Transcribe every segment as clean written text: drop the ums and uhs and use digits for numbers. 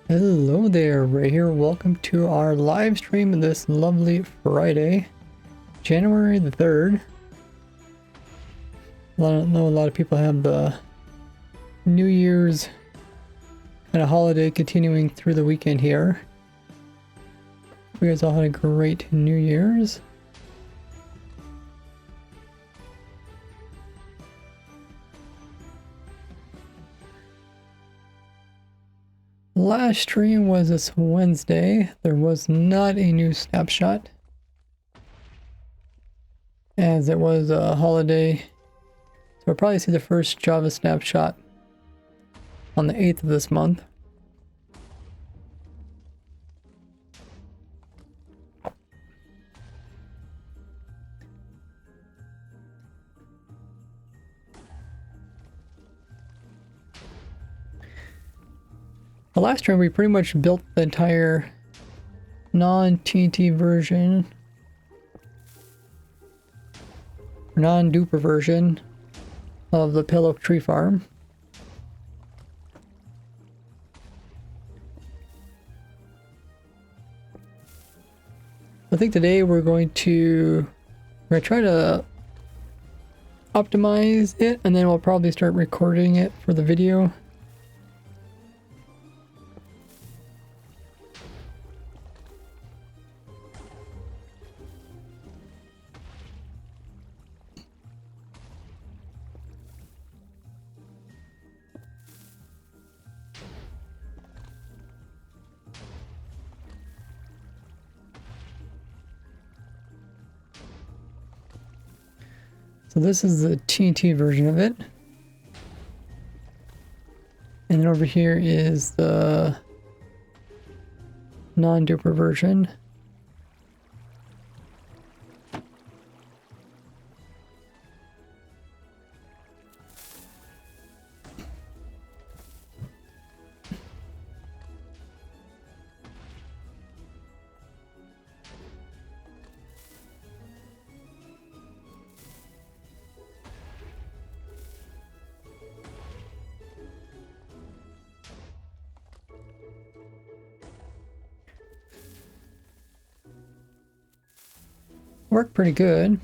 Hello there, Ray here. Welcome to our live stream this lovely Friday, January the 3rd. I know a lot of people have the New Year's kind of holiday continuing through the weekend here. You guys all had a great New Year's. Last stream was this Wednesday. There was not a new snapshot, as it was a holiday. So we'll probably see the first Java snapshot on the 8th of this month. The last stream we pretty much built the entire non-TNT version, non-duper version of the Pillow Tree Farm. I think today we're going to try to optimize it, and then we'll probably start recording it for the video. So this is the TNT version of it. And then over here is the non-duper version. Worked pretty good.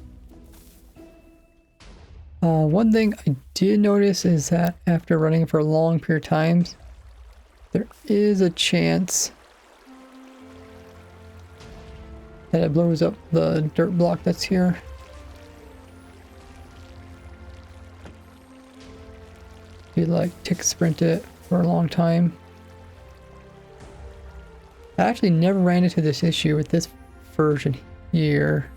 One thing I did notice is that after running for a long period of times, there is a chance that it blows up the dirt block that's here. You like tick sprint it for a long time. I actually never ran into this issue with this version here.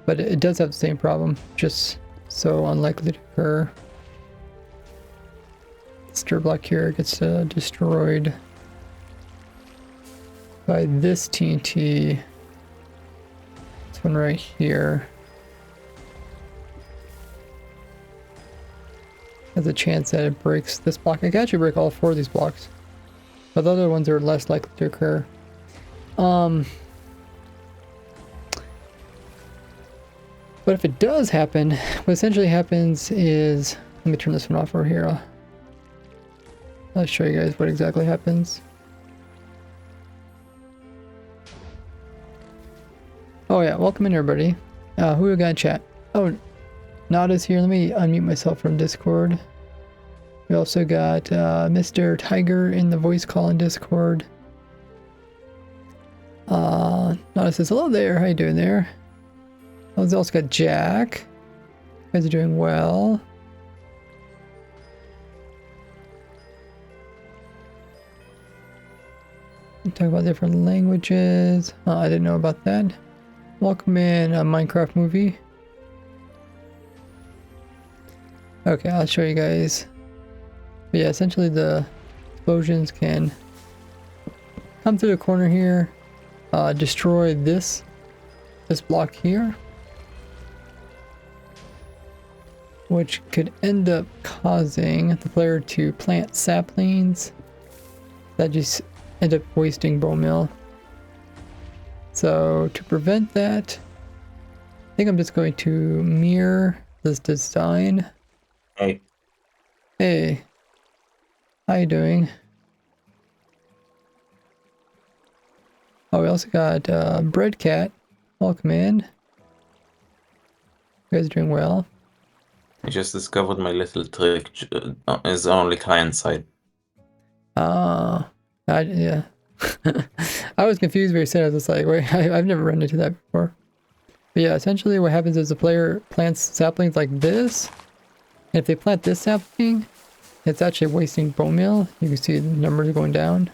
But it does have the same problem, just so unlikely to occur. This dirt block here gets destroyed by this TNT. This one right here has a chance that it breaks this block. I can actually break all 4 of these blocks, but the other ones are less likely to occur. But if it does happen, what essentially happens is, let me turn this one off over here. I'll show you guys what exactly happens. Oh yeah, welcome in everybody. Who we got in chat? Oh, Nada's here. Let me unmute myself from Discord. We also got Mr. Tiger in the voice call in Discord. Nada says, hello there, how you doing there? We've also got Jack. You guys are doing well. Talk about different languages. I didn't know about that. Welcome in a Minecraft movie. Okay, I'll show you guys. But yeah, essentially the explosions can come through the corner here, destroy this block here, which could end up causing the player to plant saplings that just end up wasting bone meal. So to prevent that, I think I'm just going to mirror this design. Hey. Hey, how you doing? Oh, we also got Bread Cat. Welcome in. You guys are doing well. I just discovered my little trick is only client side. Yeah. I was confused when you said it. I was just like, wait, I've never run into that before. But yeah, essentially what happens is the player plants saplings like this. And if they plant this sapling, it's actually wasting bone meal. You can see the numbers going down.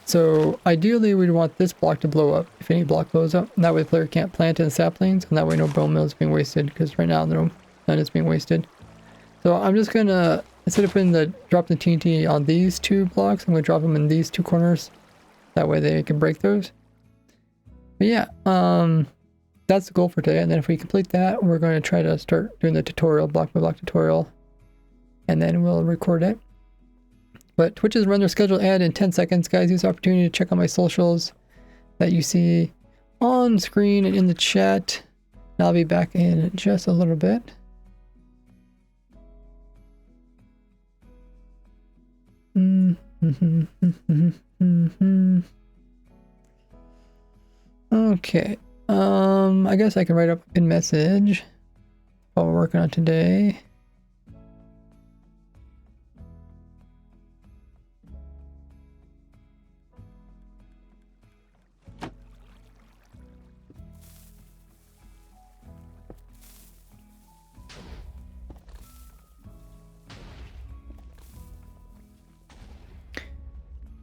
So ideally we'd want this block to blow up if any block blows up. And that way the player can't plant in saplings, and that way no bone meal is being wasted, because right now none is being wasted. So I'm just gonna, instead of dropping the TNT on these two blocks, I'm gonna drop them in these two corners. That way they can break those. But yeah, that's the goal for today. And then if we complete that, we're going to try to start doing the tutorial, block by block tutorial, and then we'll record it. But Twitch is run their scheduled ad in 10 seconds. Guys, use the opportunity to check out my socials that you see on screen and in the chat. And I'll be back in just a little bit. Okay. I guess I can write up a message while we're working on today.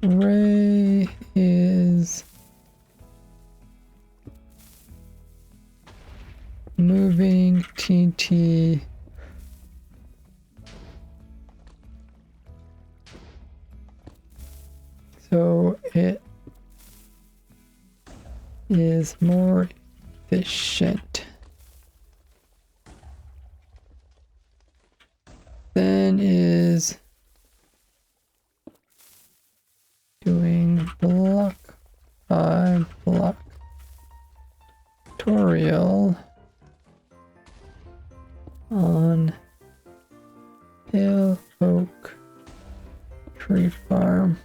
Ray is moving TNT so it is more efficient. Then is doing block by block tutorial on Pale Oak Tree Farm.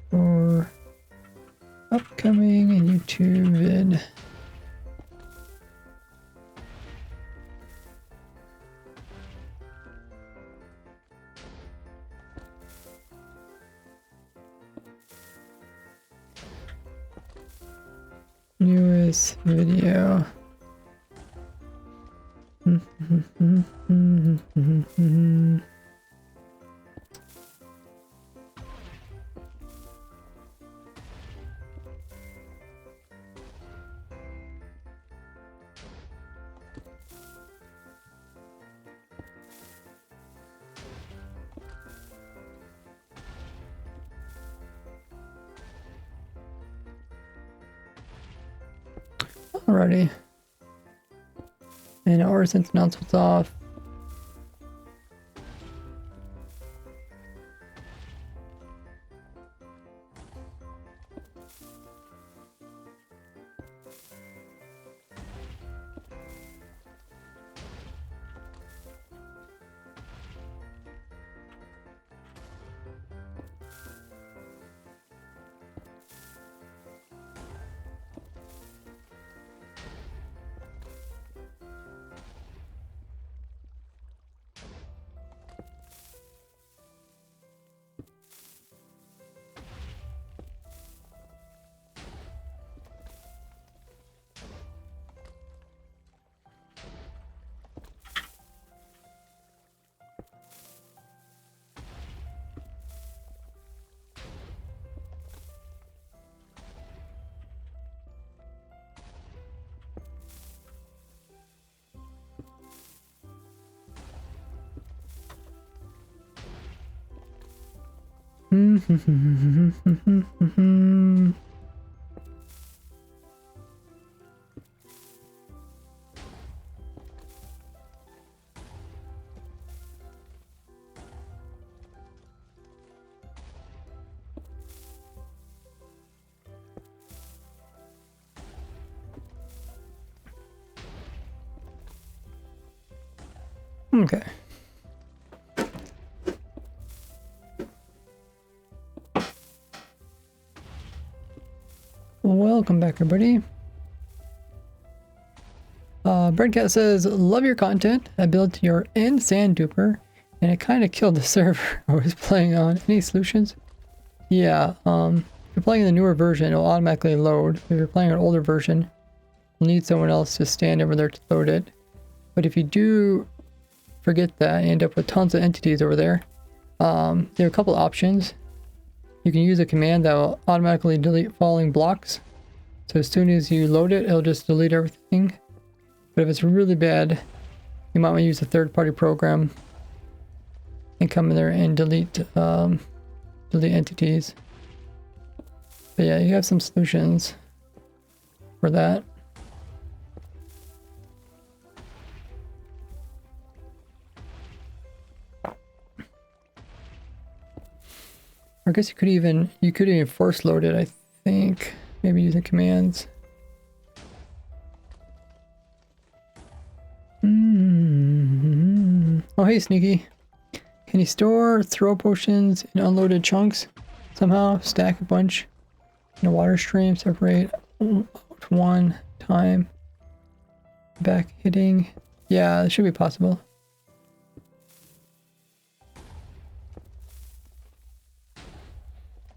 For upcoming YouTube vid. Newest video. Alrighty. And our since announcement's off. Okay. welcome back, everybody. Breadcat says, love your content. I built your end sand duper, and it kind of killed the server I was playing on. Any solutions? Yeah, if you're playing the newer version, it'll automatically load. If you're playing an older version, you'll need someone else to stand over there to load it. But if you do forget that, you end up with tons of entities over there. There are a couple options. You can use a command that will automatically delete following blocks. So as soon as you load it, it'll just delete everything. But if it's really bad, you might want to use a third-party program and come in there and delete entities. But yeah, you have some solutions for that. I guess you could even force load it, I think. Maybe using commands. Oh hey Sneaky. Can you store throw potions in unloaded chunks? Somehow stack a bunch in a water stream, separate one time. Back hitting. Yeah, it should be possible.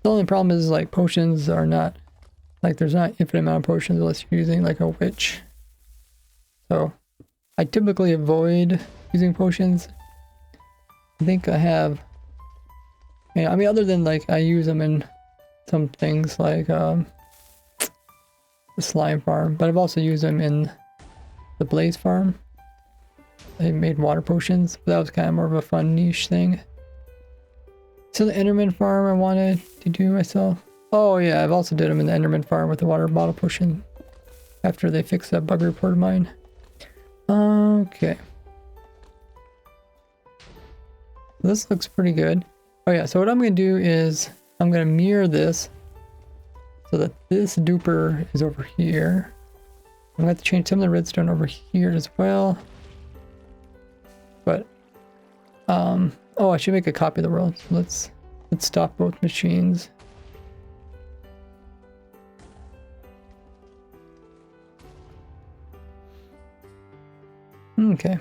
The only problem is like potions are not, like there's not infinite amount of potions unless you're using like a witch. So I typically avoid using potions. I think I have, yeah, I mean other than like I use them in some things like the slime farm, but I've also used them in the blaze farm. I made water potions, but that was kind of more of a fun niche thing. So the Enderman farm I wanted to do myself. Oh yeah, I've also did them in the Enderman farm with the water bottle potion after they fixed that bug report of mine. Okay. This looks pretty good. Oh yeah, so what I'm going to do is I'm going to mirror this so that this duper is over here. I'm going to have to change some of the redstone over here as well. But, oh, I should make a copy of the world. So let's stop both machines. Okay.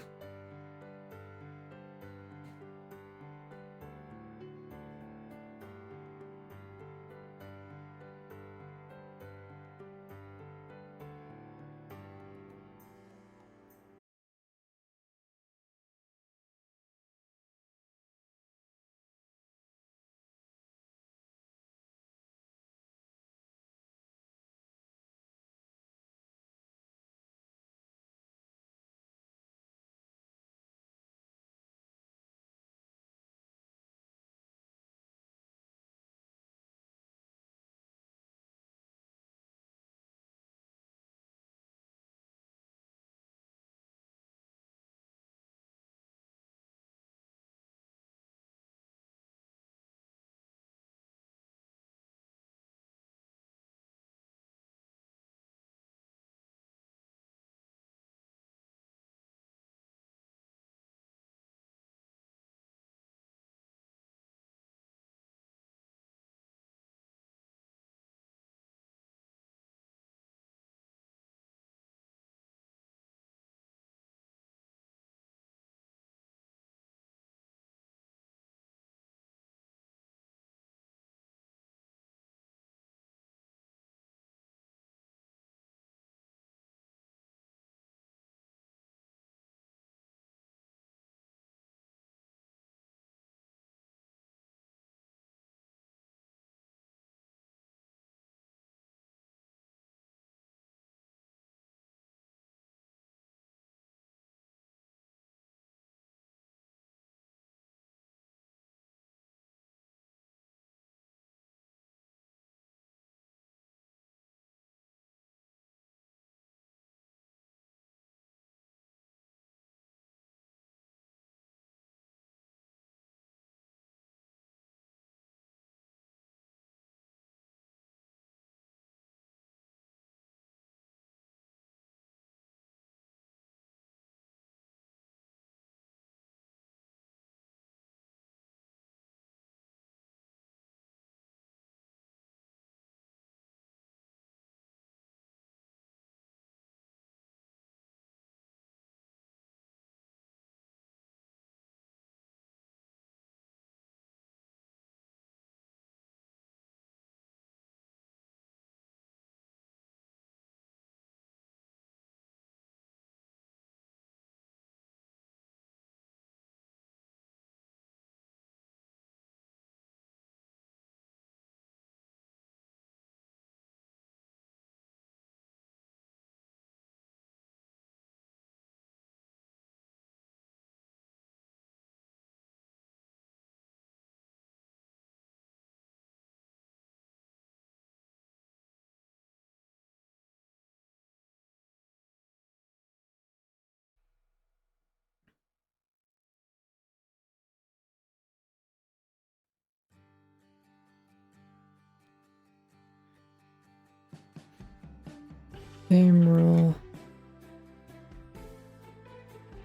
Same rule.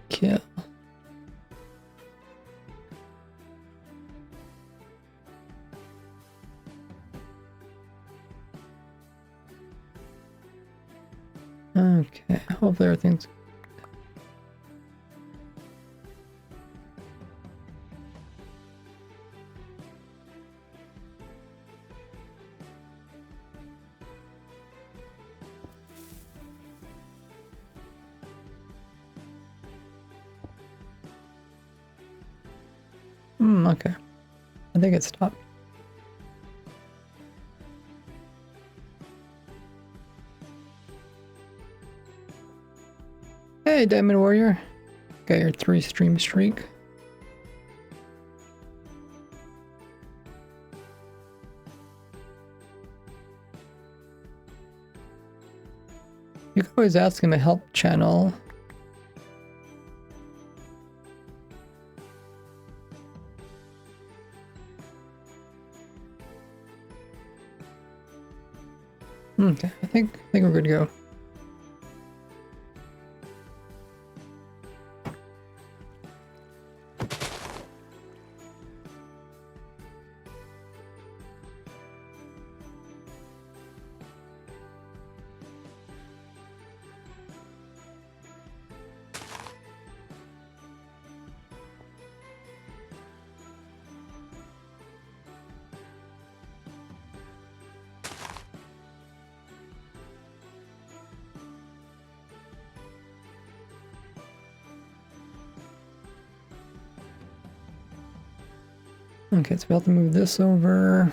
Kill. Okay, hopefully everything's... okay. I think it stopped. Hey, Diamond Warrior. Got your 3 stream streak. You can always ask him a help channel. Okay, I think we're good to go. Okay, so we have to move this over.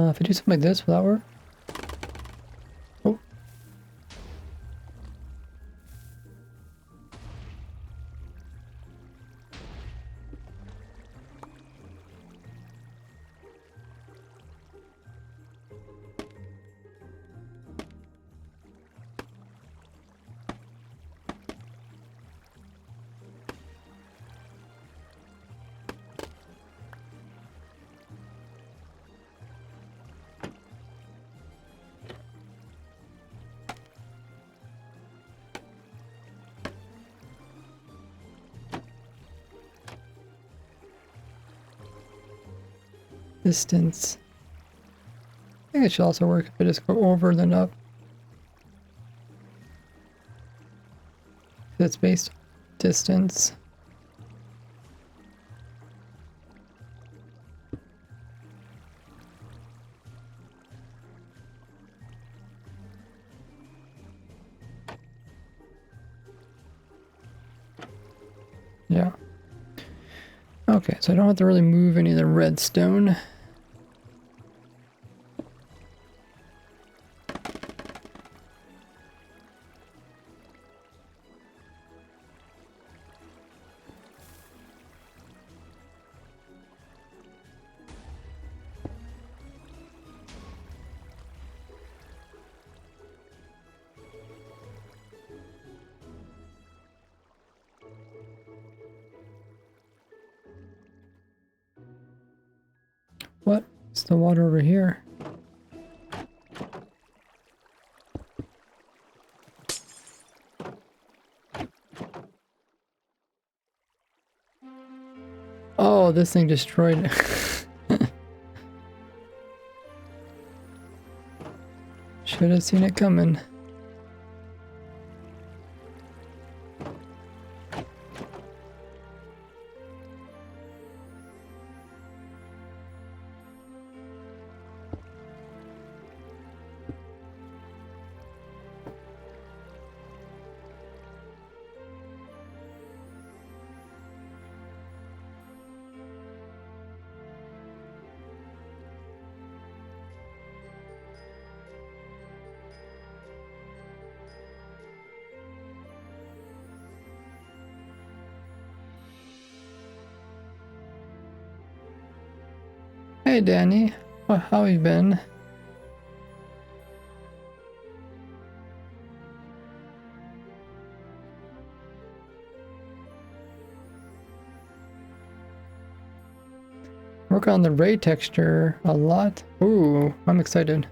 If I do something like this, will that work? Oh. Distance. I think it should also work if I just go over then up. That's based on distance. Yeah. Okay, so I don't have to really move any of the redstone. What? It's the water over here. Oh, this thing destroyed it. Should have seen it coming. Hey Danny, how you been? Work on the ray texture a lot. Ooh, I'm excited.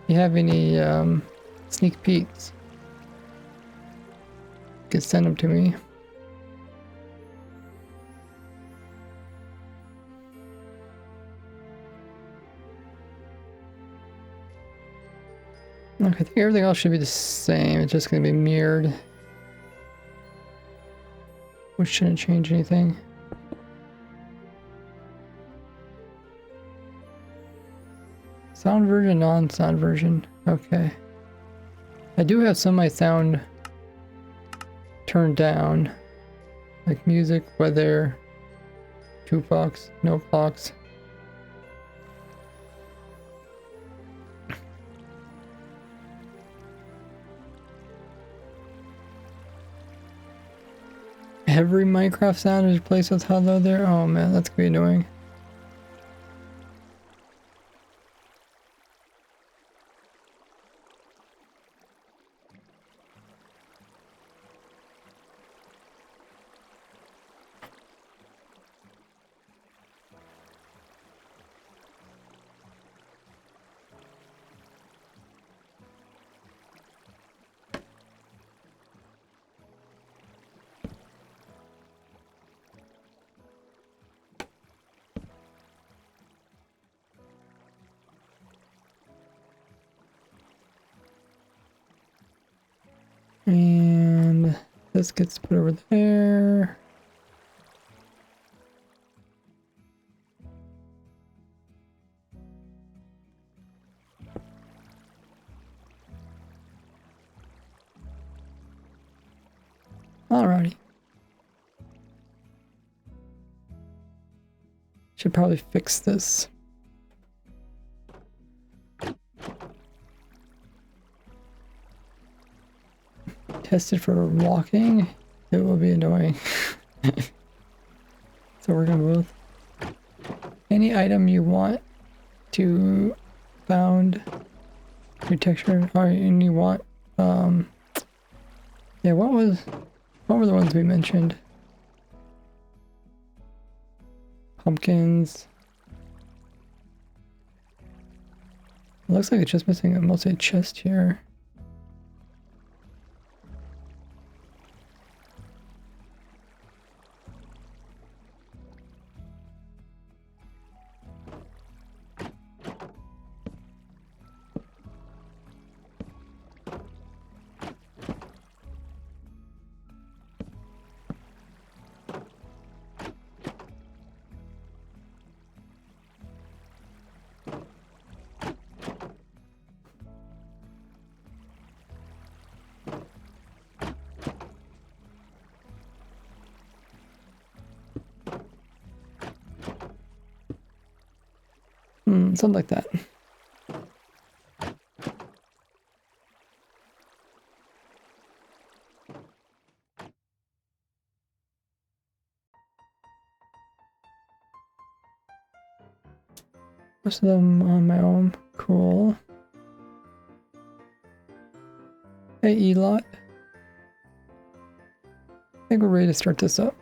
You have any sneak peeks? You can send them to me. Okay, I think everything else should be the same. It's just going to be mirrored, which shouldn't change anything. Sound version, non-sound version. Okay. I do have some of my sound turned down, like music, weather, jukebox, notebox. Every Minecraft sound is replaced with hello there? Oh man, that's gonna be annoying. And this gets put over there. Alrighty. Should probably fix this. Test it for walking. It will be annoying. So we're gonna both. Any item you want to found your texture, or and you want yeah, what were the ones we mentioned? Pumpkins. It looks like it's just missing mostly a chest here. Something like that. Most of them on my own. Cool. Hey, Elot. I think we're ready to start this up.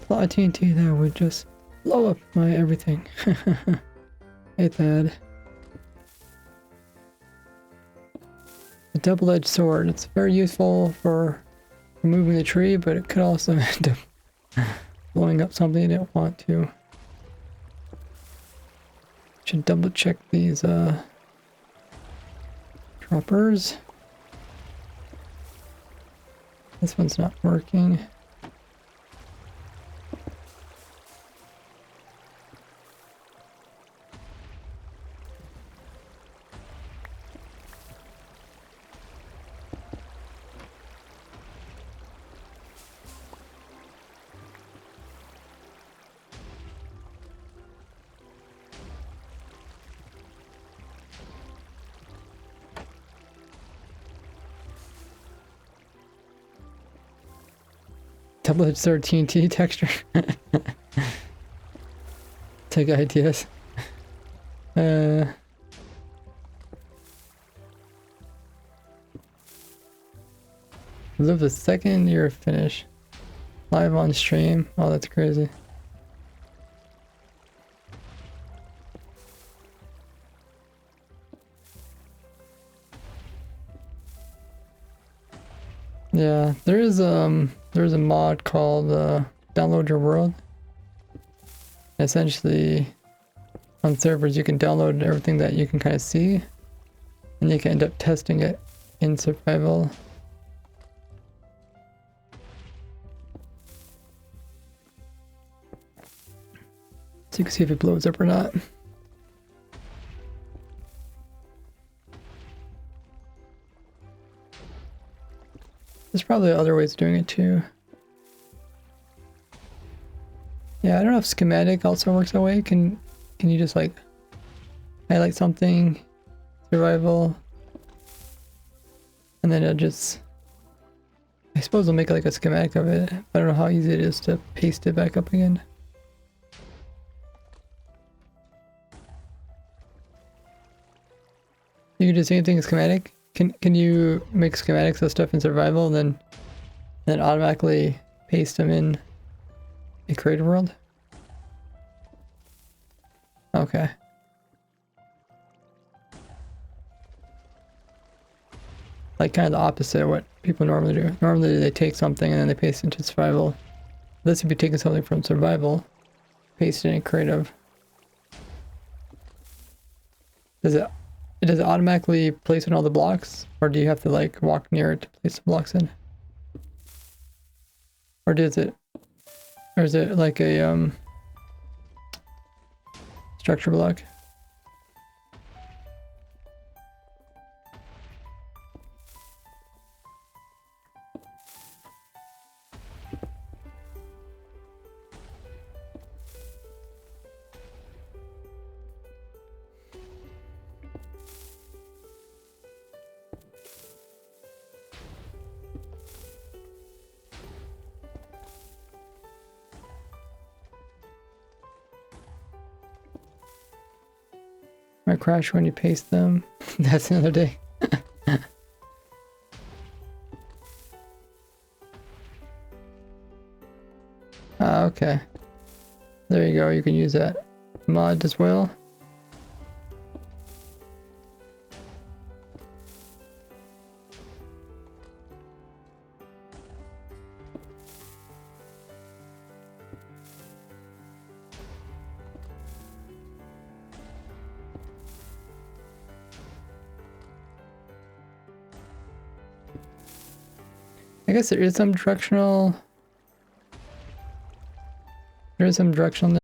a lot of TNT that would just blow up my everything. Hate that. A double-edged sword. It's very useful for removing the tree, but it could also end up blowing up something you didn't want to. Should double check these droppers. This one's not working. Double-edged sword TNT texture. Take ideas. Live the second you're finished. Live on stream. Oh, that's crazy. Yeah, there's a mod called Download Your World. Essentially, on servers you can download everything that you can kind of see, and you can end up testing it in survival. So you can see if it blows up or not. There's probably other ways of doing it too. Yeah, I don't know if schematic also works that way. Can you just like highlight something, survival, and then it'll just, I suppose it'll make like a schematic of it. I don't know how easy it is to paste it back up again. You can do the same thing as schematic. Can you make schematics of stuff in survival and then automatically paste them in a creative world? Okay. Like kind of the opposite of what people normally do. Normally they take something and then they paste it into survival. This would be taking something from survival, paste it in creative. Does it automatically place in all the blocks, or do you have to like walk near it to place the blocks in? Or is it like a structure block? Might crash when you paste them. That's another day. Ah, okay. There you go. You can use that mod as well. I guess there is some directional. There is some directional.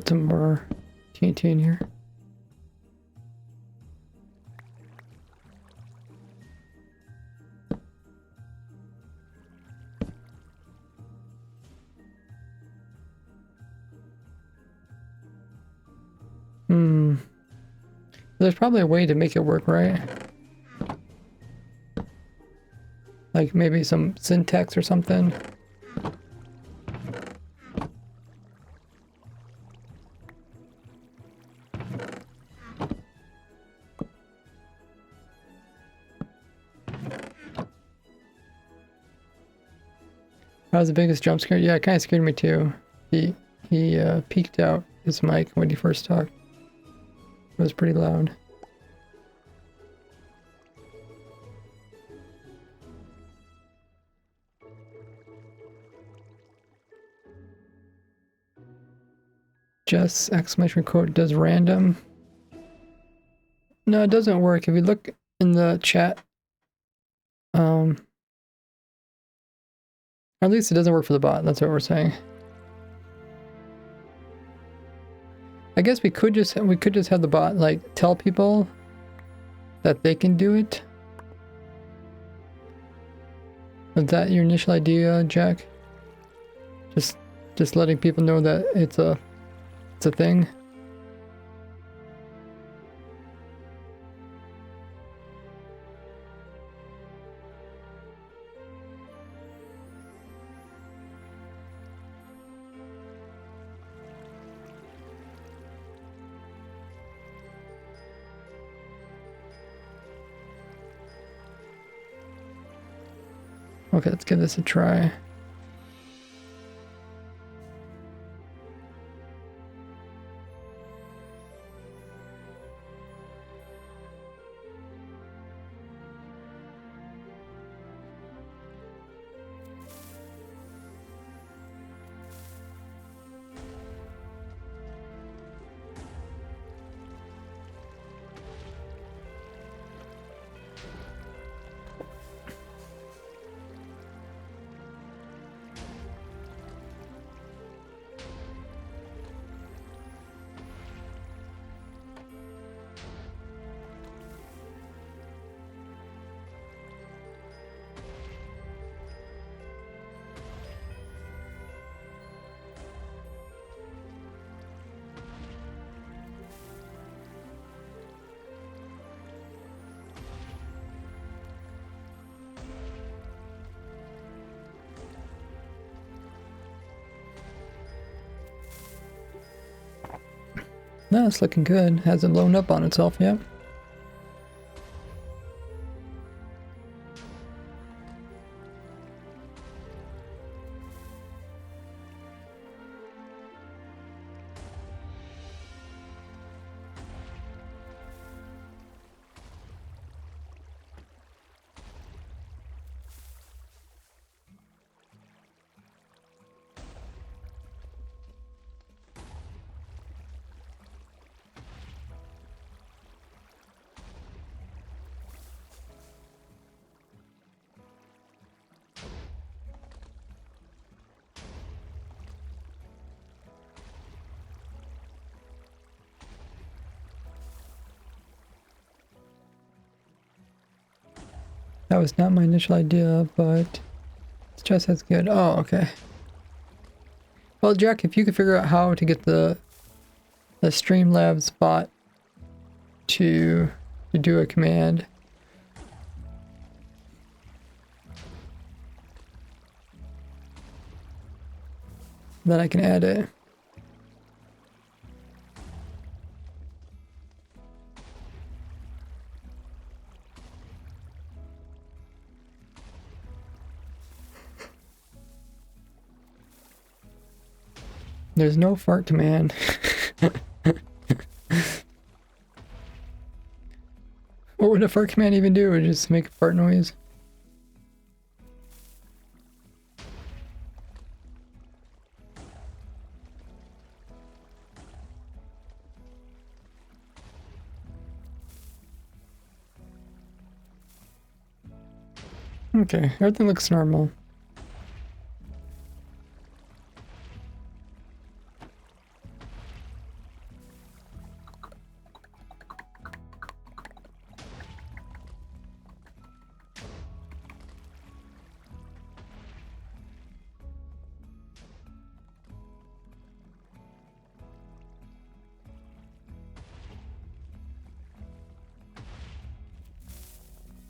put some more TNT in here. There's probably a way to make it work, right? Like maybe some syntax or something. That was the biggest jump scare. Yeah, it kind of scared me too. He peeked out his mic when he first talked. It was pretty loud. Just exclamation quote does random. No, it doesn't work. If you look in the chat, or at least it doesn't work for the bot. That's what we're saying. I guess we could just have the bot like tell people that they can do it. Was that your initial idea, Jack? Just letting people know that it's a thing. Okay, let's give this a try. No, it's looking good. Hasn't blown up on itself yet. That was not my initial idea, but it's just as good. Oh, okay. Well, Jack, if you could figure out how to get the Streamlabs bot to do a command, then I can add it. There's no fart command. What would a fart command even do? It would just make a fart noise. Okay, everything looks normal.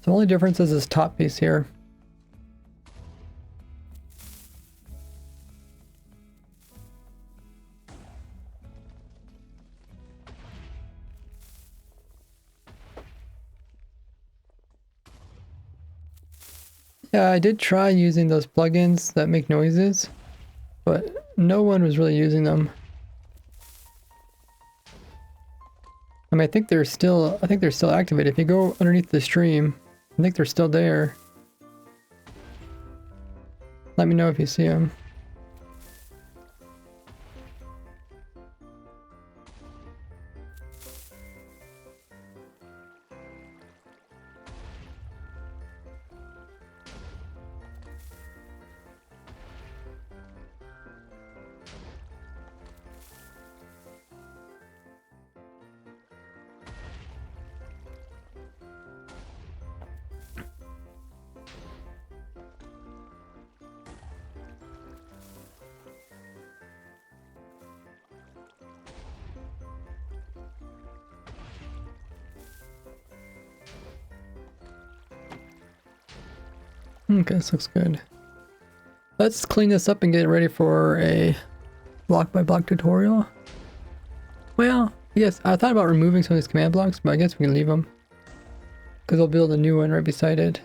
The only difference is this top piece here. Yeah, I did try using those plugins that make noises, but no one was really using them. I mean, I think they're still activated. If you go underneath the stream, I think they're still there. Let me know if you see them. Okay, this looks good. Let's clean this up and get ready for a block by block tutorial. Well, yes, I thought about removing some of these command blocks, but I guess we can leave them. Because I'll build a new one right beside it.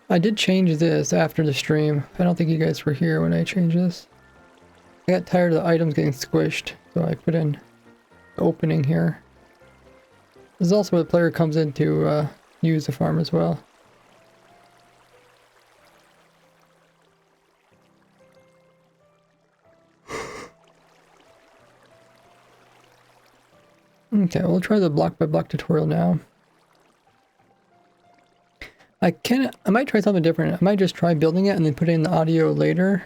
I did change this after the stream. I don't think you guys were here when I changed this. I got tired of the items getting squished, so I put in the opening here. This is also where the player comes in to use the farm as well. Okay, we'll try the block by block tutorial now. I might try something different. I might just try building it and then put in the audio later.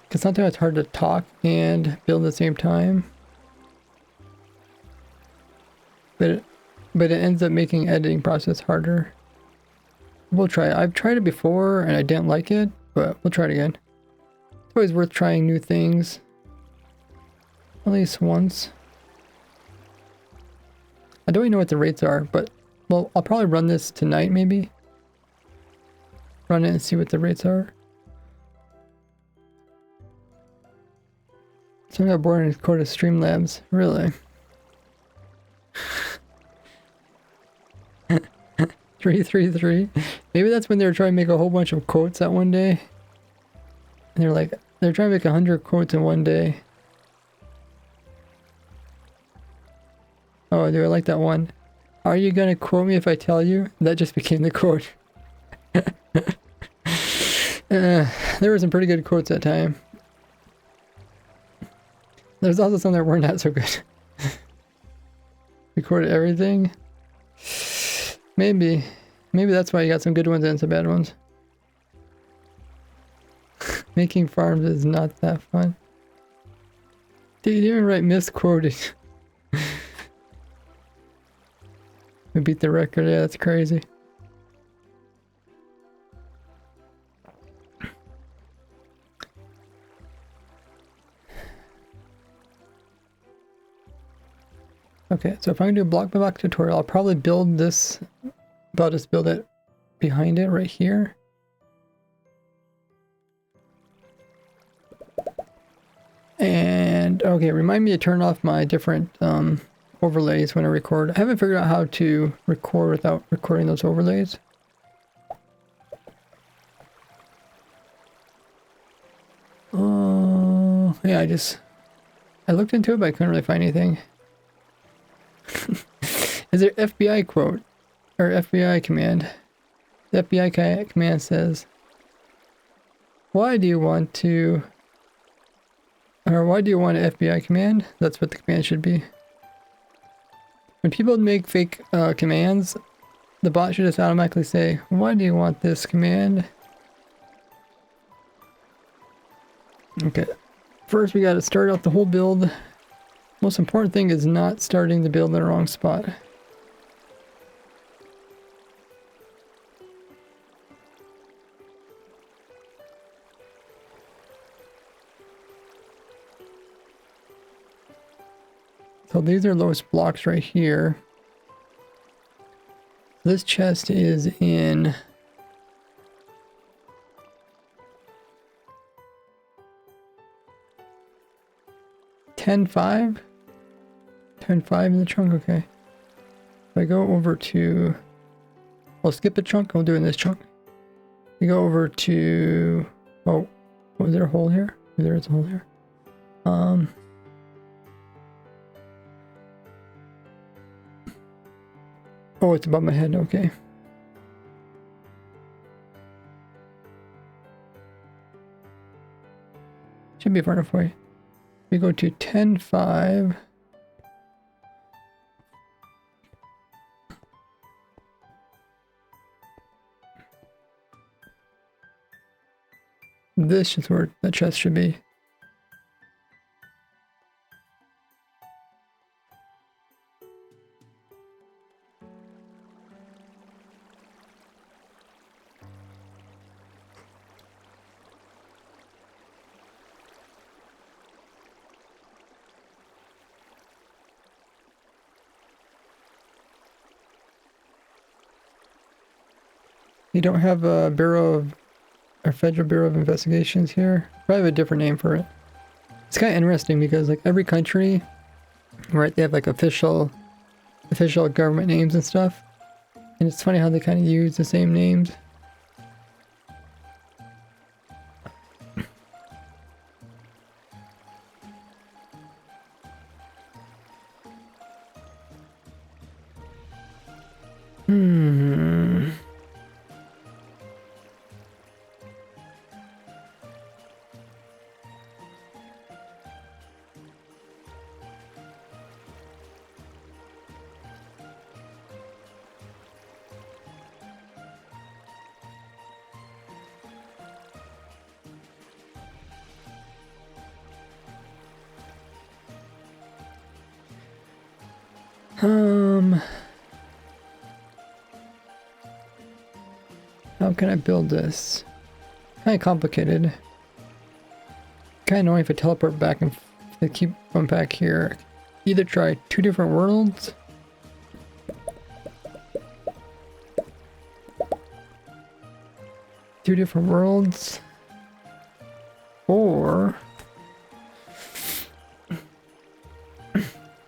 Because sometimes it's hard to talk and build at the same time. But it ends up making editing process harder. We'll try it. I've tried it before and I didn't like it, but we'll try it again. It's always worth trying new things. At least once. I don't even know what the rates are, but well, I'll probably run this tonight maybe. Run it and see what the rates are. So I got bored and recorded Streamlabs. Really? 333? Maybe that's when they were trying to make a whole bunch of quotes that one day. And they're trying to make 100 quotes in one day. Oh, dude, I like that one. Are you gonna quote me if I tell you? That just became the quote. There were some pretty good quotes that time. There's also some that were not so good. Recorded everything? Maybe. Maybe that's why you got some good ones and some bad ones. Making farms is not that fun. Dude, you didn't even write misquoted. We beat the record, yeah, that's crazy. Okay, so if I'm gonna do a block by block tutorial, I'll probably build this, but I'll just build it behind it right here. And okay, remind me to turn off my different overlays when I record. I haven't figured out how to record without recording those overlays. Yeah, I looked into it, but I couldn't really find anything. Is there FBI quote or FBI command? The FBI command says, why do you want an FBI command? That's what the command should be. When people make fake commands, the bot should just automatically say, why do you want this command? Okay. First, we got to start out the whole build. Most important thing is not starting the build in the wrong spot. So these are lowest blocks right here. This chest is in $10.5? $10.5 in the trunk, okay. If I go over to... I'll skip a chunk, I'll do it in this chunk. We go over to... Oh, was there a hole here? There is a hole here. Oh, it's above my head, okay. Should be far enough away. We go to 10.5. This is where the chest should be. You don't have a Federal Bureau of Investigations here. Probably have a different name for it. It's kind of interesting because like every country, right, they have like official government names and stuff. And it's funny how they kind of use the same names. How can I build this? Kind of complicated. Kind of annoying if I teleport back and keep going back here. Either try 2 different worlds. Or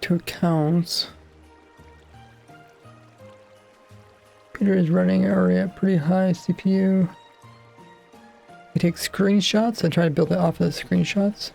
2 accounts. Computer is running already at pretty high CPU. You take screenshots and try to build it off of the screenshots.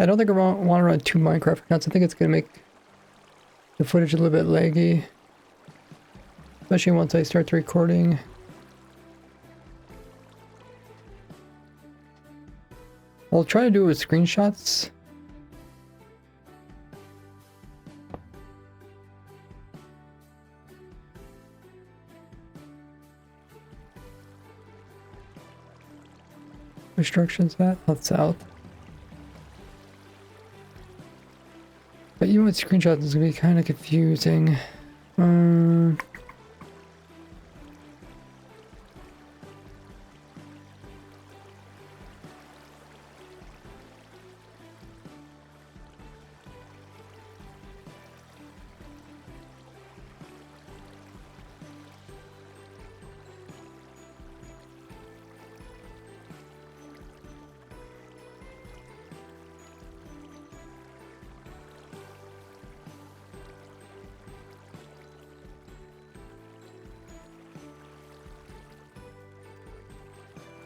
I don't think I want to run 2 Minecraft accounts. I think it's going to make the footage a little bit laggy. Especially once I start the recording. I'll try to do it with screenshots. Restrictions at south. But even with screenshots, it's gonna be kind of confusing.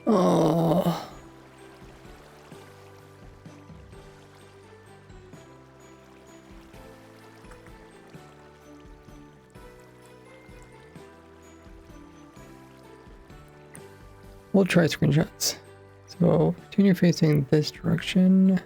Oh. We'll try screenshots. So, continue facing this direction.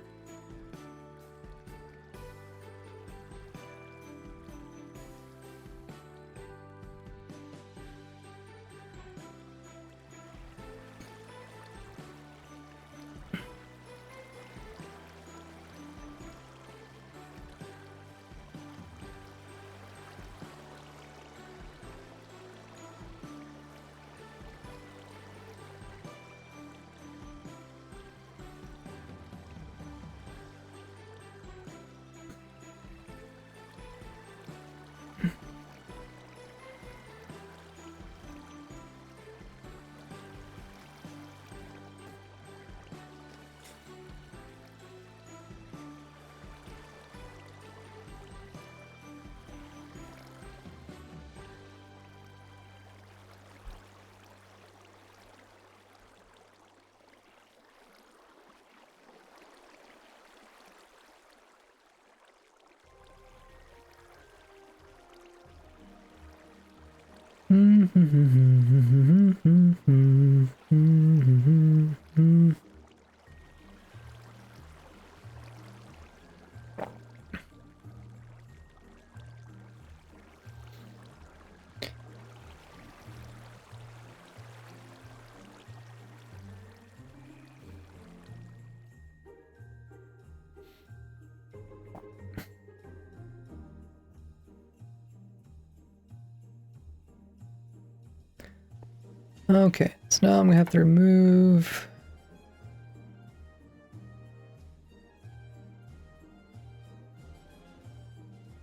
Okay, so now I'm gonna have to remove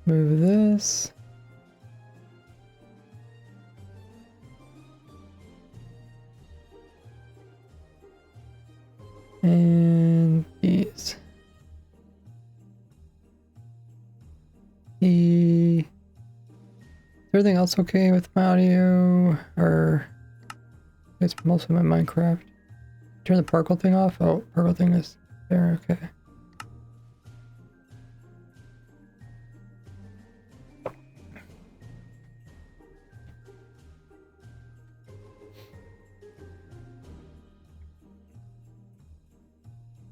this. And these. Is everything else okay with my audio? Or it's mostly my Minecraft. Turn the particle thing off. Oh, particle thing is there. Okay.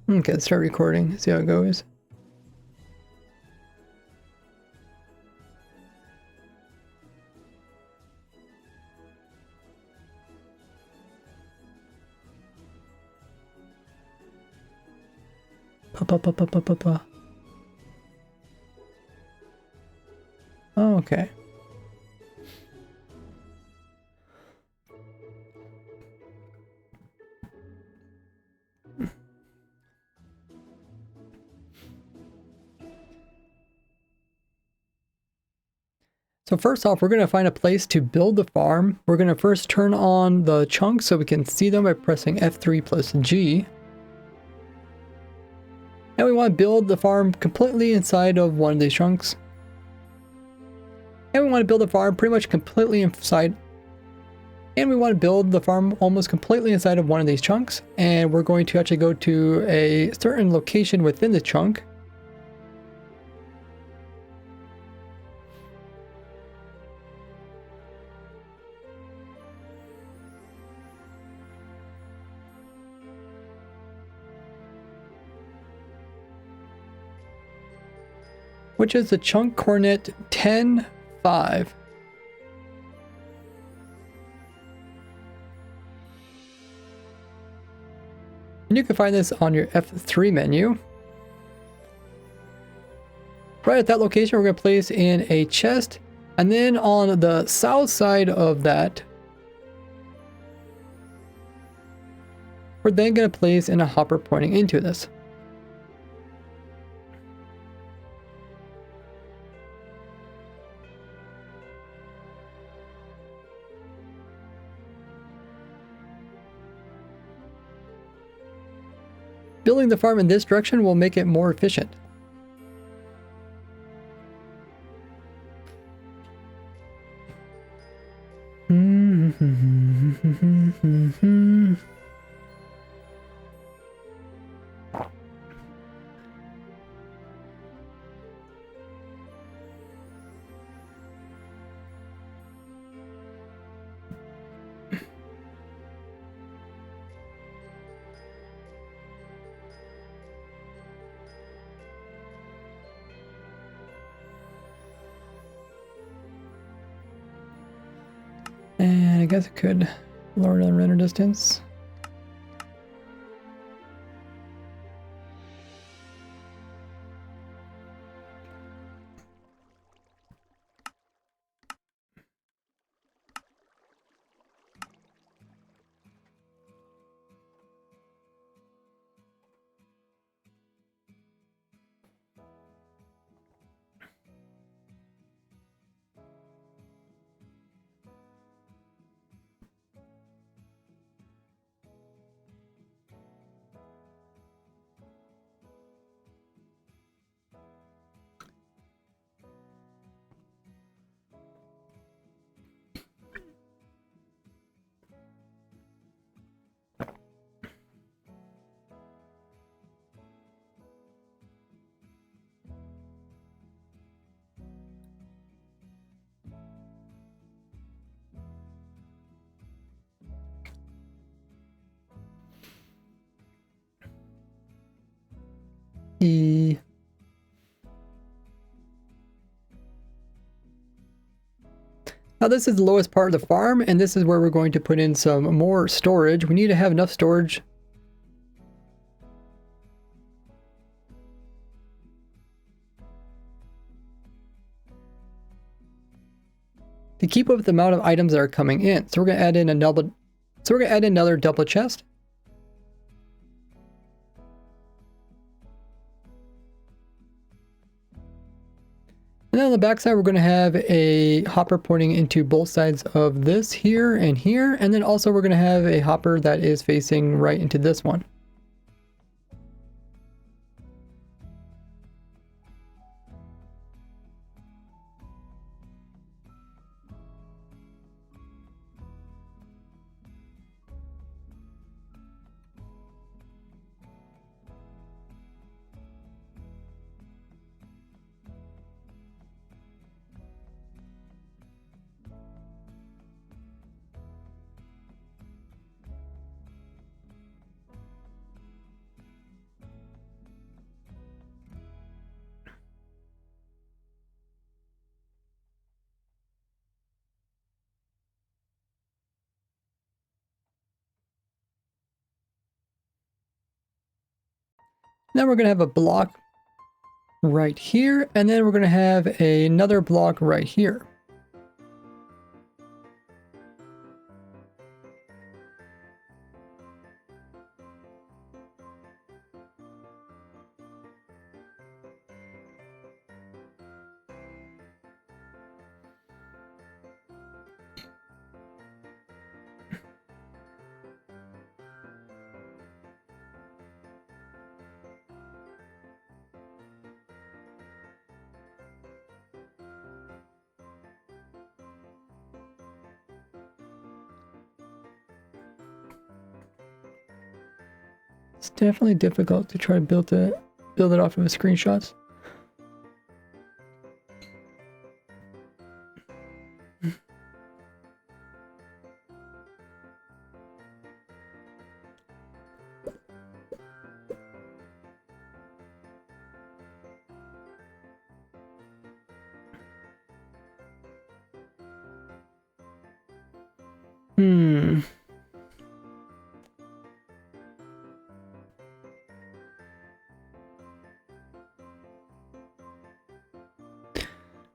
Okay, let's start recording. See how it goes. Pa. Oh, okay. So first off, we're going to find a place to build the farm. We're going to first turn on the chunks so we can see them by pressing F3 plus G. And we want to build the farm completely inside of one of these chunks. And we want to build the farm pretty much completely inside. And we want to build the farm almost completely inside of one of these chunks. And we're going to actually go to a certain location within the chunk. Which is the chunk coordinate 10, 5. And you can find this on your F3 menu. Right at that location, we're going to place in a chest. And then on the south side of that, we're then going to place in a hopper pointing into this. Building the farm in this direction will make it more efficient. guess it could lower the render distance. Now this is the lowest part of the farm, and this is where we're going to put in some more storage. We need to have enough storage to keep up with the amount of items that are coming in. So we're going to add in another double chest. And then on the back side, we're going to have a hopper pointing into both sides of this here. And then also we're going to have a hopper that is facing right into this one. Then we're going to have a block right here, and then we're going to have another block right here. It's definitely difficult to try to build it off of a screenshots.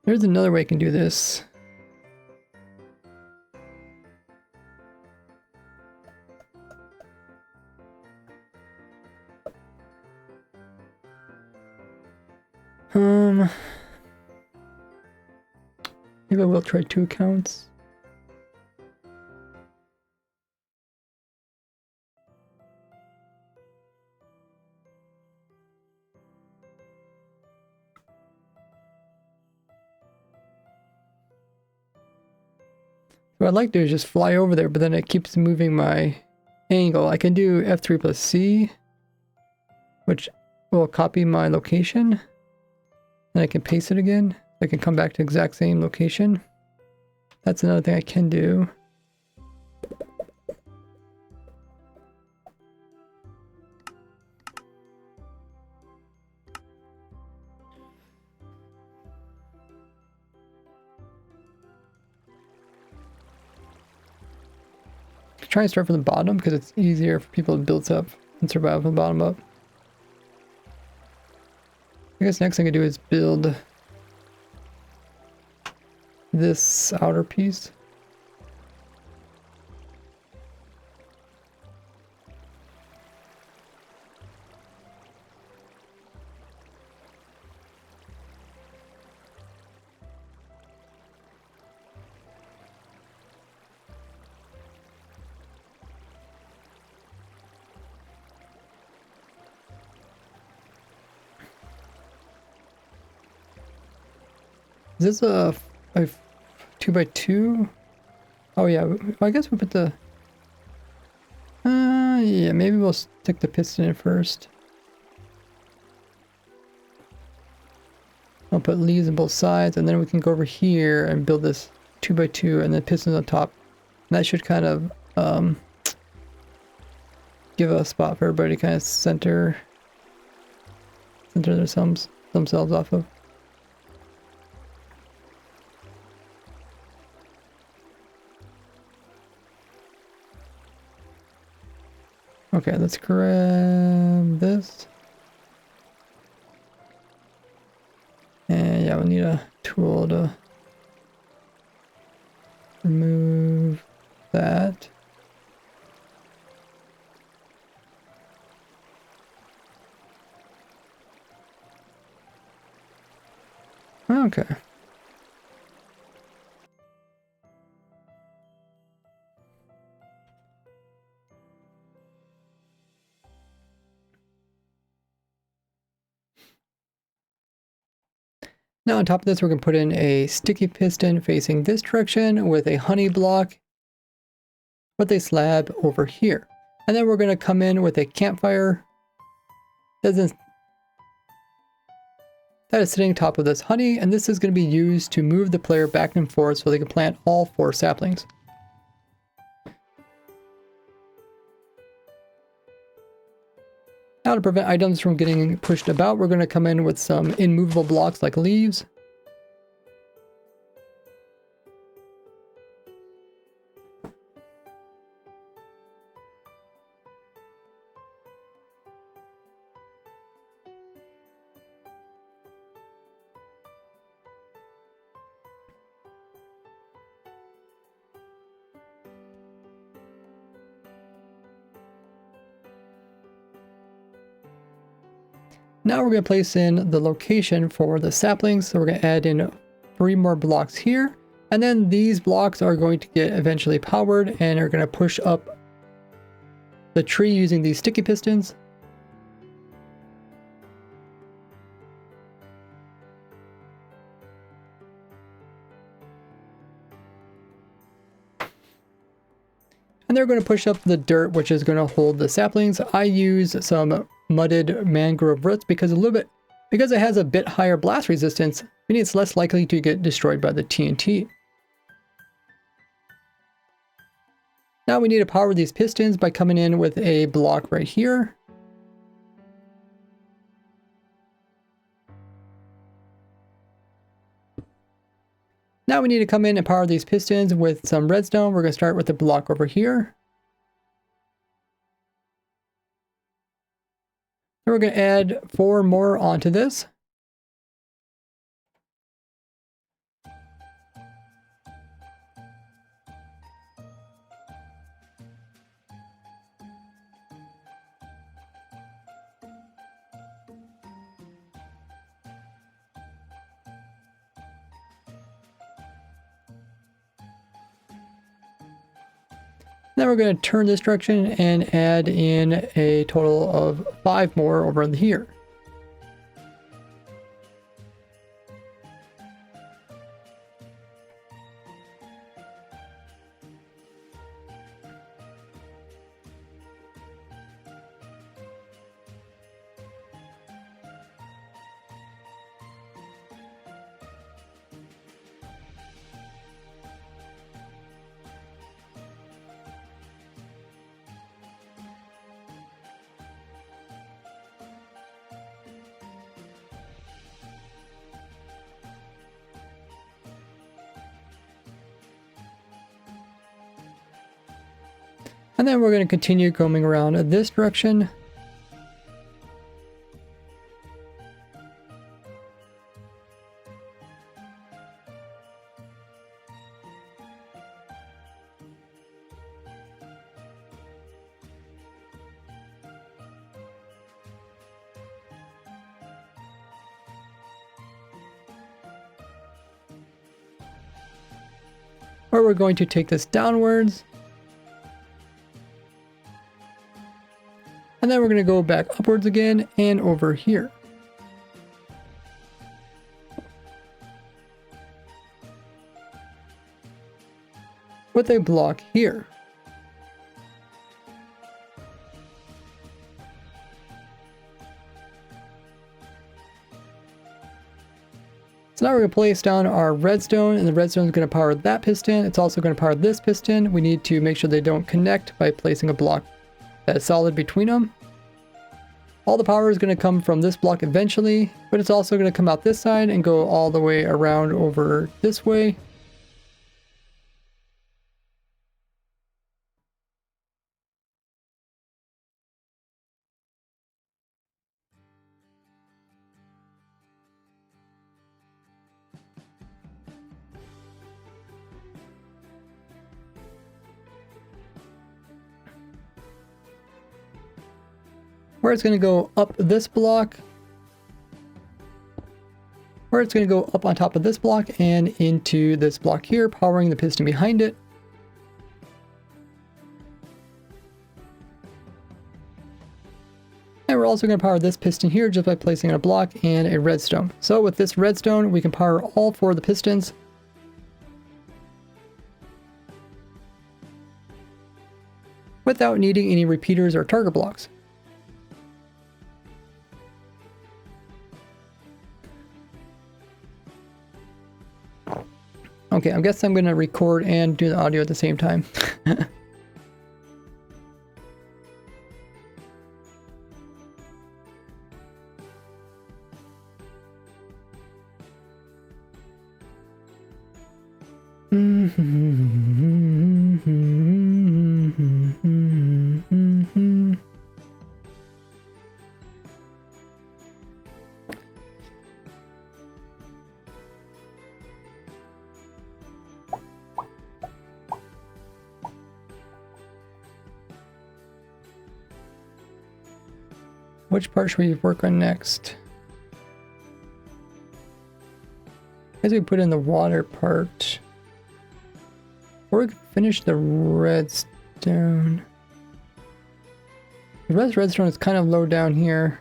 There's another way I can do this. Maybe I will try 2 accounts. What I'd like to do is just fly over there, but then it keeps moving my angle. I can do F3 plus C, which will copy my location. And I can paste it again. I can come back to the exact same location. That's another thing I can do. try and start from the bottom because it's easier for people to build up and survive from the bottom up. I guess next thing I do is build this outer piece. Is this a 2x2? Oh yeah, I guess we put the... yeah, maybe we'll stick the piston in first. I'll put leaves on both sides, and then we can go over here and build this 2x2 and then pistons on top. And that should kind of give a spot for everybody to kind of center themselves off of. Okay, let's grab this. And yeah, we need a tool to remove that. Okay. Now on top of this, we're going to put in a sticky piston facing this direction with a honey block with a slab over here. And then we're going to come in with a campfire that is sitting on top of this honey, and this is going to be used to move the player back and forth so they can plant all 4 saplings. Now to prevent items from getting pushed about, we're going to come in with some immovable blocks like leaves. Now we're going to place in the location for the saplings. So we're going to add in 3 more blocks here. And then these blocks are going to get eventually powered and are going to push up the tree using these sticky pistons. And they're going to push up the dirt, which is going to hold the saplings. I use some mudded mangrove roots because it has a bit higher blast resistance, meaning it's less likely to get destroyed by the TNT. Now we need to power these pistons by coming in with a block right here. Now we need to come in and power these pistons with some redstone. We're going to start with the block over here. And we're going to add 4 more onto this. Then we're going to turn this direction and add in a total of 5 more over here. And then we're going to continue coming around this direction. Where we're going to take this downwards. And then we're going to go back upwards again and over here. With a block here. So now we're going to place down our redstone, and the redstone is going to power that piston. It's also going to power this piston. We need to make sure they don't connect by placing a block that is solid between them. All the power is going to come from this block eventually, but it's also going to come out this side and go all the way around over this way. Where it's going to go up this block, where it's going to go up on top of this block and into this block here, powering the piston behind it. And we're also going to power this piston here just by placing a block and a redstone. So with this redstone, we can power all 4 of the pistons. Without needing any repeaters or target blocks. Okay, I guess I'm going to record and do the audio at the same time. Which part should we work on next? As we put in the water part. Or we could finish the redstone. The redstone is kind of low down here.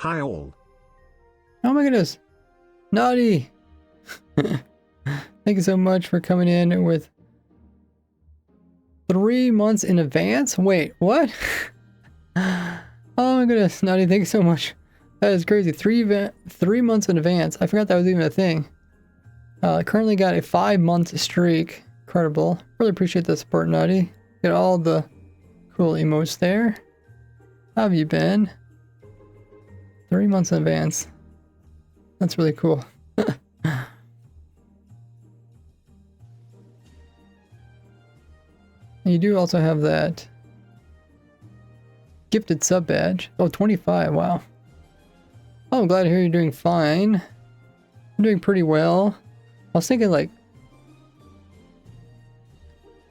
Hi all. Oh my goodness. Naughty. Thank you so much for coming in with 3 months in advance. Wait, what? Oh my goodness, Naughty, thank you so much. That is crazy. 3 months in advance. I forgot that was even a thing. Currently got a 5-month streak. Incredible. Really appreciate the support, Naughty. Get all the cool emotes there. How have you been? 3 months in advance. That's really cool. You do also have that gifted sub badge. Oh, 25, wow. Oh, I'm glad to hear you're doing fine. I'm doing pretty well. I was thinking, like,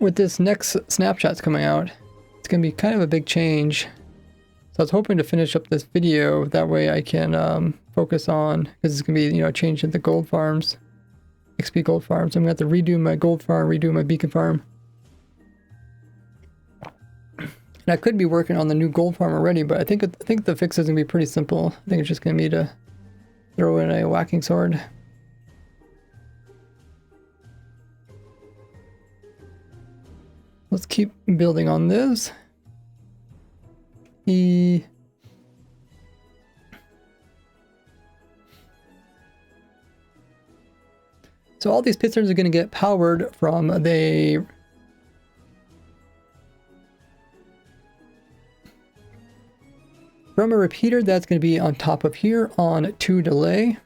with this next snapshots coming out, it's going to be kind of a big change. So I was hoping to finish up this video, that way I can focus on, because it's going to be, you know, change in the gold farms, XP gold farms. I'm going to have to redo my gold farm, redo my beacon farm. And I could be working on the new gold farm already, but I think the fix is gonna be pretty simple. I think it's just gonna be to throw in a whacking sword. Let's keep building on this. So all these pistons are going to get powered from a repeater that's going to be on top of here on 2 delay.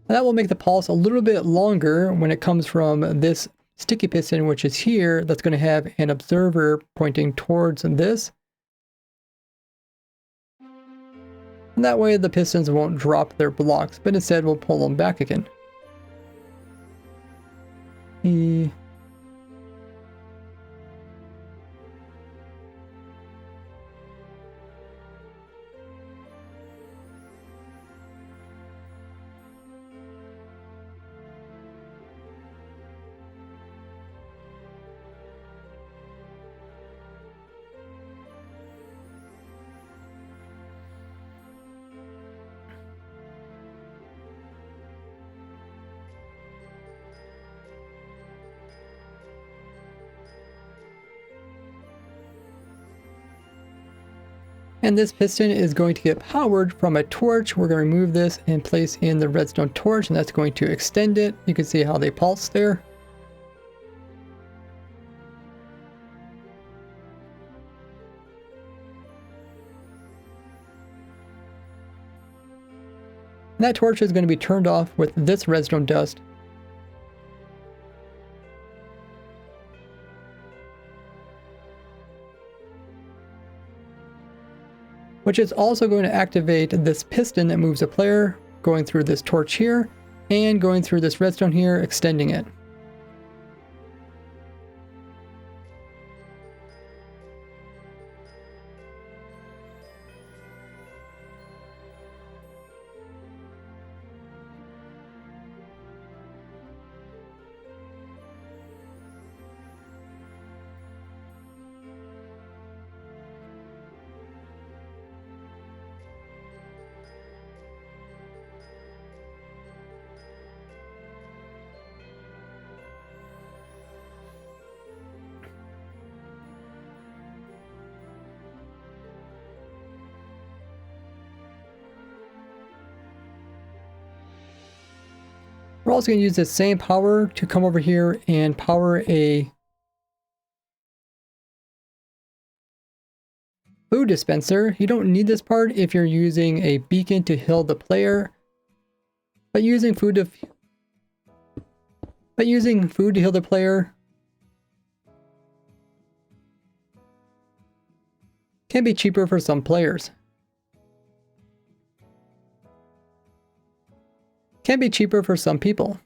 And that will make the pulse a little bit longer when it comes from this sticky piston, which is here. That's going to have an observer pointing towards this. And that way the pistons won't drop their blocks, but instead we'll pull them back again. And this piston is going to get powered from a torch. We're going to remove this and place in the redstone torch, and that's going to extend it. You can see how they pulse there. And that torch is going to be turned off with this redstone dust. Which is also going to activate this piston that moves a player, going through this torch here, and going through this redstone here, extending it. We're also going to use this same power to come over here and power a food dispenser. You don't need this part if you're using a beacon to heal the player, but using food to heal the player can be cheaper for some players. Can be cheaper for some people.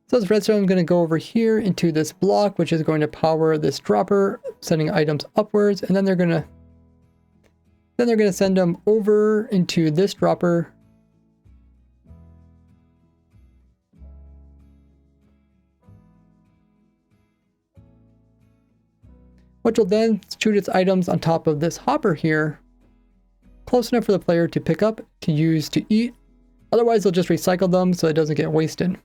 So this redstone is going to go over here into this block, which is going to power this dropper, sending items upwards, and then they're going to send them over into this dropper. Which will then shoot its items on top of this hopper here, close enough for the player to pick up, to use to eat. Otherwise, they'll just recycle them so it doesn't get wasted.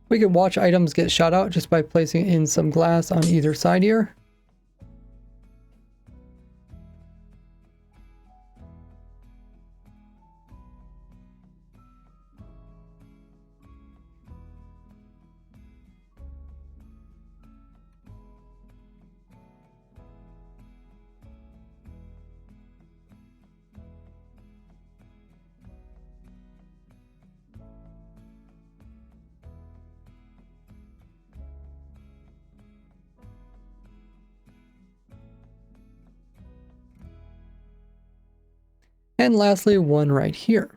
We can watch items get shot out just by placing in some glass on either side here. And lastly, one right here.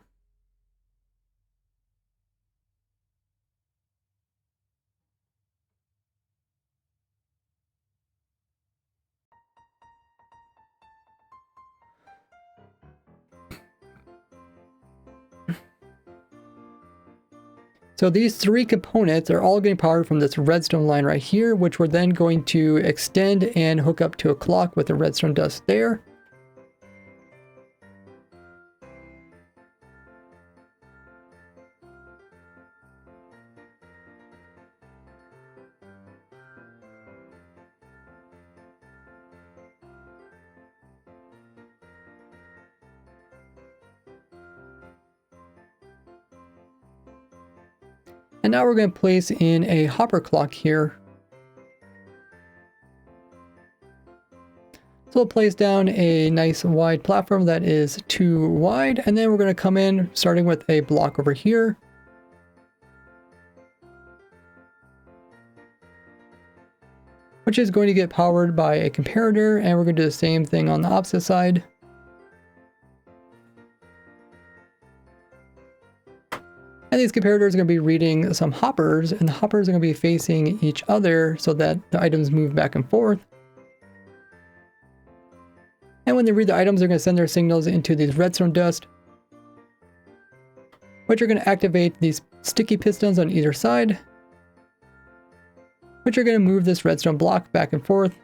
So these three components are all getting powered from this redstone line right here, which we're then going to extend and hook up to a clock with the redstone dust there. And now we're going to place in a hopper clock here. So we'll place down a nice wide platform that is 2 wide, and then we're going to come in starting with a block over here. Which is going to get powered by a comparator, and we're going to do the same thing on the opposite side. And these comparators are going to be reading some hoppers, and the hoppers are going to be facing each other so that the items move back and forth. And when they read the items, they're going to send their signals into these redstone dust, which are going to activate these sticky pistons on either side, which are going to move this redstone block back and forth.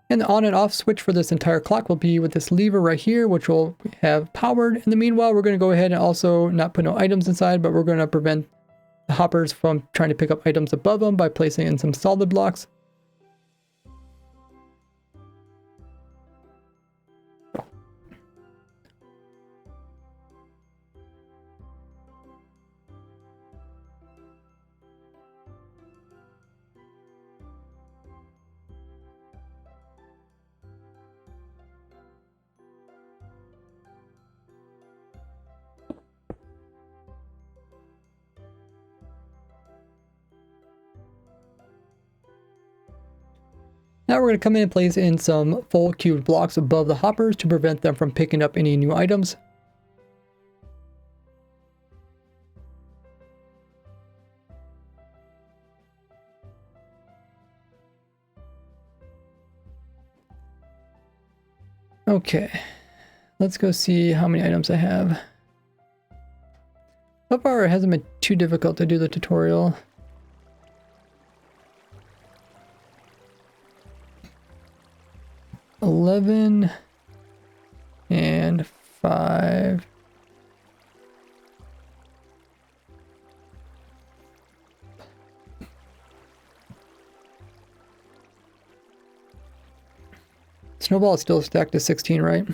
And the on and off switch for this entire clock will be with this lever right here, which will have powered. In the meanwhile, we're going to go ahead and also not put no items inside, but we're going to prevent the hoppers from trying to pick up items above them by placing in some solid blocks. Now we're going to come in and place in some full cubed blocks above the hoppers to prevent them from picking up any new items. Okay, let's go see how many items I have. So far it hasn't been too difficult to do the tutorial. $11 and 5. Snowball is still stacked to 16, right?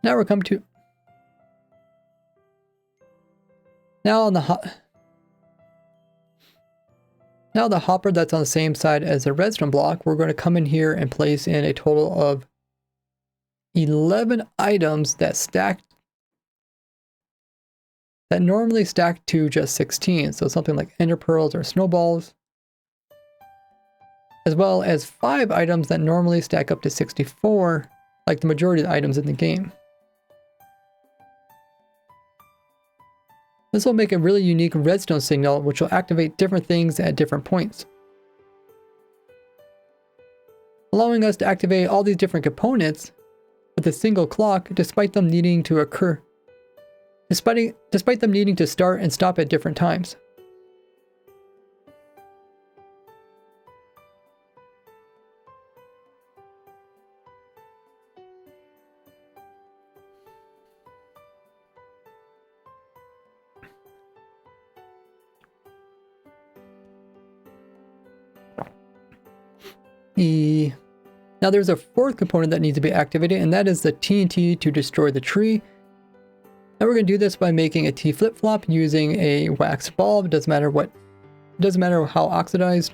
Now we're coming to now the hopper that's on the same side as the redstone block. We're going to come in here and place in a total of 11 items that normally stack to just 16. So something like ender pearls or snowballs, as well as 5 items that normally stack up to 64, like the majority of the items in the game. This will make a really unique redstone signal, which will activate different things at different points, allowing us to activate all these different components with a single clock, despite them needing to occur despite them needing to start and stop at different times. Now there's a fourth component that needs to be activated, and that is the TNT to destroy the tree. Now we're going to do this by making a T flip-flop using a wax ball. It doesn't matter how oxidized.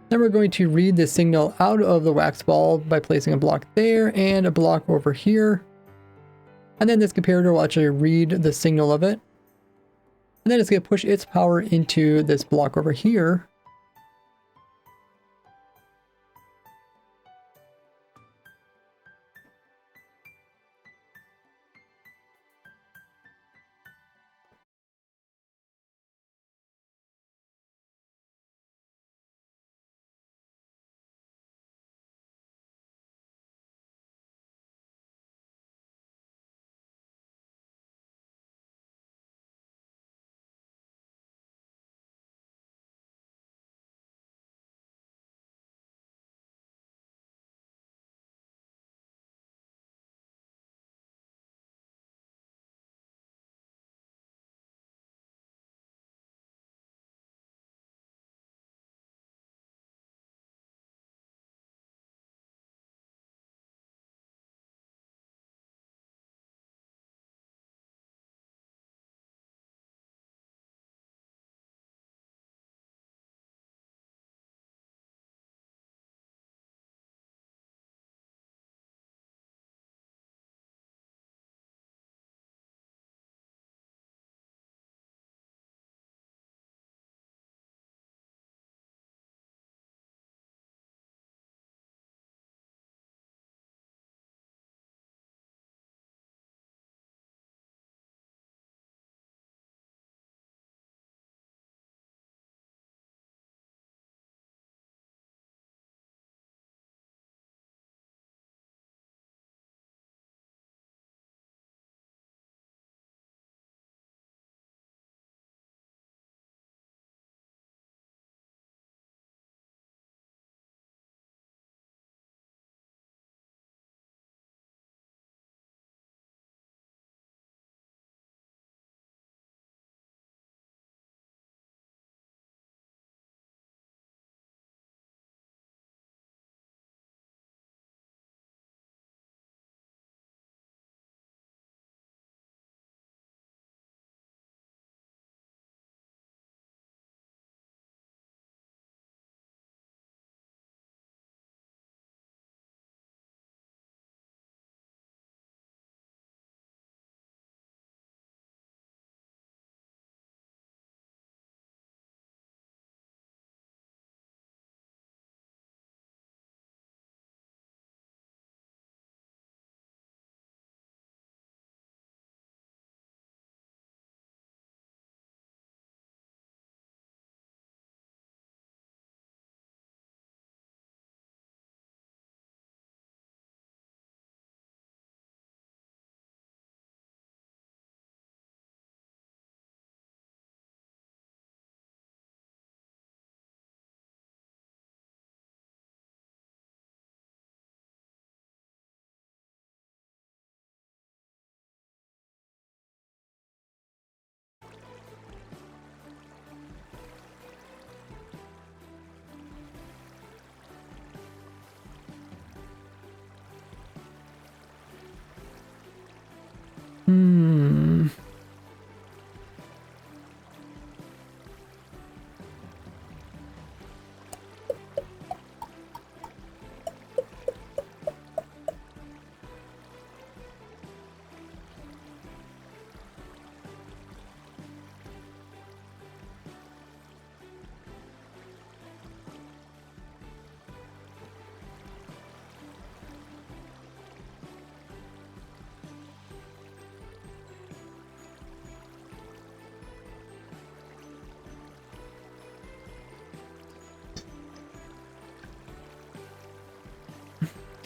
Then we're going to read the signal out of the wax ball by placing a block there and a block over here. And then this comparator will actually read the signal of it. And then it's going to push its power into this block over here.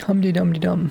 Humdy-dumdy-dum.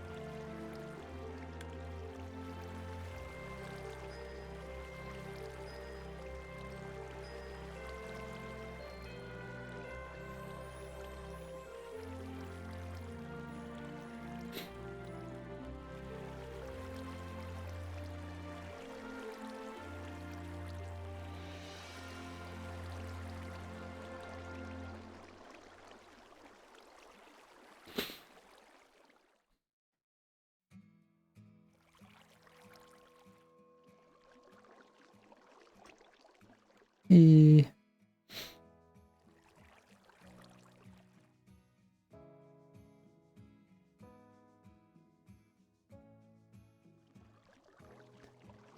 E.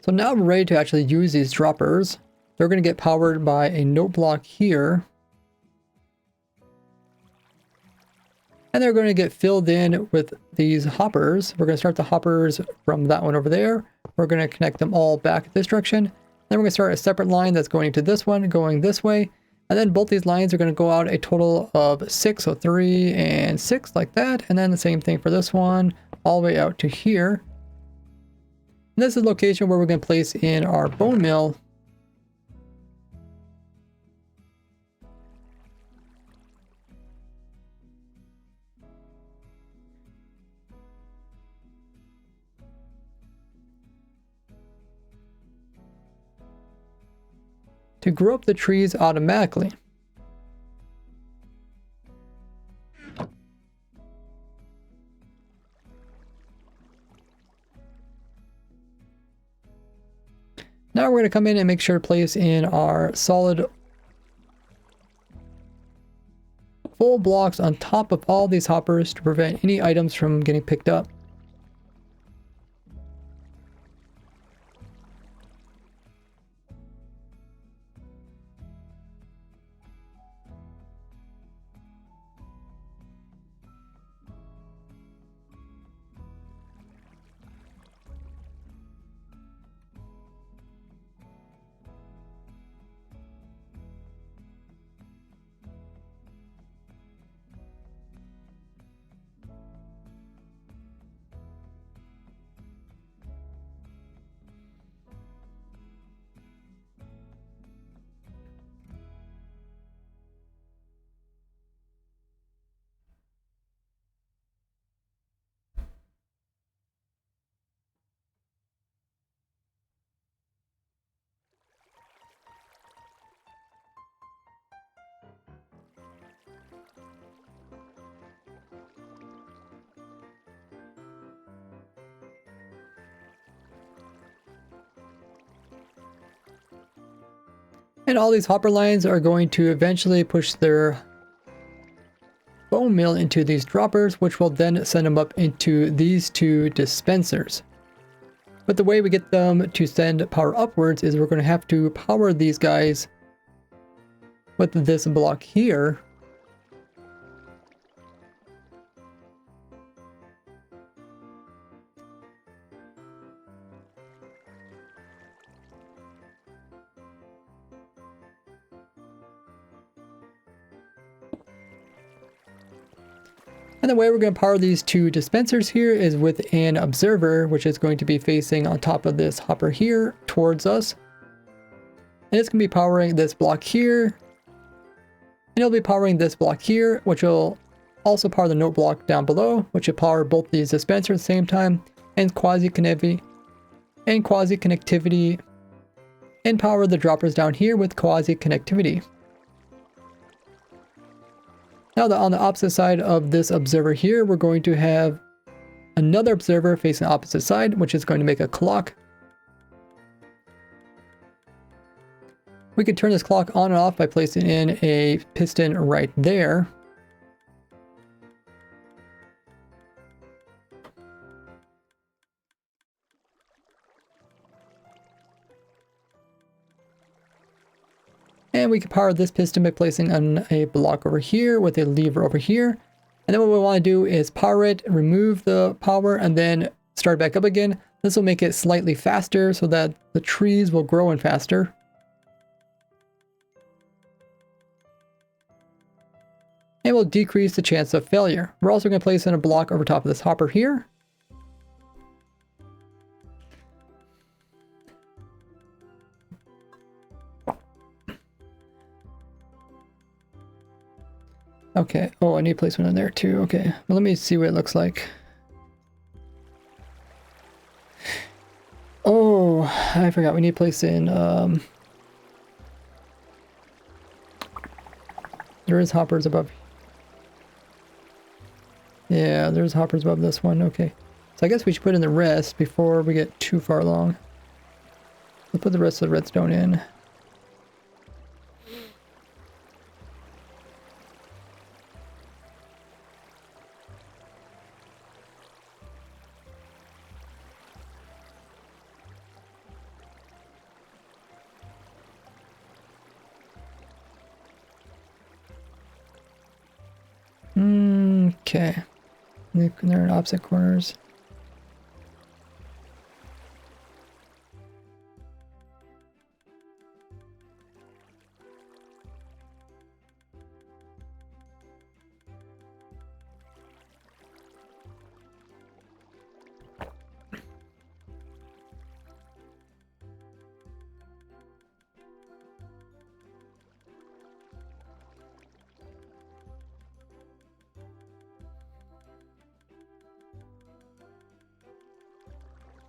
So now we're ready to actually use these droppers. They're going to get powered by a note block here. And they're going to get filled in with these hoppers. We're going to start the hoppers from that one over there. We're going to connect them all back this direction. Then we're going to start a separate line that's going to this one, going this way. And then both these lines are going to go out a total of 6, so 3 and 6 like that. And then the same thing for this one, all the way out to here. And this is the location where we're going to place in our bone mill. To grow up the trees automatically. Now we're going to come in and make sure to place in our solid full blocks on top of all these hoppers to prevent any items from getting picked up. And all these hopper lines are going to eventually push their bone meal into these droppers, which will then send them up into these two dispensers. But the way we get them to send power upwards is we're going to have to power these guys with this block here. And the way we're going to power these two dispensers here is with an observer, which is going to be facing on top of this hopper here towards us. And it's going to be powering this block here. And it'll be powering this block here, which will also power the note block down below, which will power both these dispensers at the same time, and quasi-connectivity, and power the droppers down here with quasi-connectivity. Now on the opposite side of this observer here, we're going to have another observer facing the opposite side, which is going to make a clock. We can turn this clock on and off by placing in a piston right there. And we can power this piston by placing on a block over here with a lever over here. And then what we want to do is power it, remove the power, and then start back up again. This will make it slightly faster so that the trees will grow in faster. And will decrease the chance of failure. We're also going to place in a block over top of this hopper here. Okay, oh, I need to place one in there too. Okay, well, let me see what it looks like. Oh, I forgot, we need to place in, there is hoppers above. Yeah, there's hoppers above this one, okay. So I guess we should put in the rest before we get too far along. Let's put the rest of the redstone in. Okay. They're in opposite corners.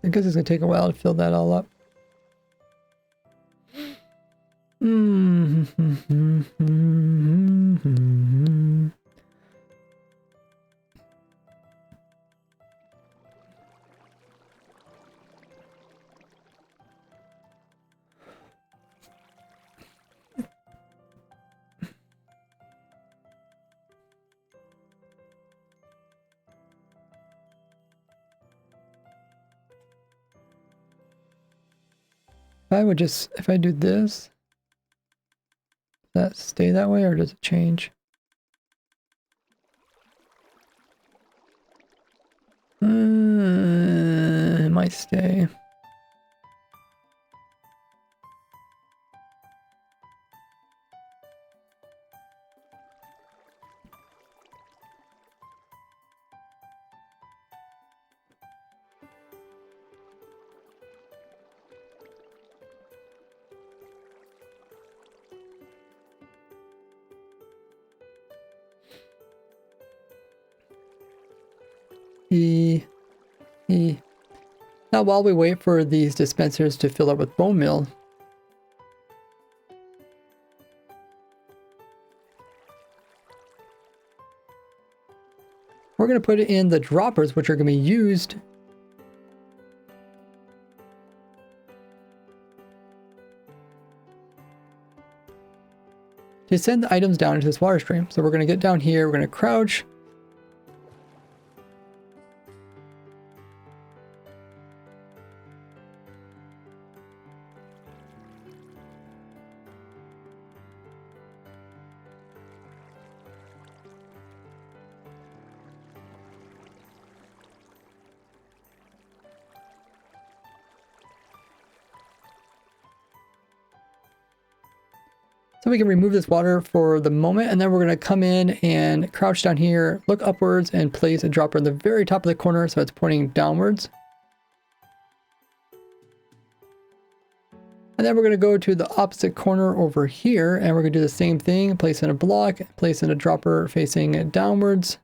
I guess it's gonna take a while to fill that all up. If I do this, does that stay that way or does it change? It might stay. Now, while we wait for these dispensers to fill up with bone meal, we're going to put it in the droppers, which are going to be used to send the items down into this water stream. So we're going to get down here, we're going to crouch. So we can remove this water for the moment, and then we're going to come in and crouch down here, look upwards, and place a dropper in the very top of the corner so it's pointing downwards. And then we're going to go to the opposite corner over here, and we're going to do the same thing, place in a block, place in a dropper facing downwards.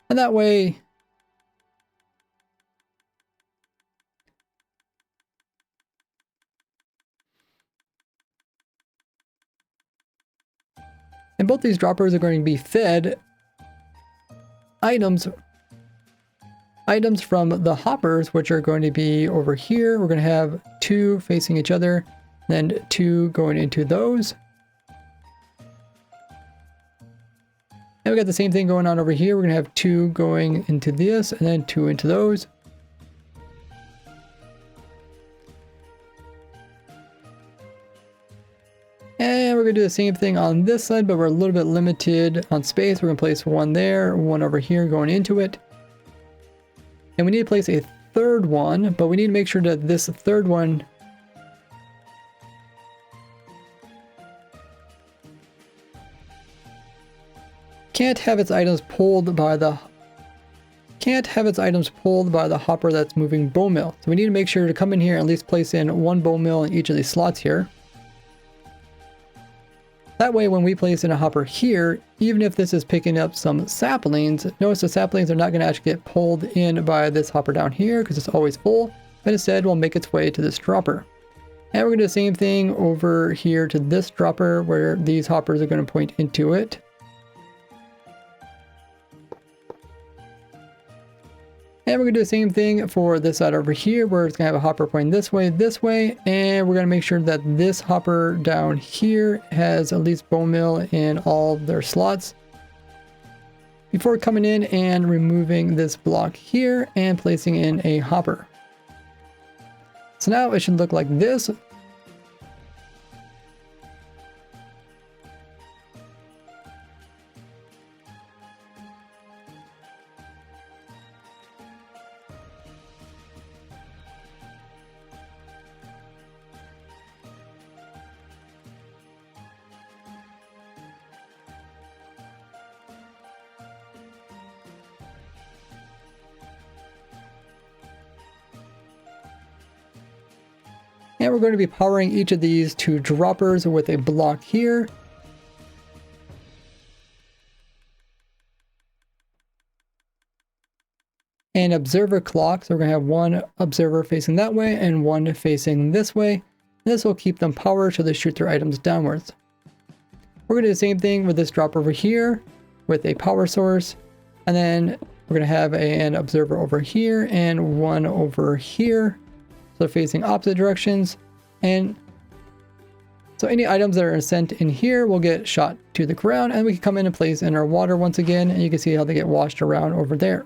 And that way, and both these droppers are going to be fed items from the hoppers, which are going to be over here. We're going to have 2 facing each other, then 2 going into those. And we got the same thing going on over here. We're going to have 2 going into this, and then 2 into those. And we're going to do the same thing on this side, but we're a little bit limited on space. We're going to place 1 there, 1 over here going into it. And we need to place a 3rd one, but we need to make sure that this 3rd one can't have its items pulled by the hopper that's moving bone meal. So we need to make sure to come in here and at least place in 1 bone meal in each of these slots here. That way, when we place in a hopper here, even if this is picking up some saplings, notice the saplings are not going to actually get pulled in by this hopper down here because it's always full, but instead will make its way to this dropper. And we're going to do the same thing over here to this dropper where these hoppers are going to point into it. And we're going to do the same thing for this side over here where it's going to have a hopper pointing this way, and we're going to make sure that this hopper down here has at least bone meal in all of their slots before coming in and removing this block here and placing in a hopper. So now it should look like this. And we're going to be powering each of these two droppers with a block here. And observer clock, so we're going to have one observer facing that way and one facing this way. This will keep them powered so they shoot their items downwards. We're going to do the same thing with this drop over here with a power source. And then we're going to have an observer over here and one over here. So they're facing opposite directions. And so any items that are sent in here will get shot to the ground, and we can come in and place in our water once again, and you can see how they get washed around over there.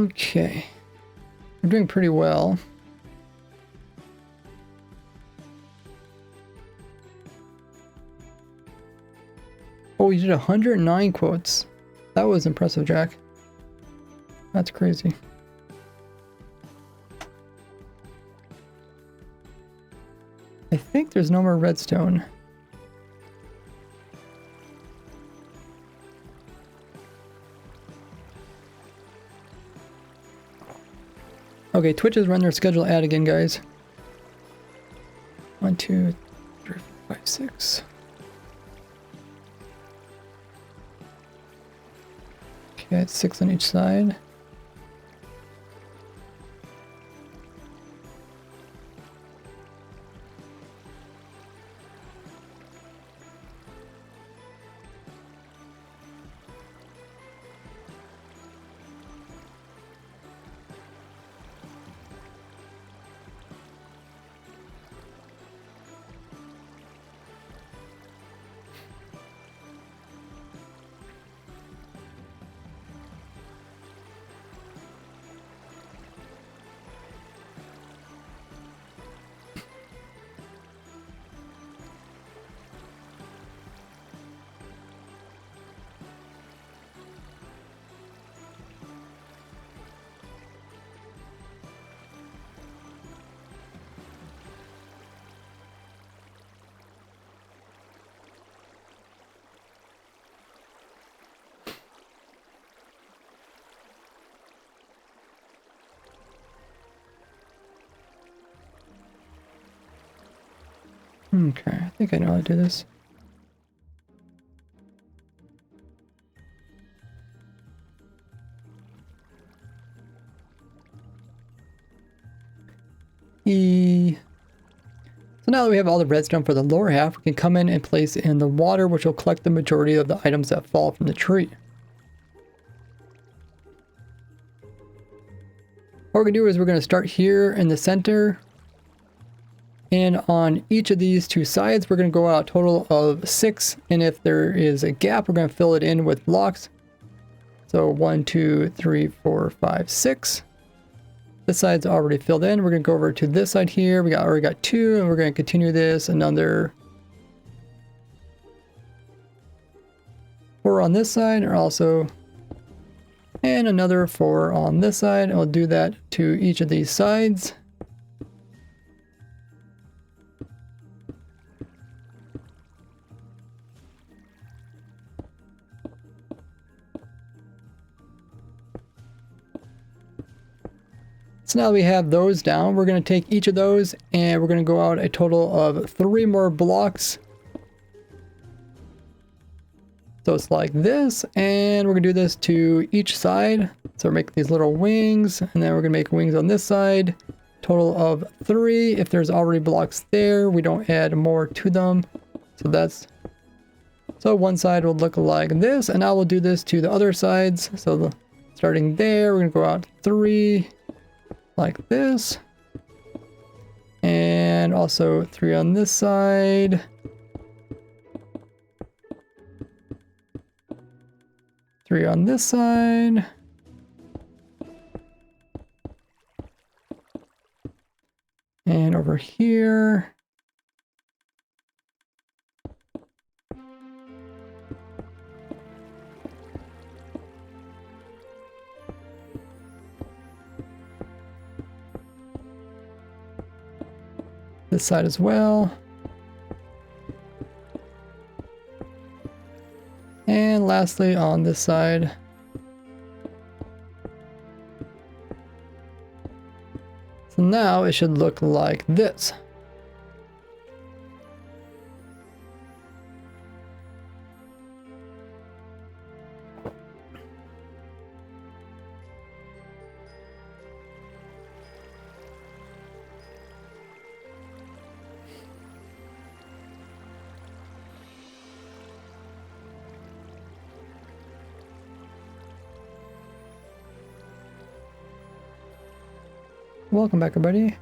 Okay, we're doing pretty well. Oh, you did 109 quotes. That was impressive, Jack. That's crazy. I think there's no more redstone. Okay, Twitch has run their schedule ad again, guys. 1, 2, 3, 4, 5, 6. Okay, it's 6 on each side. Okay, I think I know how to do this. So now that we have all the redstone for the lower half, we can come in and place in the water, which will collect the majority of the items that fall from the tree. What we're going to do is we're going to start here in the center. And on each of these two sides, we're going to go out a total of 6. And if there is a gap, we're going to fill it in with blocks. So 1, 2, 3, 4, 5, 6. This side's already filled in. We're going to go over to this side here. We already got 2, and we're going to continue this. Another 4 on this side, or also, and another 4 on this side. And we'll do that to each of these sides. So now that we have those down, we're going to take each of those and we're going to go out a total of 3 more blocks. So it's like this, and we're going to do this to each side. So we're making these little wings, and then we're going to make wings on this side. Total of 3. If there's already blocks there, we don't add more to them. So one side will look like this, and I will do this to the other sides. So starting there, we're going to go out 3. Like this, and also 3 on this side, 3 on this side, and over here. this side as well. And lastly on this side. So now it should look like this. Welcome back, everybody.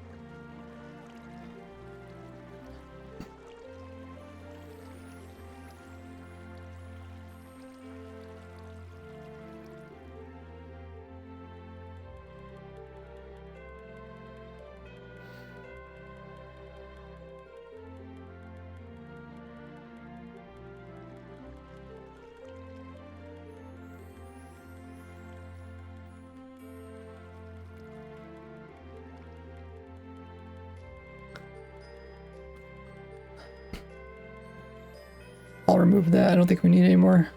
I'll remove that. I don't think we need any more.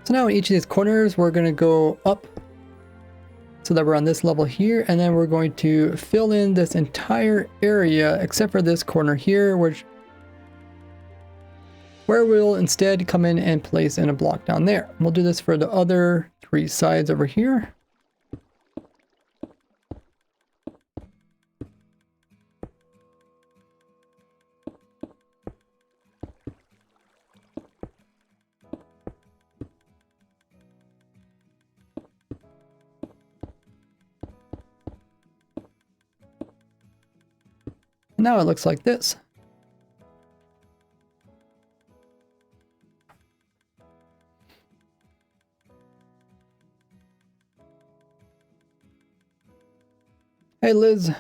So now in each of these corners, we're going to go up so that we're on this level here, and then we're going to fill in this entire area except for this corner here, where we'll instead come in and place in a block down there. We'll do this for the other 3 sides over here. Now it looks like this. Hey Liz,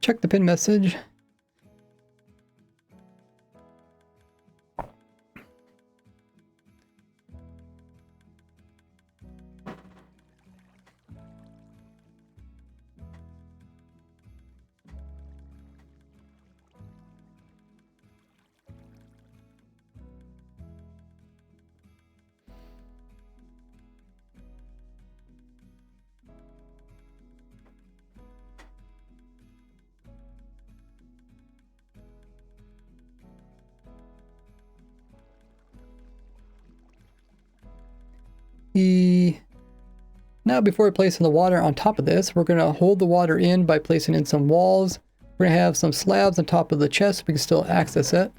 check the pin message. Now before we place in the water on top of this, we're going to hold the water in by placing in some walls. We're going to have some slabs on top of the chest so we can still access it.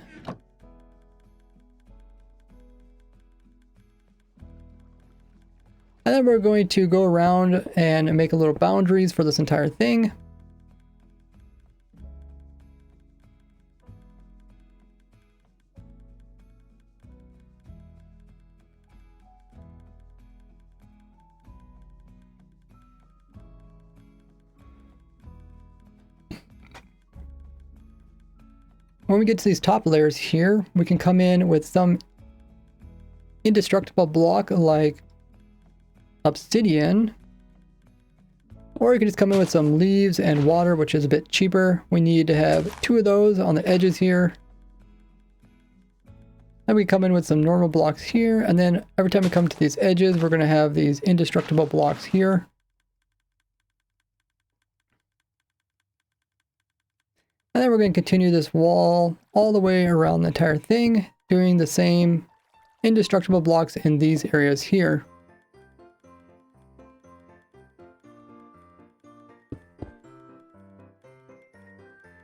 And then we're going to go around and make a little boundaries for this entire thing. When we get to these top layers here, we can come in with some indestructible block like obsidian, or you can just come in with some leaves and water, which is a bit cheaper. We need to have 2 of those on the edges here. Then we come in with some normal blocks here, and then every time we come to these edges, we're going to have these indestructible blocks here. And then we're going to continue this wall all the way around the entire thing, doing the same indestructible blocks in these areas here.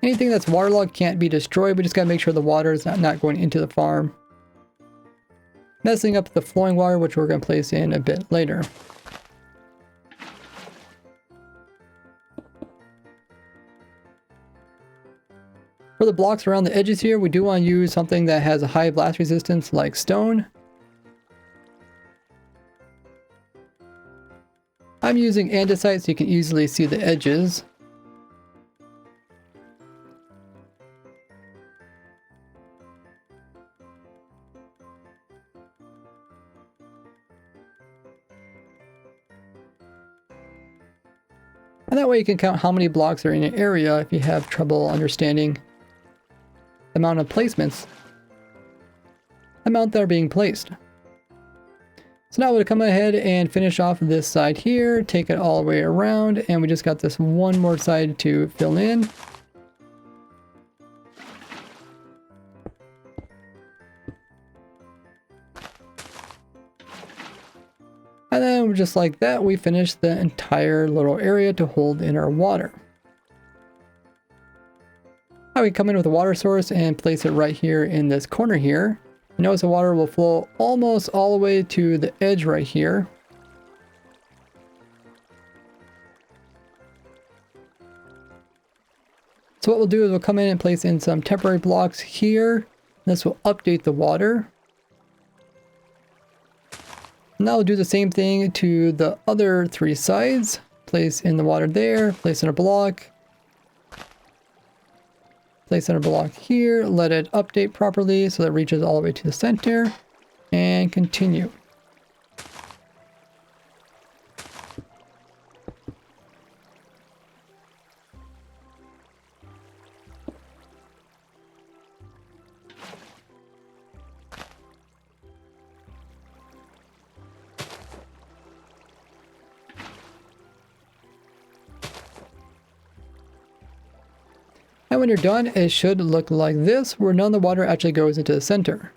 Anything that's waterlogged can't be destroyed. We just got to make sure the water is not going into the farm. Messing up the flowing water, which we're going to place in a bit later. For the blocks around the edges here, we do want to use something that has a high blast resistance like stone. I'm using andesite so you can easily see the edges. And that way you can count how many blocks are in an area if you have trouble understanding the amount of placements, the amount that are being placed. So now we'll come ahead and finish off this side here, take it all the way around, and we just got this one more side to fill in. And then just like that, we finish the entire little area to hold in our water. Now we come in with a water source and place it right here in this corner here. You notice the water will flow almost all the way to the edge right here. So what we'll do is we'll come in and place in some temporary blocks here. This will update the water. Now we'll do the same thing to the other three sides. Place in the water there, place in a block. Place in a block here, let it update properly so that it reaches all the way to the center, and continue. And when you're done, it should look like this, where none of the water actually goes into the center.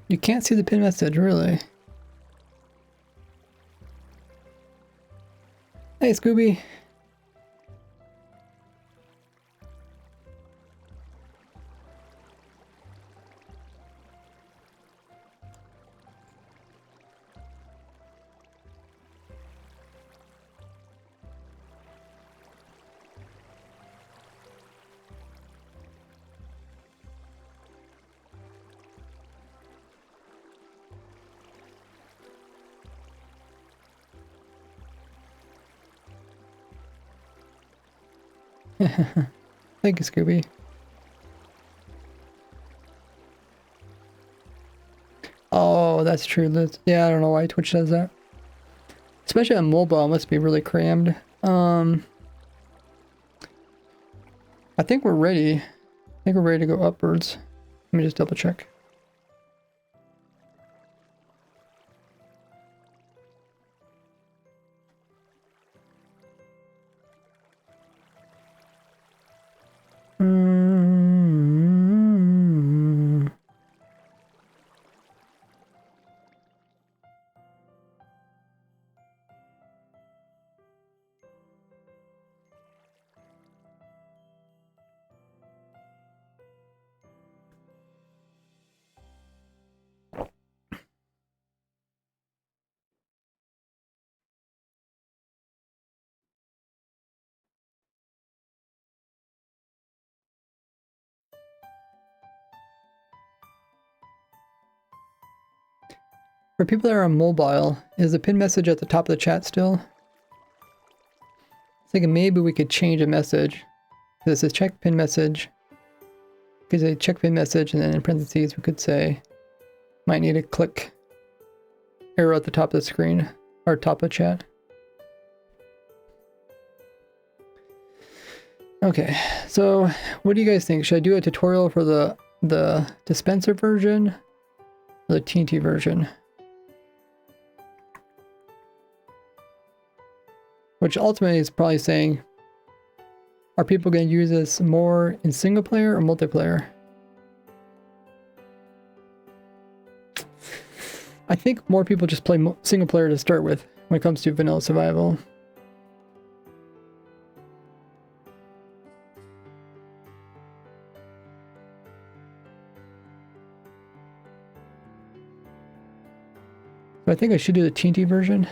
You can't see the pin message, really. Hey, Scooby. Thank you, Scooby. Oh, that's true. Yeah, I don't know why Twitch does that. Especially on mobile, it must be really crammed. I think we're ready. I think we're ready to go upwards. Let me just double check. For people that are on mobile, is the pin message at the top of the chat still? I was thinking maybe we could change a message. This is check pin message. We could say check pin message, and then in parentheses we could say might need a click arrow at the top of the screen or top of chat. Okay, so what do you guys think? Should I do a tutorial for the dispenser version or the TNT version? Which ultimately is probably saying, are people going to use this more in single player or multiplayer? I think more people just play single player to start with when it comes to vanilla survival. So I think I should do the TNT version.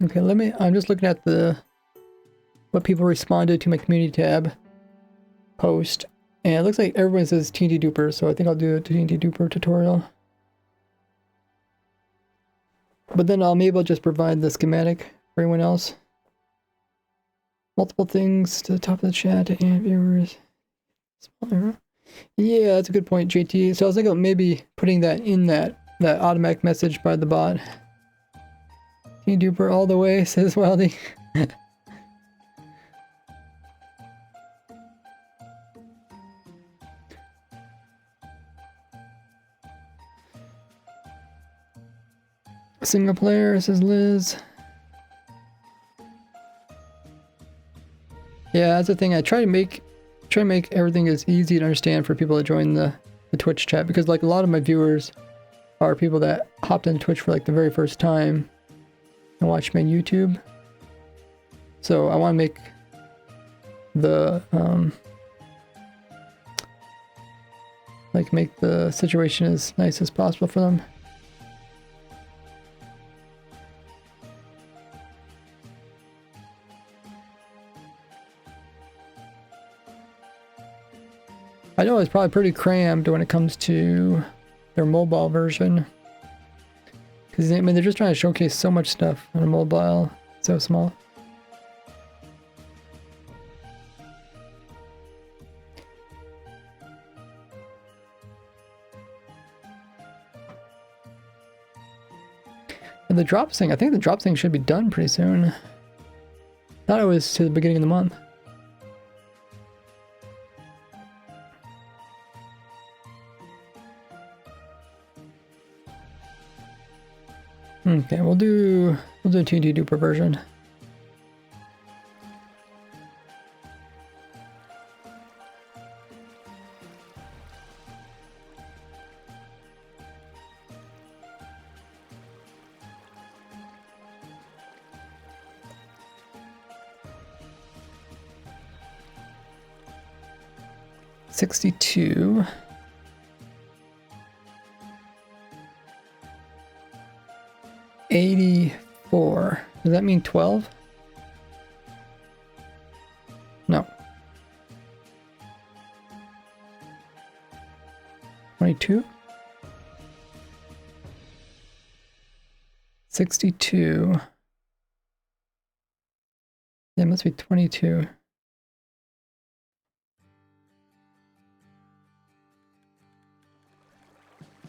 Okay, I'm just looking at what people responded to my community tab post, and it looks like everyone says TNT duper, so I think I'll do a TNT duper tutorial. But then maybe I'll just provide the schematic for anyone else. Multiple things to the top of the chat and viewers. Yeah, that's a good point, JT. So I was thinking about maybe putting that in that automatic message by the bot. TNT duper all the way, says Wildy. Single player, says Liz. Yeah, that's the thing. I try to make everything as easy to understand for people to join the Twitch chat, because like a lot of my viewers are people that hopped into Twitch for like the very first time and watch me on YouTube. So I want to make the make the situation as nice as possible for them. I know it's probably pretty crammed when it comes to their mobile version. Because, I mean, they're just trying to showcase so much stuff on a mobile. So small. And the drop thing, I think the drop thing should be done pretty soon. Thought it was to the beginning of the month. Okay, we'll do a TNT duper version. $62. 84. Does that mean 12? No. 22? 62. Yeah, it must be 22.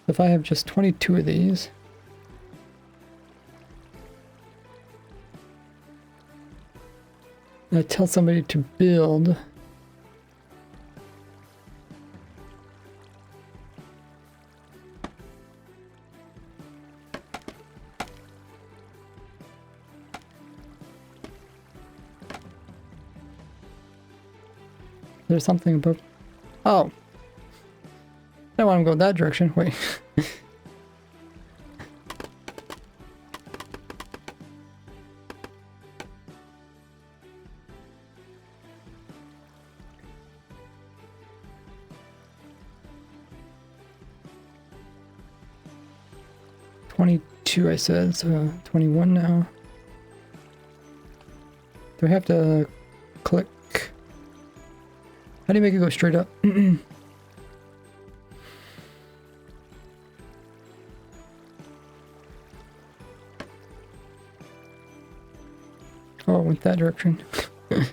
If I have just 22 of these. And I tell somebody to build. There's something above. Oh. I don't want to go that direction. Wait. I said, so 21 now. Do I have to click? How do you make it go straight up? Oh, it went that direction. Do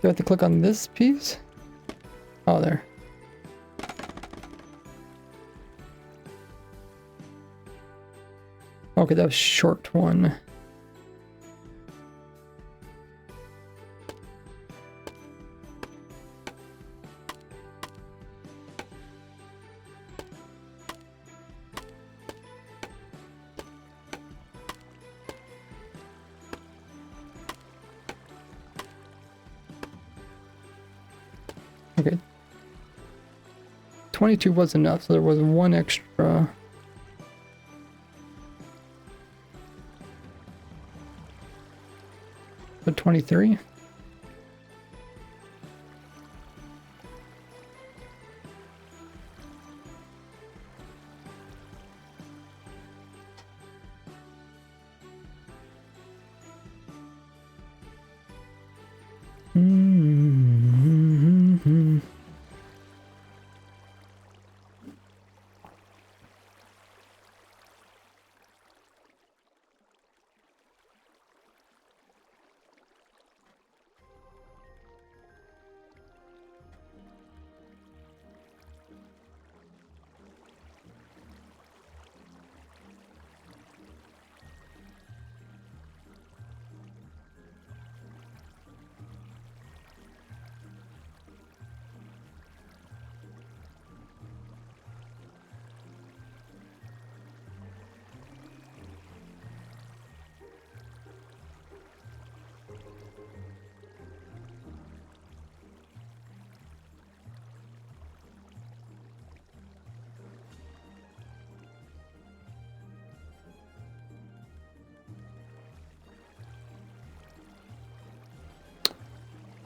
I have to click on this piece? Oh, there. Okay, that was short one. Okay. 22 was enough, so there was one extra. So 23. Mm-hmm.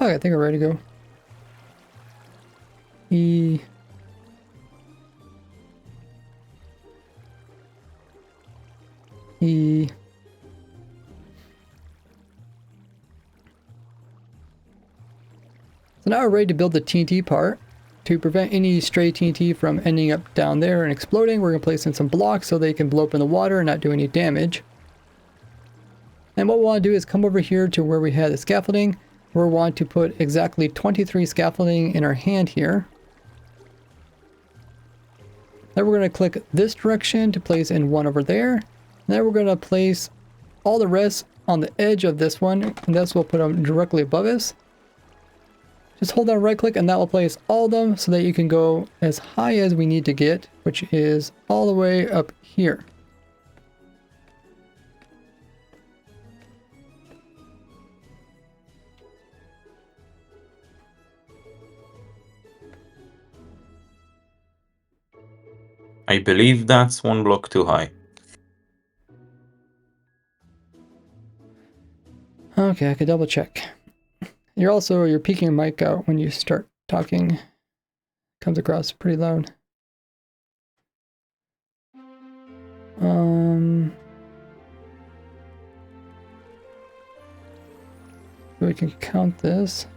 Okay, I think I'm ready to go. E. E. So now we're ready to build the TNT part. To prevent any stray TNT from ending up down there and exploding, we're going to place in some blocks so they can blow up in the water and not do any damage. And what we want to do is come over here to where we had the scaffolding. We want to put exactly 23 scaffolding in our hand here. Then we're going to click this direction to place in one over there. And then we're going to place all the rest on the edge of this one, and this will put them directly above us. Just hold down right click and that will place all of them so that you can go as high as we need to get, which is all the way up here. I believe that's one block too high. Okay, I could double check. You're peeking your mic out when you start talking. Comes across pretty loud. We can count this.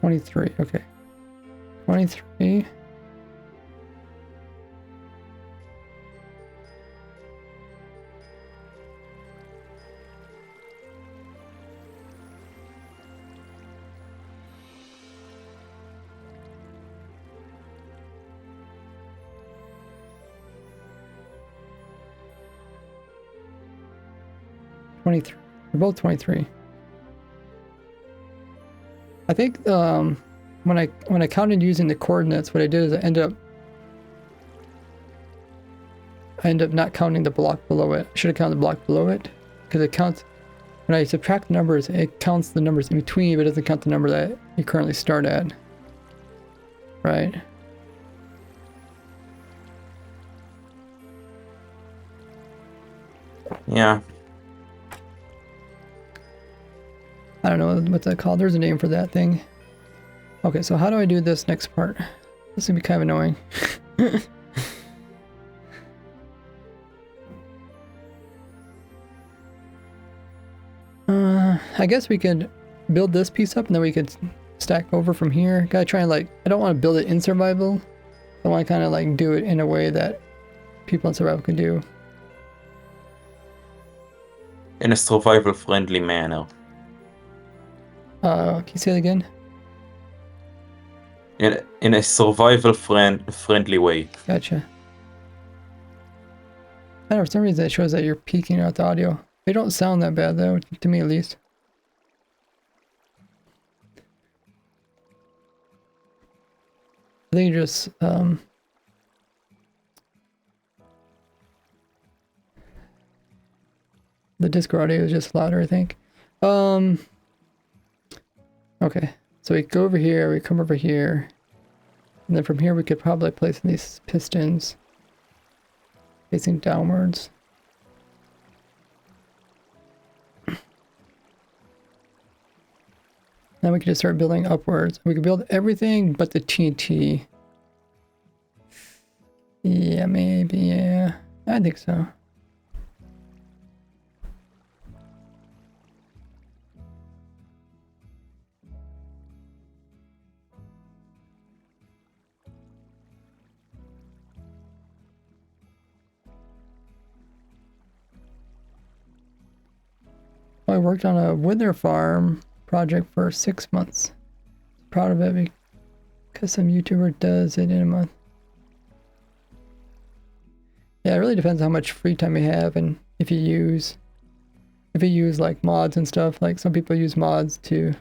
$23, okay. 23. We're both 23. I think when I counted using the coordinates, what I did is I ended up not counting the block below it. I should have counted the block below it, because it counts when I subtract the numbers. It counts the numbers in between, but it doesn't count the number that you currently start at. Right? Yeah. I don't know what's that called. There's a name for that thing. Okay, so how do I do this next part? This is gonna be kind of annoying. I guess we could build this piece up and then we could stack over from here. Gotta try and I don't want to build it in survival. I want to kind of do it in a way that people in survival can do. In a survival-friendly manner. Can you say it again? In a survival-friendly way. Gotcha. I don't know, for some reason it shows that you're peaking out the audio. They don't sound that bad though, to me at least. I think you just the Discord audio is just louder, I think. Okay, so we go over here, we come over here, and then from here we could probably place these pistons facing downwards. Then we can just start building upwards. We can build everything but the TNT. Yeah, maybe, yeah. I think so. I worked on a wither farm project for 6 months. Proud of it because some YouTuber does it in a month. Yeah, it really depends how much free time you have and if you use like mods and stuff. Like some people use mods to,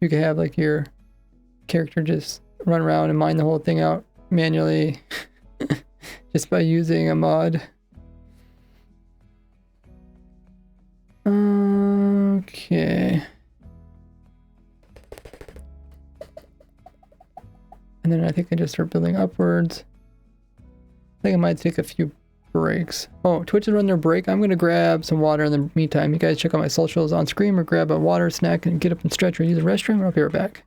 you can have like your character just run around and mine the whole thing out manually just by using a mod. Okay. And then I think I just start building upwards. I think I might take a few breaks. Oh, Twitch is running their break. I'm going to grab some water in the meantime. You guys check out my socials on screen or grab a water snack and get up and stretch or use the restroom. I'll be right back.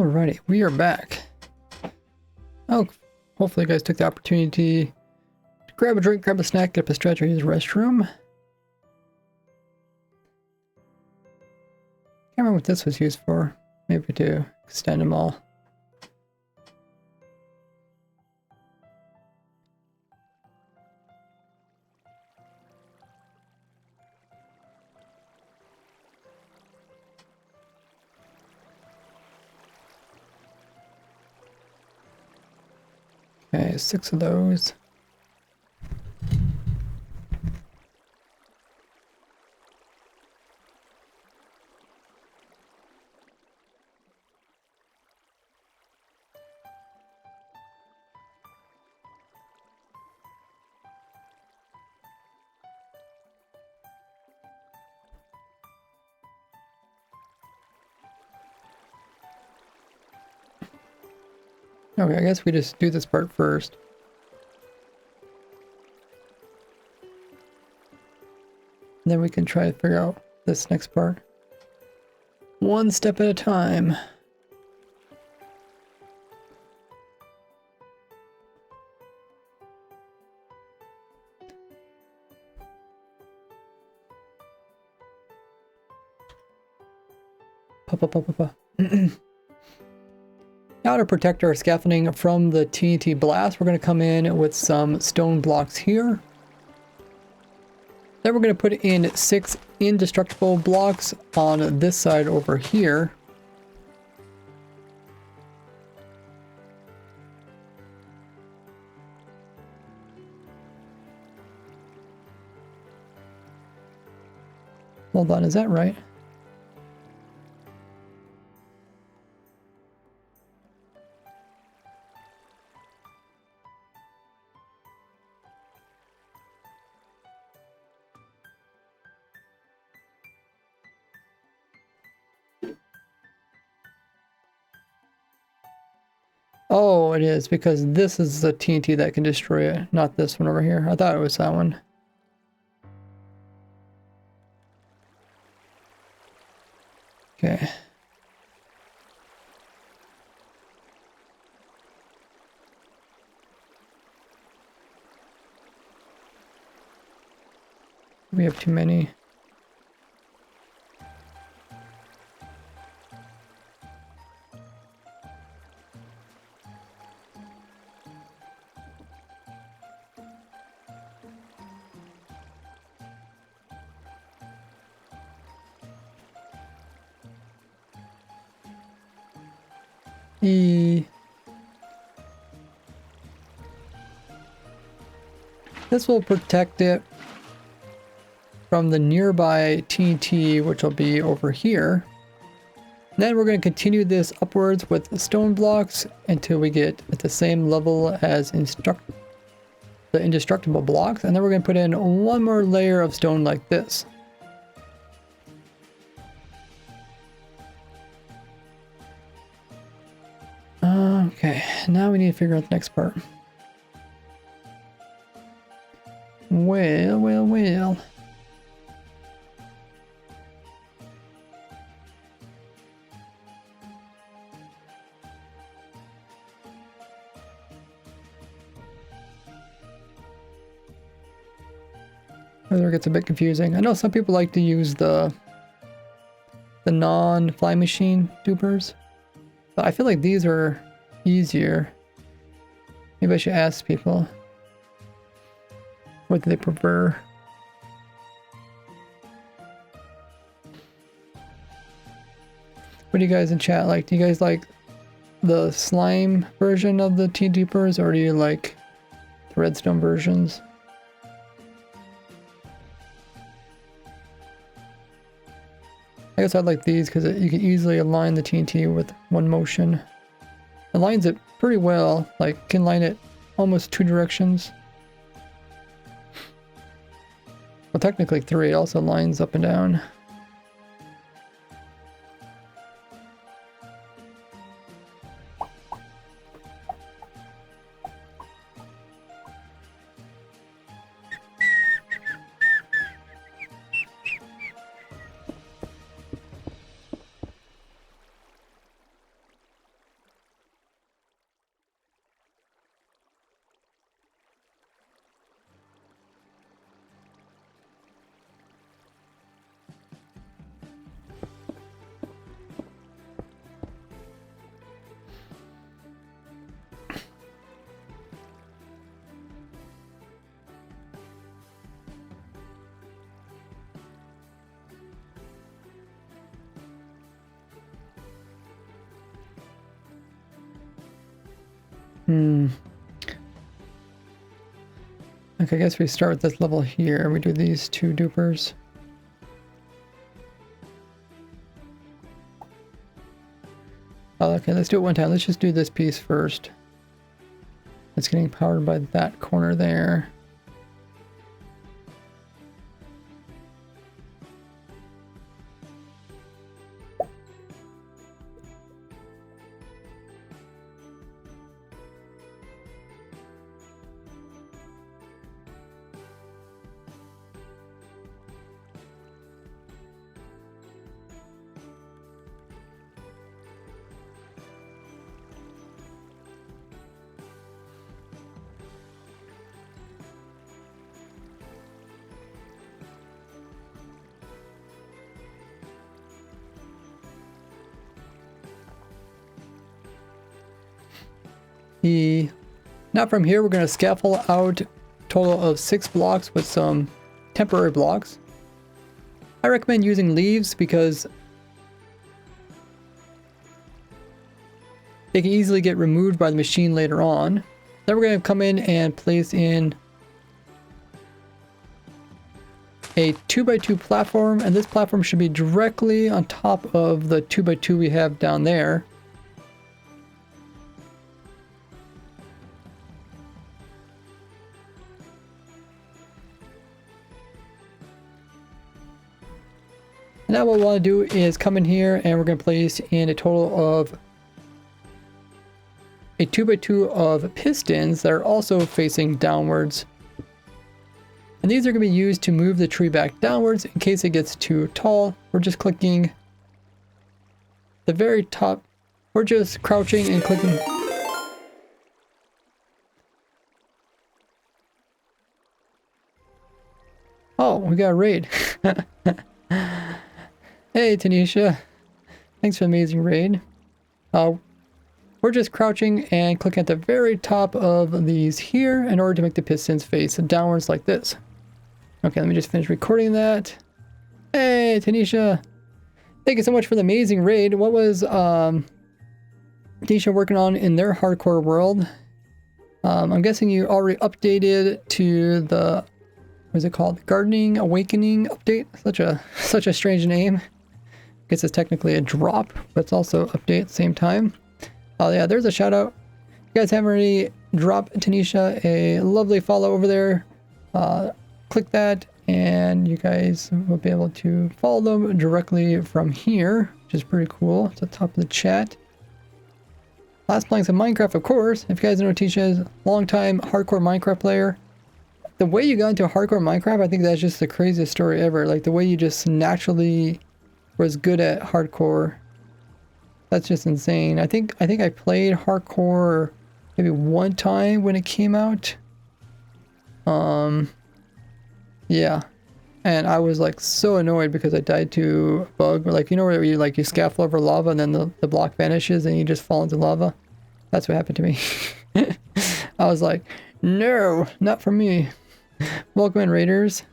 Alrighty, we are back. Oh, hopefully you guys took the opportunity to grab a drink, grab a snack, get up a stretch, or use the restroom. Can't remember what this was used for. Maybe to extend them all. Okay, 6 of those. Okay, I guess we just do this part first. And then we can try to figure out this next part. One step at a time. Now to protect our scaffolding from the TNT blast, we're going to come in with some stone blocks here. Then we're going to put in 6 indestructible blocks on this side over here. Hold on, is that right? Oh, it is, because this is the TNT that can destroy it, not this one over here. I thought it was that one. Okay. We have too many. This will protect it from the nearby TNT, which will be over here. Then we're going to continue this upwards with stone blocks until we get at the same level as the indestructible blocks. And then we're going to put in one more layer of stone like this. Okay, now we need to figure out the next part. Well. Whether it gets a bit confusing. I know some people like to use the non-fly machine dupers, but I feel like these are easier. Maybe I should ask people what do they prefer. What do you guys in chat like? Do you guys like the slime version of the T-dupers, or do you like the redstone versions? I guess I'd like these because you can easily align the TNT with one motion. It lines it pretty well, like can line it almost 2 directions. Well, technically 3, it also lines up and down. Okay, I guess we start with this level here. We do these 2 dupers. Oh, okay, let's do it one time. Let's just do this piece first. It's getting powered by that corner there. Now from here, we're going to scaffold out a total of 6 blocks with some temporary blocks. I recommend using leaves because they can easily get removed by the machine later on. Then we're going to come in and place in a 2x2 platform, and this platform should be directly on top of the 2x2 we have down there. Now what we want to do is come in here and we're going to place in a total of a 2x2 of pistons that are also facing downwards. And these are going to be used to move the tree back downwards in case it gets too tall. We're just clicking the very top. We're just crouching and clicking. Oh, we got a raid. Hey, Tanisha. Thanks for the amazing raid. We're just crouching and clicking at the very top of these here in order to make the pistons face downwards like this. Okay, let me just finish recording that. Hey, Tanisha. Thank you so much for the amazing raid. What was Tanisha working on in their hardcore world? I'm guessing you already updated to the, what is it called? Gardening Awakening update? Such a strange name. I guess it's technically a drop, but it's also update at the same time. Oh yeah, there's a shout out. If you guys haven't already dropped Tanisha a lovely follow over there, click that and you guys will be able to follow them directly from here, which is pretty cool. It's at the top of the chat. Last playing some Minecraft, of course. If you guys know Tanisha is a long-time hardcore Minecraft player. The way you got into hardcore Minecraft, I think that's just the craziest story ever. Like the way you just naturally was good at hardcore. That's just insane. I think I played hardcore maybe one time when it came out. Yeah. And I was like so annoyed because I died to a bug. Or like, you know where you scaffold over lava and then the block vanishes and you just fall into lava? That's what happened to me. I was like, no, not for me. Welcome in, Raiders.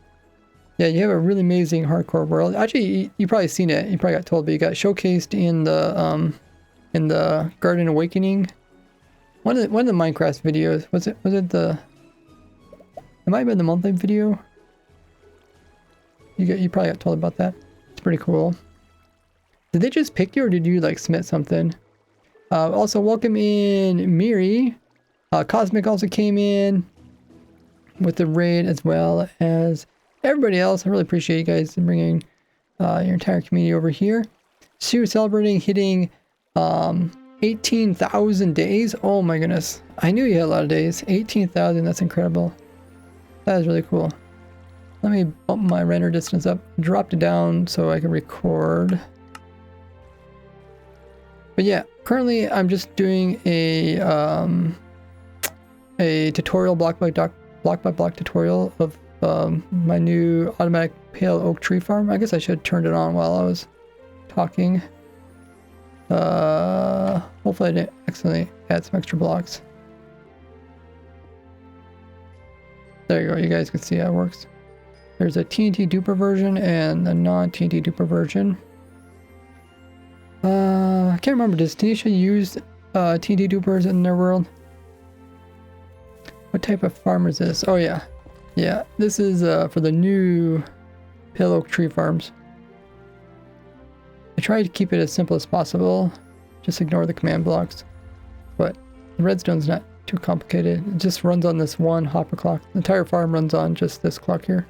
Yeah, you have a really amazing hardcore world. Actually, you probably seen it. You probably got told, but you got showcased in the Garden Awakening. One of the Minecraft videos. Was it the? It might have been the monthly video. You probably got told about that. It's pretty cool. Did they just pick you, or did you like submit something? Also, welcome in Miri. Cosmic also came in with the raid as well as everybody else. I really appreciate you guys bringing your entire community over here. She was celebrating hitting 18,000 days. Oh my goodness. I knew you had a lot of days. 18,000, that's incredible. That is really cool. Let me bump my render distance up, dropped it down so I can record. But yeah, currently I'm just doing a tutorial block by block tutorial of my new automatic pale oak tree farm. I guess I should have turned it on while I was talking. Hopefully I didn't accidentally add some extra blocks. There you go, you guys can see how it works. There's a TNT duper version and a non-TNT duper version. I can't remember, does Tanisha use TNT dupers in their world? What type of farm is this? Oh yeah. Yeah, this is for the new pale oak tree farms. I tried to keep it as simple as possible. Just ignore the command blocks. But the redstone's not too complicated. It just runs on this one hopper clock. The entire farm runs on just this clock here.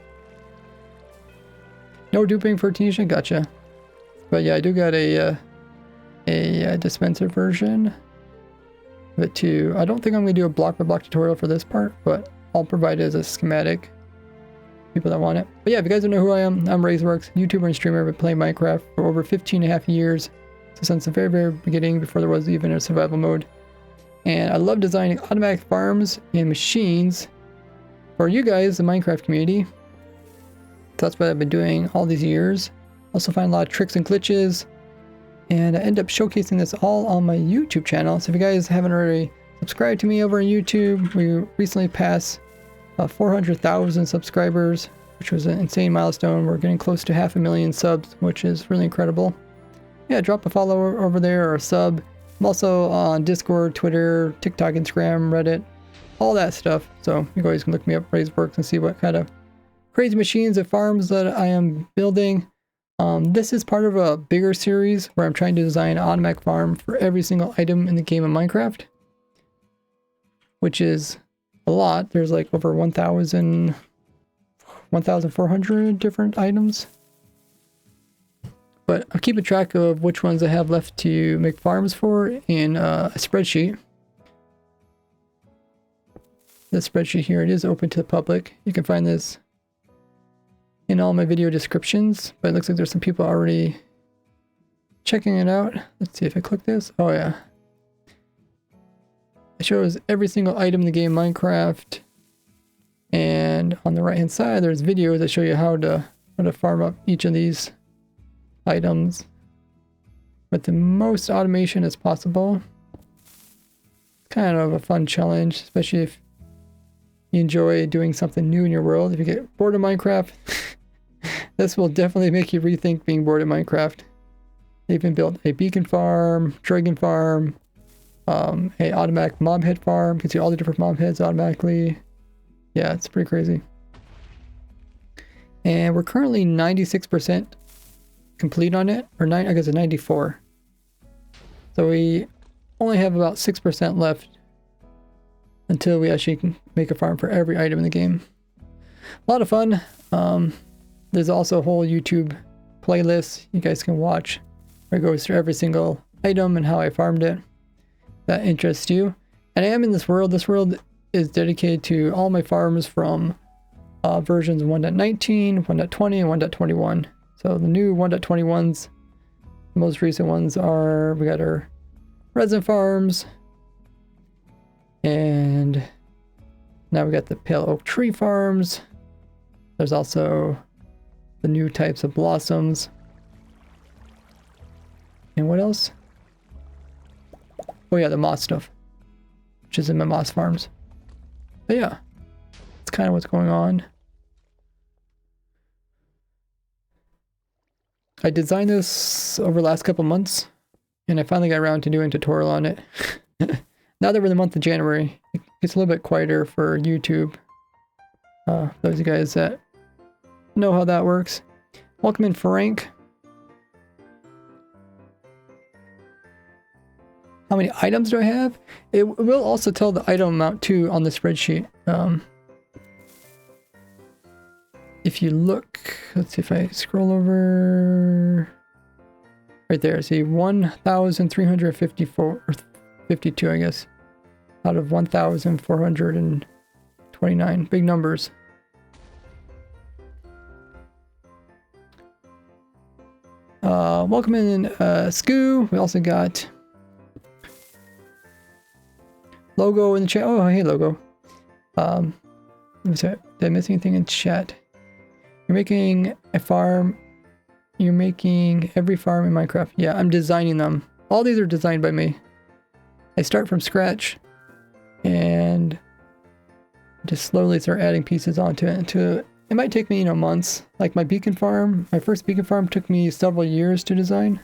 No duping for Tunisia? Gotcha. But yeah, I do got a dispenser version of it too. I don't think I'm going to do a block by block tutorial for this part, but I'll provide it as a schematic. People that want it. But yeah, if you guys don't know who I am, I'm RaiseWorks, YouTuber and streamer. I've been playing Minecraft for over 15.5 years. So since the very, very beginning, before there was even a survival mode. And I love designing automatic farms and machines for you guys, the Minecraft community. So that's what I've been doing all these years. Also find a lot of tricks and glitches. And I end up showcasing this all on my YouTube channel. So if you guys haven't already subscribed to me over on YouTube, we recently passed 400,000 subscribers, which was an insane milestone. We're getting close to 500,000 subs, which is really incredible. Yeah, drop a follow over there or a sub. I'm also on Discord, Twitter, TikTok, Instagram, Reddit, all that stuff. So you guys can look me up, RaiseWorks, and see what kind of crazy machines and farms that I am building. This is part of a bigger series where I'm trying to design an automatic farm for every single item in the game of Minecraft, which is a lot. There's like over 1,400 different items. But I'm keeping track of which ones I have left to make farms for in a spreadsheet. This spreadsheet here, it is open to the public. You can find this in all my video descriptions, but it looks like there's some people already checking it out. Let's see if I click this. Oh yeah. It shows every single item in the game Minecraft. And on the right hand side, there's videos that show you how to farm up each of these items with the most automation as possible. Kind of a fun challenge, especially if you enjoy doing something new in your world. If you get bored of Minecraft, this will definitely make you rethink being bored of Minecraft. They even built a beacon farm, dragon farm, a automatic mob head farm. You can see all the different mob heads automatically. Yeah, it's pretty crazy. And we're currently 96% complete on it, or I guess it's 94. So we only have about 6% left until we actually can make a farm for every item in the game. A lot of fun. There's also a whole YouTube playlist you guys can watch where it goes through every single item and how I farmed it. That interests you. And I am in this world. This world is dedicated to all my farms from versions 1.19, 1.20, and 1.21. So the new 1.21s, the most recent ones are, we got our resin farms, and now we got the pale oak tree farms. There's also the new types of blossoms. And what else? Oh yeah, the moss stuff, which is in my moss farms. But yeah, that's kind of what's going on. I designed this over the last couple months, and I finally got around to doing a tutorial on it. Now that we're in the month of January, it gets a little bit quieter for YouTube. Those of you guys that know how that works. Welcome in, Frank. How many items do I have? It will also tell the item amount too on the spreadsheet. If you look, let's see if I scroll over right there. See 1,354 or 52, I guess, out of 1,429. Big numbers. Welcome in, Scoo. We also got Logo in the chat. Oh, hey, Logo. Did I miss anything in chat? You're making a farm. You're making every farm in Minecraft. Yeah, I'm designing them. All these are designed by me. I start from scratch and just slowly start adding pieces onto it. It might take me, months. Like my beacon farm, my first beacon farm took me several years to design.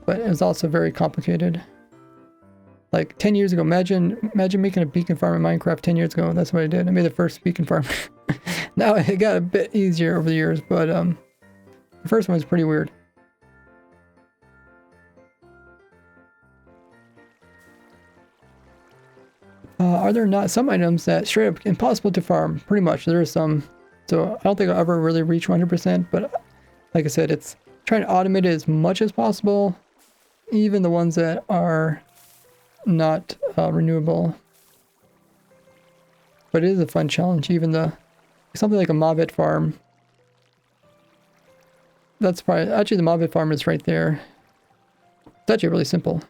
But it was also very complicated. like 10 years ago. Imagine making a beacon farm in Minecraft 10 years ago. That's what I did. I made the first beacon farm. Now it got a bit easier over the years, but the first one was pretty weird. Are there not some items that straight up impossible to farm? Pretty much. There are some. So I don't think I'll ever really reach 100%, but like I said, it's trying to automate it as much as possible. Even the ones that are not renewable. But it is a fun challenge. Even something like a mobbit farm. That's probably, actually the mobbit farm is right there. It's actually really simple.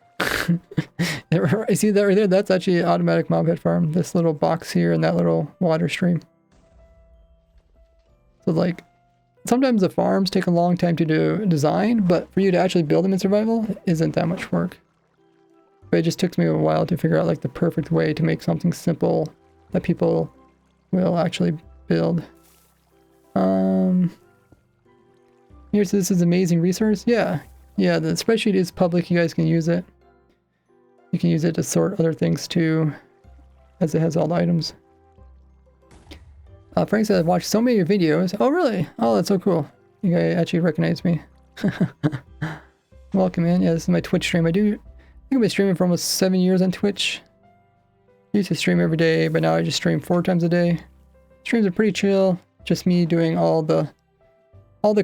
You see that right there? That's actually an automatic mobbit farm. This little box here and that little water stream. So like, sometimes the farms take a long time to design, but for you to actually build them in survival isn't that much work. But it just took me a while to figure out like the perfect way to make something simple that people will actually build. Here's this is amazing resource. Yeah, the spreadsheet is public. You guys can use it. You can use it to sort other things too, as it has all the items. Frank said, I've watched so many of your videos. Oh, really? Oh, that's so cool. You guys actually recognize me. Welcome in. Yeah, this is my Twitch stream. I think I've been streaming for almost 7 years on Twitch. I used to stream every day, but now I just stream 4 times a day. Streams are pretty chill. Just me doing all the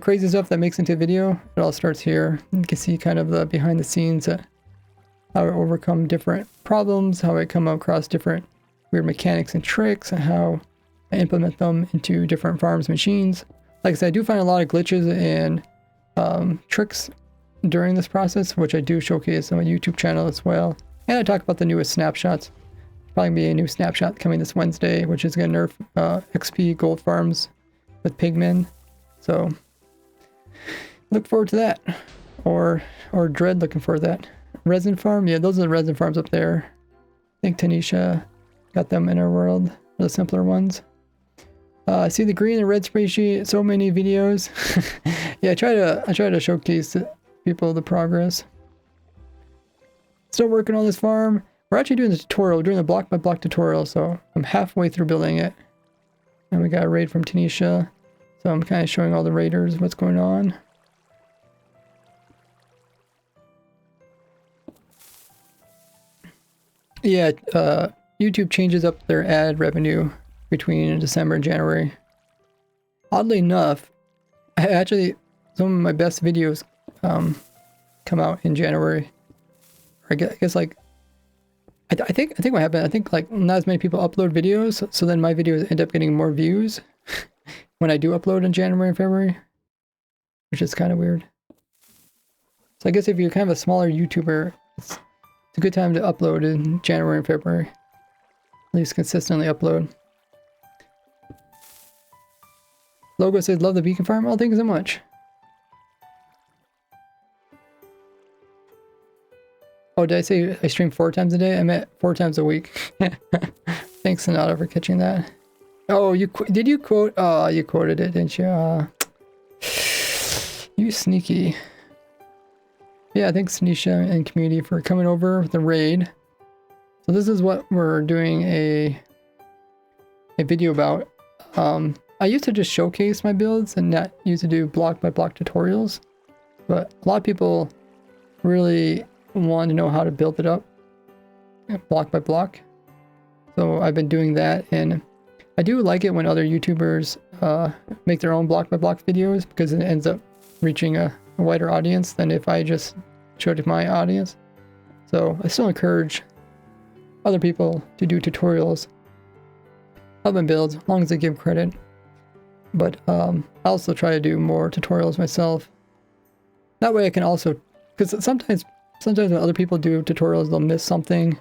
crazy stuff that makes into a video. It all starts here. You can see kind of the behind the scenes, how I overcome different problems, how I come across different weird mechanics and tricks, and how I implement them into different farms machines. Like I said, I do find a lot of glitches and tricks during this process, which I do showcase on my YouTube channel as well. And I talk about the newest snapshots. Probably be a new snapshot coming this Wednesday, which is going to nerf XP gold farms with pigmen. So look forward to that. Or Dread looking for that. Resin farm? Yeah, those are the resin farms up there. I think Tanisha got them in her world. The simpler ones. I see the green and red spreadsheet. So many videos. Yeah, I try to showcase people the progress. Still working on this farm. We're actually doing the tutorial. We're doing the block by block tutorial, so I'm halfway through building it. And we got a raid from Tanisha. So I'm kind of showing all the raiders what's going on. Yeah, YouTube changes up their ad revenue between December and January. Oddly enough, some of my best videos come out in January. I guess like, I think what happened, I think like not as many people upload videos, so then my videos end up getting more views when I do upload in January and February, which is kind of weird. So I guess if you're kind of a smaller YouTuber, it's a good time to upload in January and February. At least consistently upload. Logo says, love the beacon farm. Oh, thank you so much. Oh, did I say I stream 4 times a day? I meant 4 times a week. Thanks, Sonata, for catching that. Oh, did you quote? Oh, you quoted it, didn't you? You sneaky. Yeah, thanks Tanisha and community for coming over with the raid. So this is what we're doing a video about. I used to just showcase my builds and not used to do block by block tutorials, but a lot of people really want to know how to build it up block by block. So I've been doing that, and I do like it when other YouTubers make their own block by block videos, because it ends up reaching a wider audience than if I just showed it to my audience. So I still encourage other people to do tutorials of my builds, as long as they give credit. But I also try to do more tutorials myself. That way I can also, because sometimes when other people do tutorials, they'll miss something,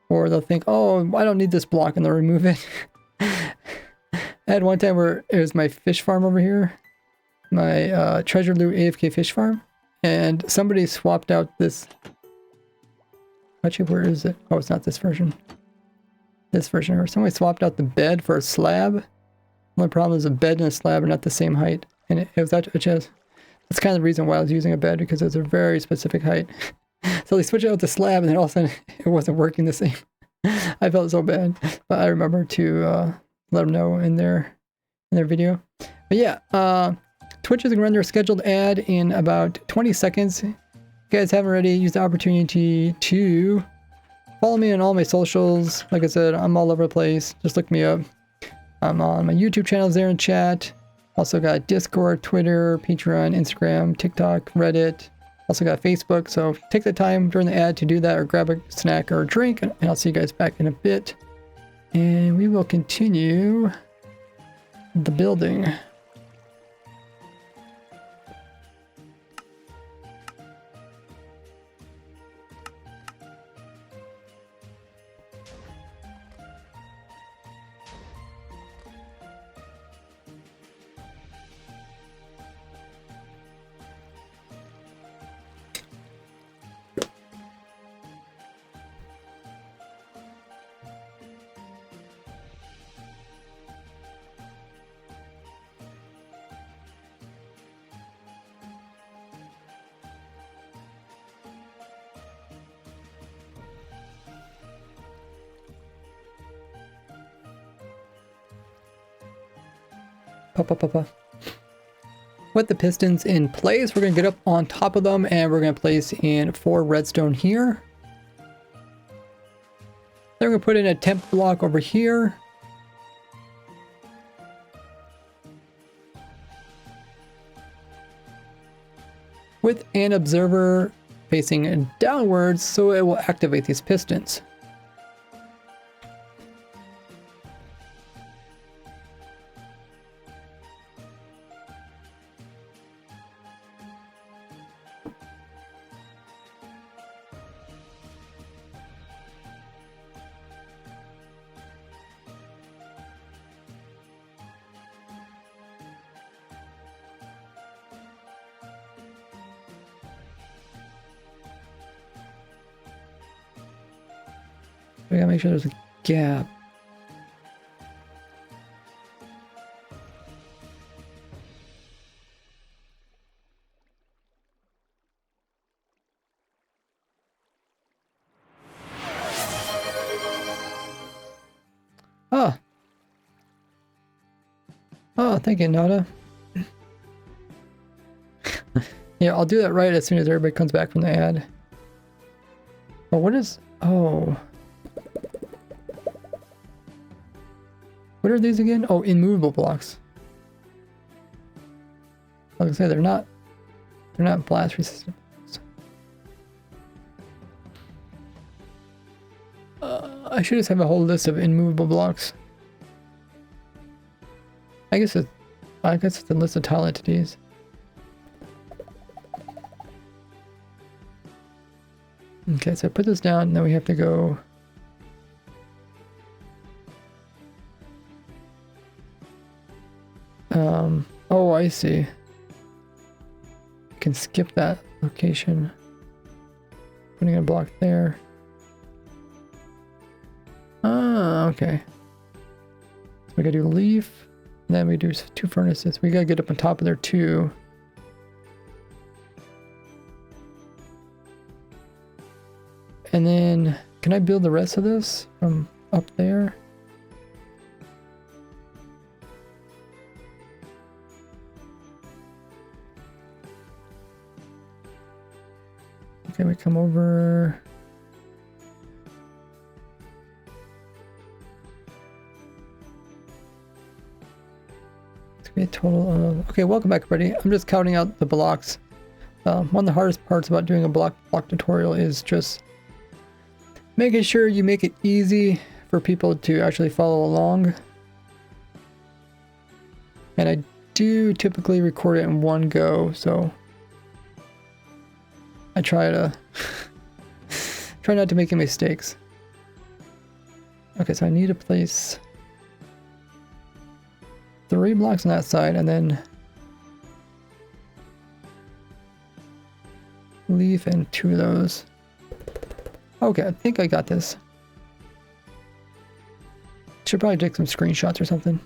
or they'll think, oh, I don't need this block, and they'll remove it. I had one time where it was my fish farm over here, my treasure loot AFK fish farm, and somebody swapped out this. Actually, where is it? Oh, it's not this version. This version, or somebody swapped out the bed for a slab. The only problem is a bed and a slab are not the same height, and it was that's kind of the reason why I was using a bed, because it's a very specific height. So they switched it out to slab, and then all of a sudden it wasn't working the same. I felt so bad, but I remember to let them know in their video. But yeah, Twitch is gonna run their scheduled ad in about 20 seconds. If you guys haven't already, use the opportunity to follow me on all my socials. Like I said, I'm all over the place. Just look me up. I'm on my YouTube channels there in chat. Also got Discord, Twitter, Patreon, Instagram, TikTok, Reddit. Also got Facebook. So take the time during the ad to do that, or grab a snack or a drink, and I'll see you guys back in a bit. And we will continue the building. Put the pistons in place. We're going to get up on top of them, and we're going to place in 4 redstone here. Then we're going to put in a temp block over here. With an observer facing downwards, so it will activate these pistons. We gotta make sure there's a gap. Oh. Oh, thank you, Nada. Yeah, I'll do that right as soon as everybody comes back from the ad. Oh, what is... Oh... What are these again? Oh, immovable blocks. I was gonna say they're not blast resistant. I should just have a whole list of immovable blocks. I guess it's a list of tile entities. Okay, so I put this down, and then we have to go. Oh, I see. You can skip that location. Putting a block there. Ah, okay. So we gotta do leaf, and then we do 2 furnaces. We gotta get up on top of there too. And then, can I build the rest of this from up there? Okay, we come over. It's gonna be a total of... Okay, welcome back, everybody. I'm just counting out the blocks. One of the hardest parts about doing a block tutorial is just making sure you make it easy for people to actually follow along. And I do typically record it in one go, so I try to try not to make any mistakes. Okay, so I need to place 3 blocks on that side, and then leaf and 2 of those. Okay, I think I got this. Should probably take some screenshots or something.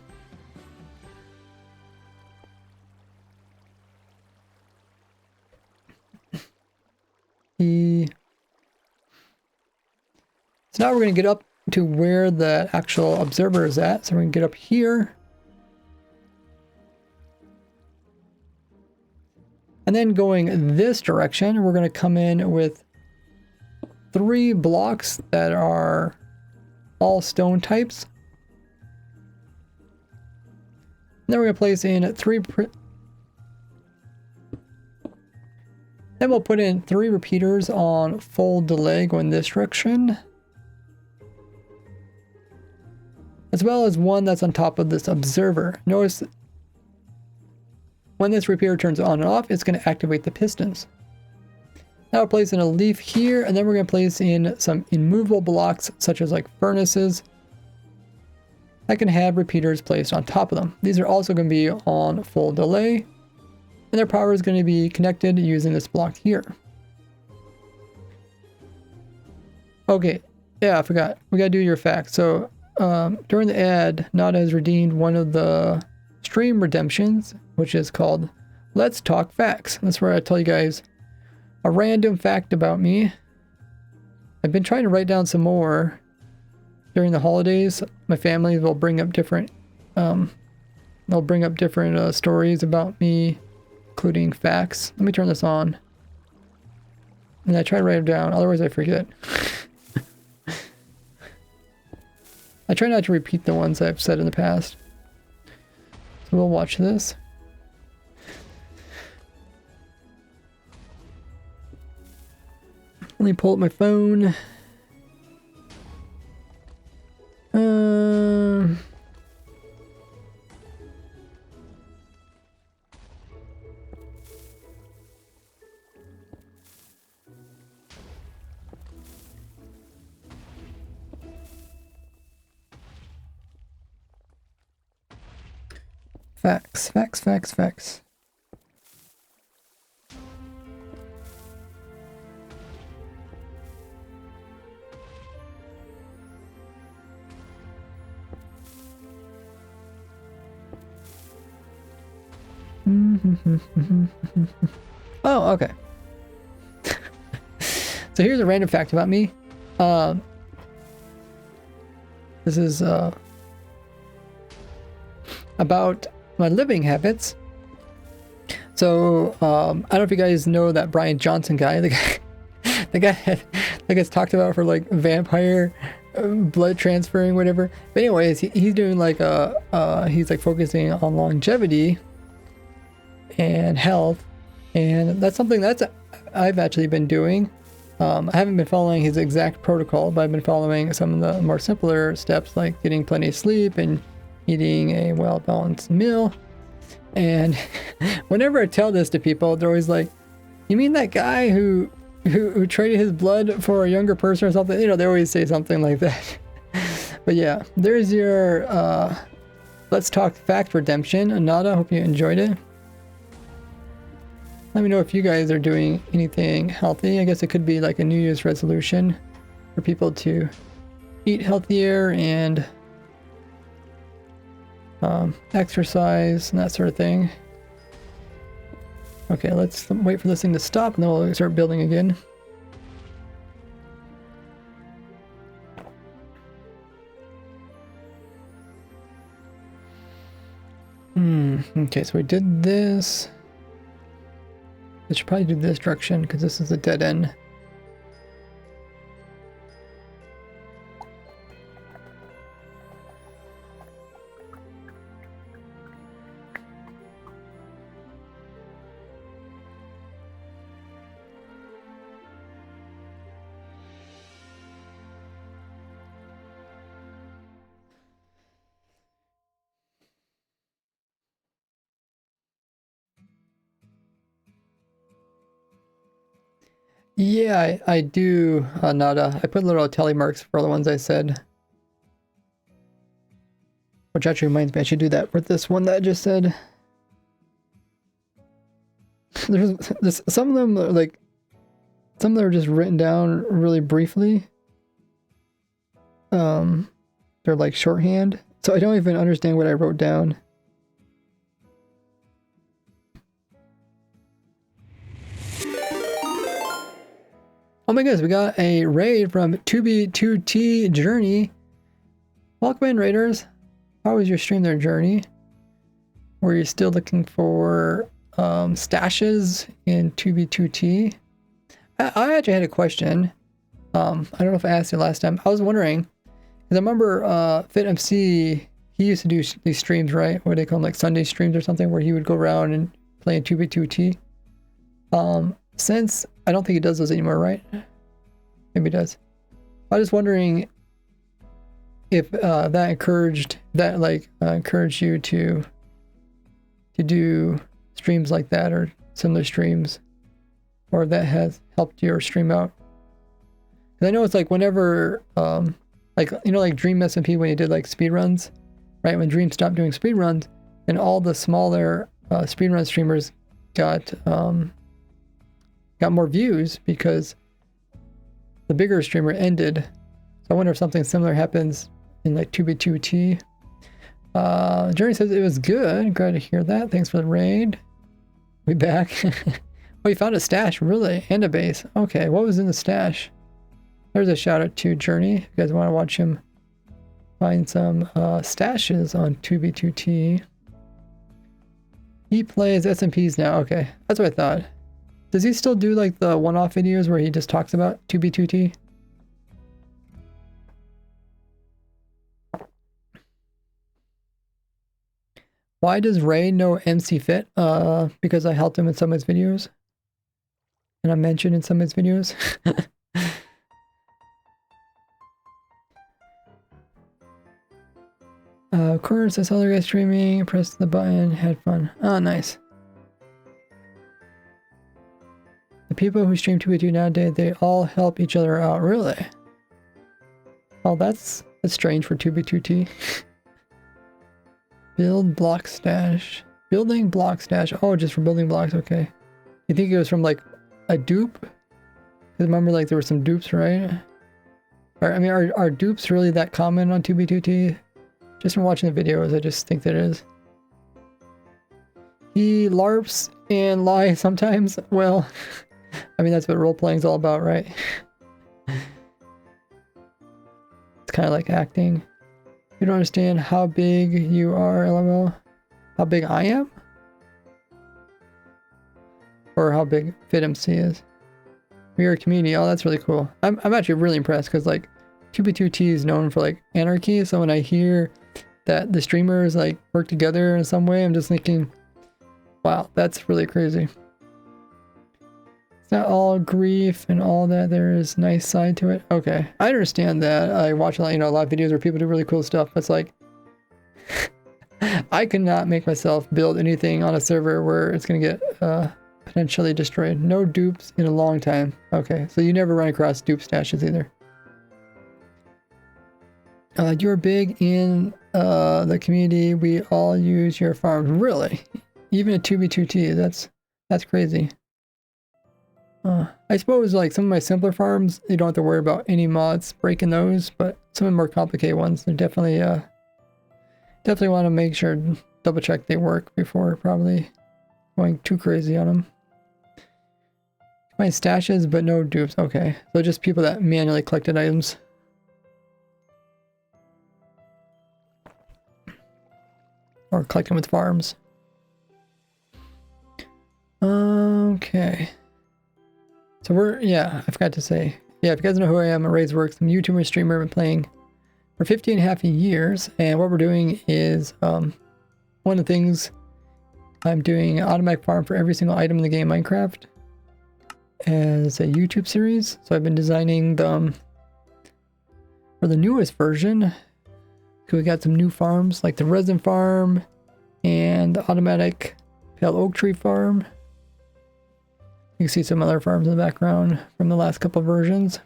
Now we're going to get up to where the actual observer is at. So we're going to get up here. And then going this direction, we're going to come in with 3 blocks that are all stone types. And then we're going to place in 3... Then we'll put in 3 repeaters on full delay going this direction. As well as 1 that's on top of this observer. Notice when this repeater turns on and off, it's going to activate the pistons. Now we'll place in a leaf here, and then we're going to place in some immovable blocks, such as like furnaces. I can have repeaters placed on top of them. These are also going to be on full delay, and their power is going to be connected using this block here. Okay, yeah, I forgot. We got to do your facts. So during the ad, Nada has redeemed one of the stream redemptions, which is called Let's Talk Facts. That's where I tell you guys a random fact about me. I've been trying to write down some more during the holidays. My family will bring up different stories about me, including facts. Let me turn this on. And I try to write them down, otherwise I forget. I try not to repeat the ones I've said in the past. So we'll watch this. Let me pull up my phone. Facts, facts, facts, facts. Oh, okay. So here's a random fact about me. This is about my living habits. So I don't know if you guys know that Brian Johnson guy, the guy that gets talked about for like vampire blood transferring, whatever. But anyways, he's doing like he's like focusing on longevity and health, and that's something that's I've actually been doing. I haven't been following his exact protocol, but I've been following some of the more simpler steps, like getting plenty of sleep and eating a well-balanced meal. And whenever I tell this to people, they're always like, "You mean that guy who traded his blood for a younger person or something?" You know, they always say something like that. But yeah, there's your Let's Talk Fact Redemption. Anada, hope you enjoyed it. Let me know if you guys are doing anything healthy. I guess it could be like a New Year's resolution for people to eat healthier and exercise and that sort of thing. Okay, let's wait for this thing to stop and then we'll start building again. Okay, so we did this. I should probably do this direction because this is a dead end. Yeah, I do, Nada. I put little tally marks for all the ones I said. Which actually reminds me, I should do that for this one that I just said. There's some of them are like, some of them are just written down really briefly. They're like shorthand, so I don't even understand what I wrote down. Oh my goodness, we got a raid from 2B2T Journey. Welcome in, raiders. How was your stream there, Journey? Were you still looking for stashes in 2B2T? I actually had a question. I don't know if I asked you last time. I was wondering, because I remember FitMC, he used to do these streams, right? What do they call them, like Sunday streams or something, where he would go around and play in 2B2T. Since I don't think he does those anymore, right? Maybe he does. I was just wondering if that encouraged you to do streams like that or similar streams, or if that has helped your stream out. Because I know it's like whenever like, you know, like Dream SMP when he did like speedruns, right? When Dream stopped doing speedruns, and all the smaller speedrun streamers got more views because the bigger streamer ended. So I wonder if something similar happens in like 2B2T. Journey says it was good. Glad to hear that. Thanks for the raid. We back. Oh, you found a stash, really? And a base. Okay, what was in the stash? There's a shout out to Journey. If you guys want to watch him find some stashes on 2B2T. He plays SMPs now. Okay, that's what I thought. Does he still do like the one-off videos where he just talks about 2B2T? Why does Ray know MC Fit? Because I helped him in some of his videos. And I mentioned in some of his videos. Of course, I saw the guy streaming, pressed the button, had fun. Oh, nice. The people who stream 2v2 nowadays, they all help each other out, really? Oh, that's strange for 2v2T. Build block stash. Building block stash. Oh, just for building blocks, okay. You think it was from like a dupe? Because remember, like there were some dupes, right? I mean, are dupes really that common on 2b2t? Just from watching the videos, I just think that it is. He LARPs and lies sometimes. Well, I mean, that's what role-playing is all about, right? It's kind of like acting. You don't understand how big you are, LOL. How big I am? Or how big FitMC is. We are a community. Oh, that's really cool. I'm actually really impressed because like 2b2t is known for like anarchy. So when I hear that the streamers like work together in some way, I'm just thinking, wow, that's really crazy. It's not all grief and all that. There is nice side to it. Okay, I understand that. I watch a lot, a lot of videos where people do really cool stuff. But it's like, I cannot make myself build anything on a server where it's gonna get potentially destroyed. No dupes in a long time. Okay, so you never run across dupe stashes either. You're big in the community. We all use your farms. Really? Even a 2b2t. That's crazy. I suppose like some of my simpler farms, you don't have to worry about any mods breaking those, but some of the more complicated ones, they definitely want to make sure, double check they work before probably going too crazy on them. Find stashes, but no dupes. Okay, so just people that manually collected items. Or collecting with farms. Okay. So I forgot to say. Yeah, if you guys know who I am, I'm RaiseWorks. I'm a YouTuber and streamer. I've been playing for 15.5 years. And what we're doing is, one of the things, I'm doing an automatic farm for every single item in the game Minecraft as a YouTube series. So I've been designing them for the newest version. So we got some new farms like the resin farm and the automatic pale oak tree farm. You can see some other farms in the background from the last couple of versions.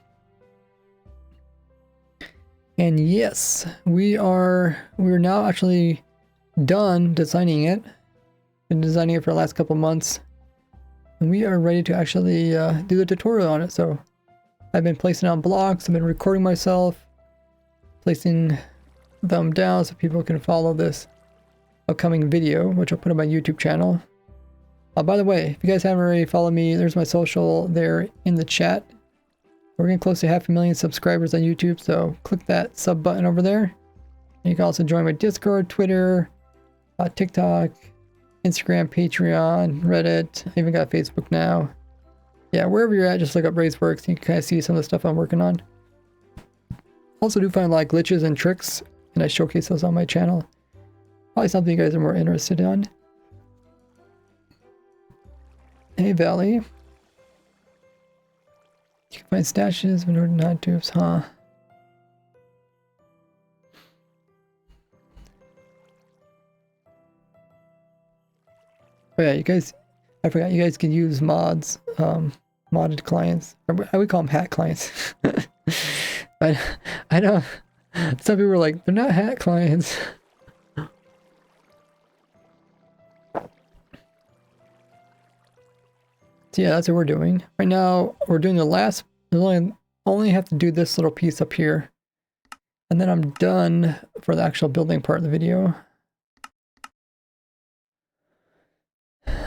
And yes, we're now actually done designing it. Been designing it for the last couple of months. And we are ready to actually do the tutorial on it. So I've been placing on blocks, I've been recording myself, placing them down so people can follow this upcoming video, which I'll put on my YouTube channel. By the way, if you guys haven't already followed me, there's my social there in the chat. We're getting close to 500,000 subscribers on YouTube, so click that sub button over there. And you can also join my Discord, Twitter, TikTok, Instagram, Patreon, Reddit. I even got Facebook now. Yeah, wherever you're at, just look up Razeworks. You can kind of see some of the stuff I'm working on. Also do find a lot of glitches and tricks, and I showcase those on my channel. Probably something you guys are more interested in. Hey, Valley. You can find stashes when ordering hot tubes, huh? Oh yeah, you guys, I forgot, you guys can use mods, modded clients. I would call them hat clients. But I know some people are like, they're not hat clients. So yeah, that's what we're doing. Right now, we're doing the last, only have to do this little piece up here. And then I'm done for the actual building part of the video.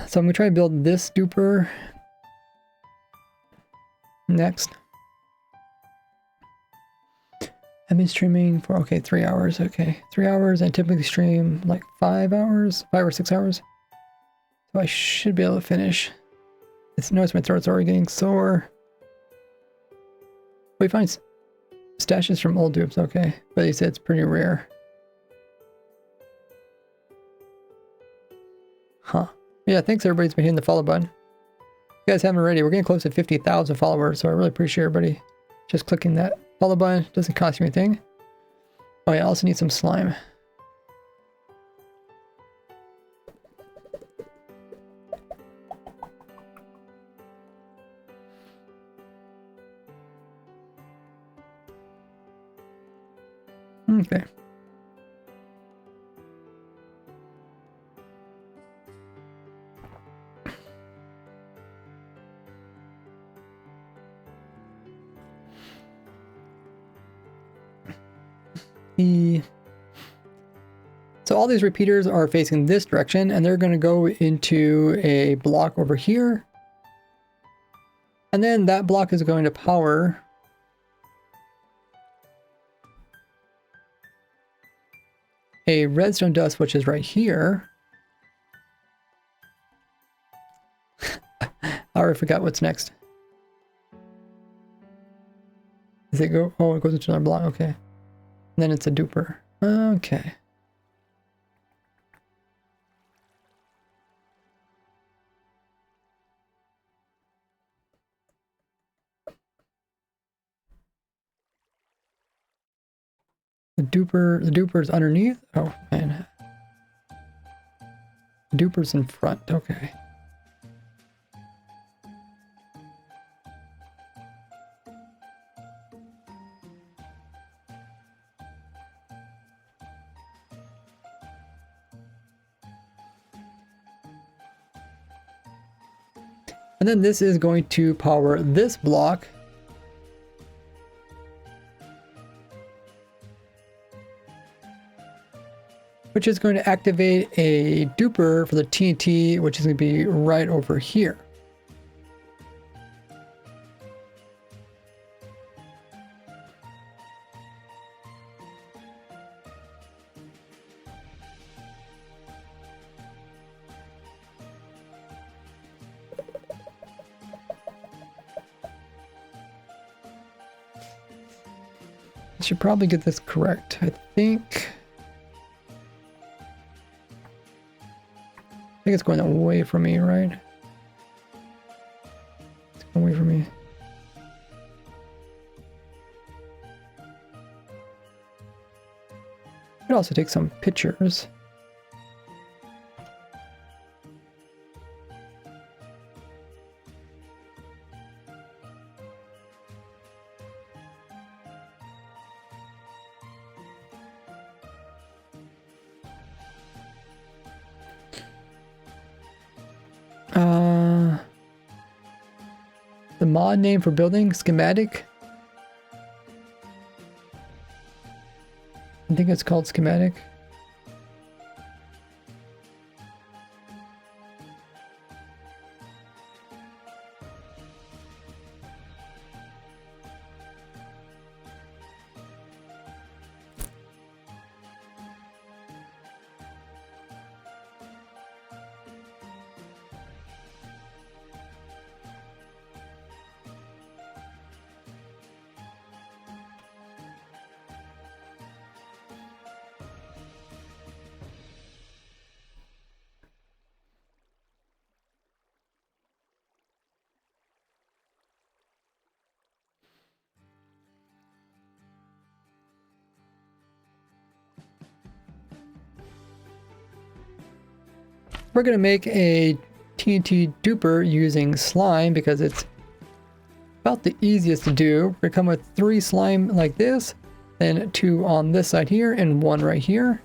So I'm gonna try to build this duper next. I've been streaming for, okay, 3 hours, okay. 3 hours, and typically stream like 5 hours, 5 or 6 hours. So I should be able to finish. Notice my throat's already getting sore. We find stashes from old dupes, okay. But he said it's pretty rare. Huh. Yeah, thanks everybody's been hitting the follow button. If you guys haven't already, we're getting close to 50,000 followers, so I really appreciate everybody just clicking that follow button. Doesn't cost you anything. Oh yeah, I also need some slime. Okay. So all these repeaters are facing this direction, and they're going to go into a block over here. And then that block is going to power a redstone dust, which is right here. I already forgot what's next. Does it go? Oh, it goes into another block. Okay. And then it's a duper. Okay. The duper's underneath. Oh man. The duper's in front. Okay. And then this is going to power this block. Which is going to activate a duper for the TNT, which is going to be right over here. I should probably get this correct. I think it's going away from me, right? It's going away from me. I could also take some pictures. The mod name for building, schematic. I think it's called schematic. We're going to make a TNT duper using slime because it's about the easiest to do. We're going to come with 3 slime like this, then 2 on this side here, and 1 right here.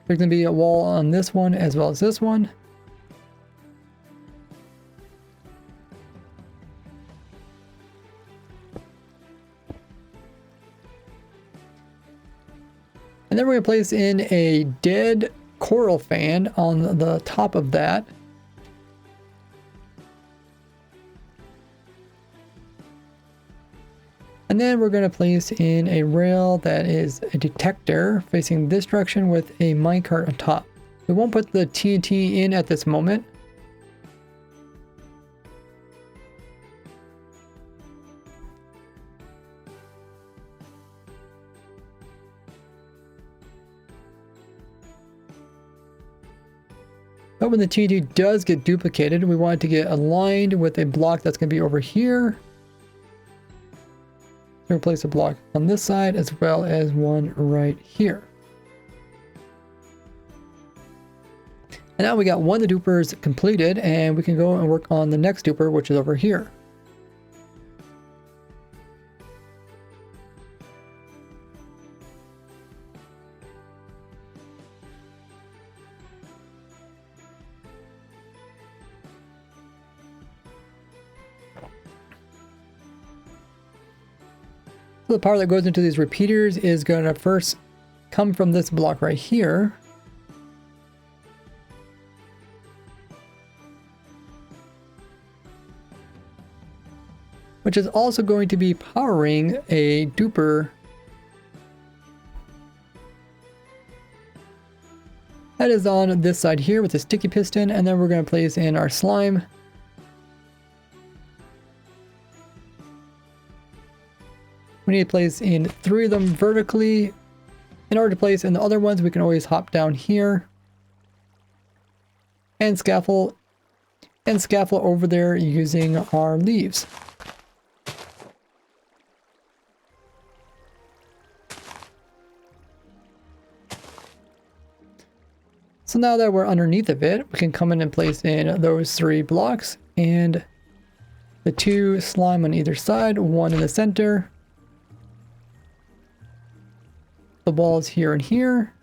There's going to be a wall on this one as well as this one. And then we're going to place in a dead coral fan on the top of that. And then we're going to place in a rail that is a detector facing this direction with a minecart on top. We won't put the TNT in at this moment. But when the TNT does get duplicated, we want it to get aligned with a block that's going to be over here. So we'll place a block on this side as well as one right here. And now we got one of the dupers completed, and we can go and work on the next duper, which is over here. So the power that goes into these repeaters is going to first come from this block right here. Which is also going to be powering a duper that is on this side here with a sticky piston, and then we're going to place in our slime. We need to place in 3 of them vertically. In order to place in the other ones, we can always hop down here and scaffold over there using our leaves. So now that we're underneath of it, we can come in and place in those 3 blocks and the 2 slime on either side, 1 in the center. The walls here and here.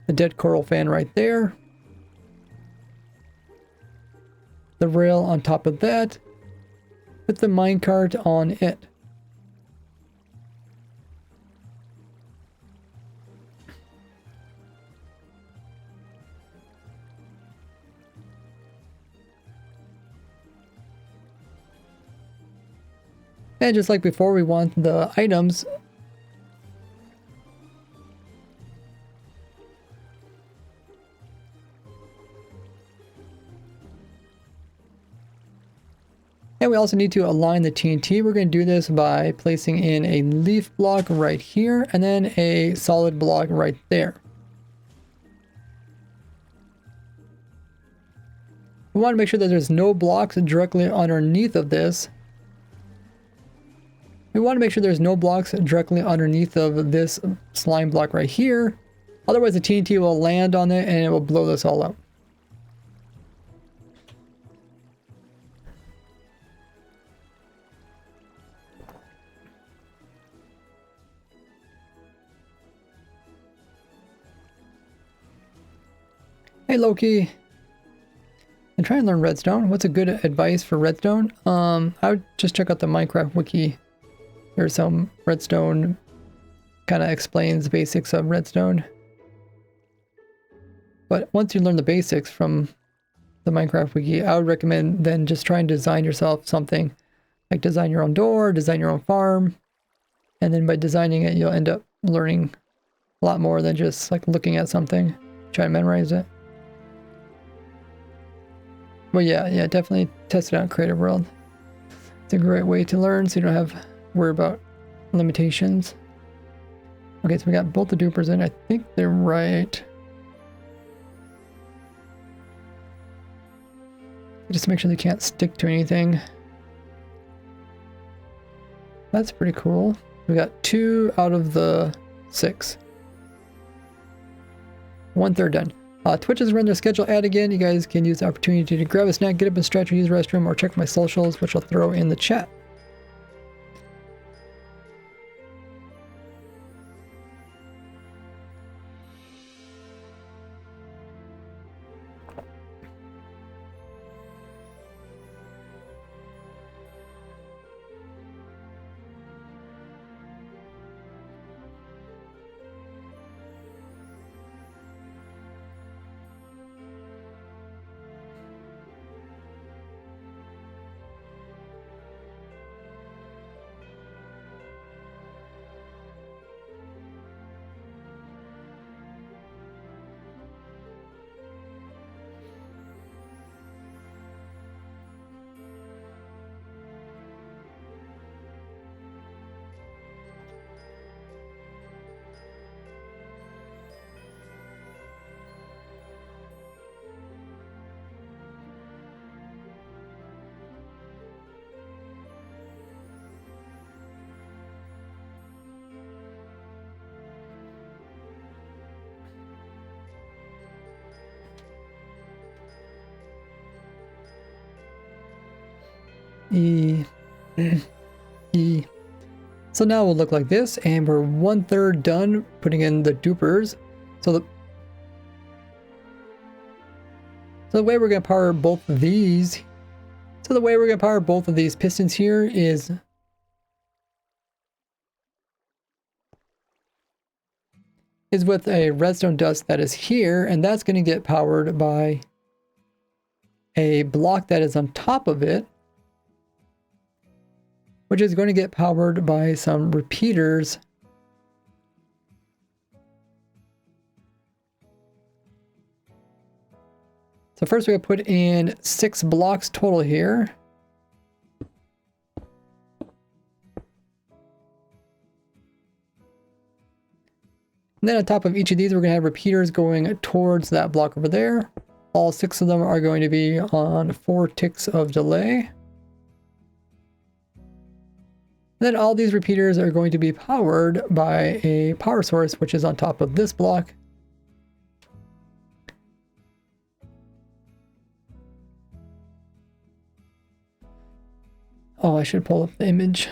The dead coral fan right there. The rail on top of that with the minecart on it. And just like before, we want the items and we also need to align the TNT. We're going to do this by placing in a leaf block right here and then a solid block right there. We want to make sure that there's no blocks directly underneath of this. We want to make sure there's no blocks directly underneath of this slime block right here. Otherwise the TNT will land on it and it will blow this all up. Hey Loki. I'm trying to learn redstone. What's a good advice for redstone? I would just check out the Minecraft wiki. There's some redstone kind of explains the basics of redstone. But once you learn the basics from the Minecraft wiki, I would recommend then just try and design yourself something. Like design your own door, design your own farm. And then by designing it, you'll end up learning a lot more than just like looking at something, try and memorize it. Well, yeah, definitely test it out in Creative World. It's a great way to learn so you don't have worry about limitations. Okay, so we got both the dupers in. I think they're right. Just to make sure they can't stick to anything. That's pretty cool. We got 2 out of the 6. 1/3 done. Twitch has run their schedule ad again. You guys can use the opportunity to grab a snack, get up and stretch, or use the restroom, or check my socials, which I'll throw in the chat. So now we'll look like this, and we're 1/3 done putting in the dupers. So the way we're going to power both of these, pistons here is with a redstone dust that is here, and that's going to get powered by a block that is on top of it, which is going to get powered by some repeaters. So first we're going to put in 6 blocks total here. And then on top of each of these, we're going to have repeaters going towards that block over there. All 6 of them are going to be on 4 ticks of delay. And then all these repeaters are going to be powered by a power source, which is on top of this block. Oh, I should pull up the image.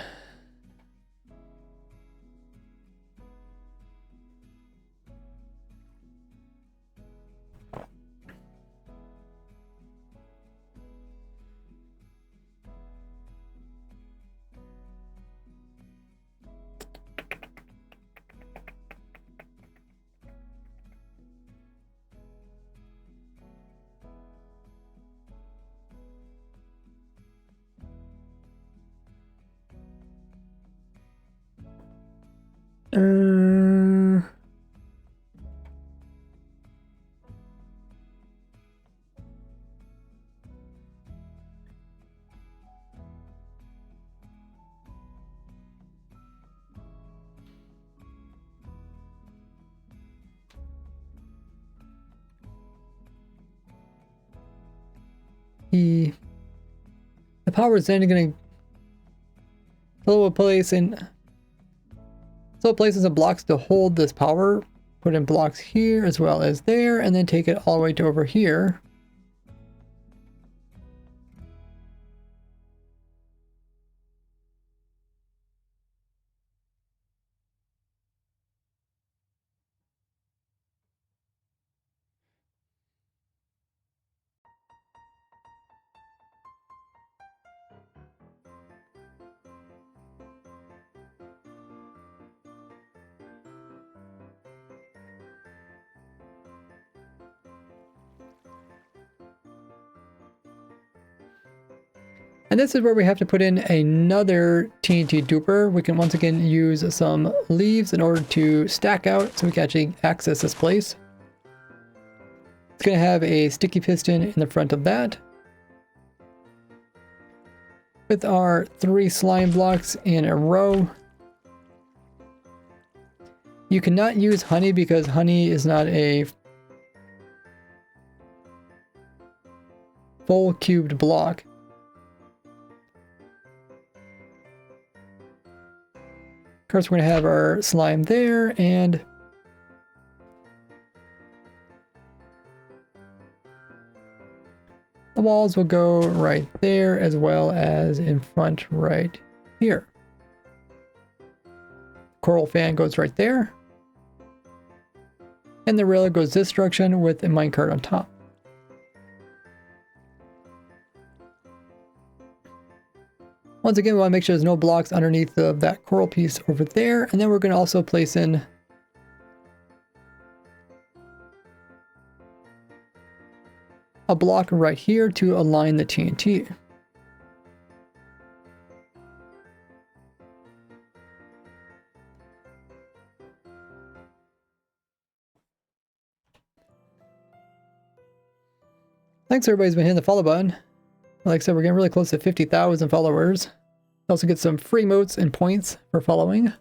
The power is then going to place in. So it places some blocks to hold this power. Put in blocks here as well as there, and then take it all the way to over here. And this is where we have to put in another TNT duper. We can once again use some leaves in order to stack out so we can actually access this place. It's going to have a sticky piston in the front of that, with our 3 slime blocks in a row. You cannot use honey because honey is not a full cubed block. Of course, we're going to have our slime there, and The walls will go right there as well as in front right here. Coral fan goes right there. And the rail goes this direction with a minecart on top. Once again, we want to make sure there's no blocks underneath that coral piece over there. And then we're going to also place in a block right here to align the TNT. Thanks everybody's been hitting the follow button. Like I said, we're getting really close to 50,000 followers. Also get some free emotes and points for following.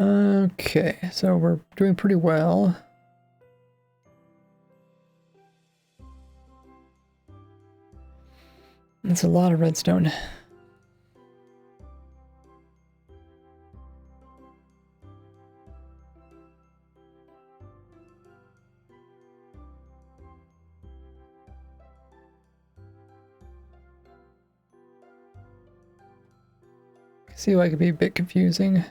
Okay, so we're doing pretty well. That's a lot of redstone. See why it could be a bit confusing.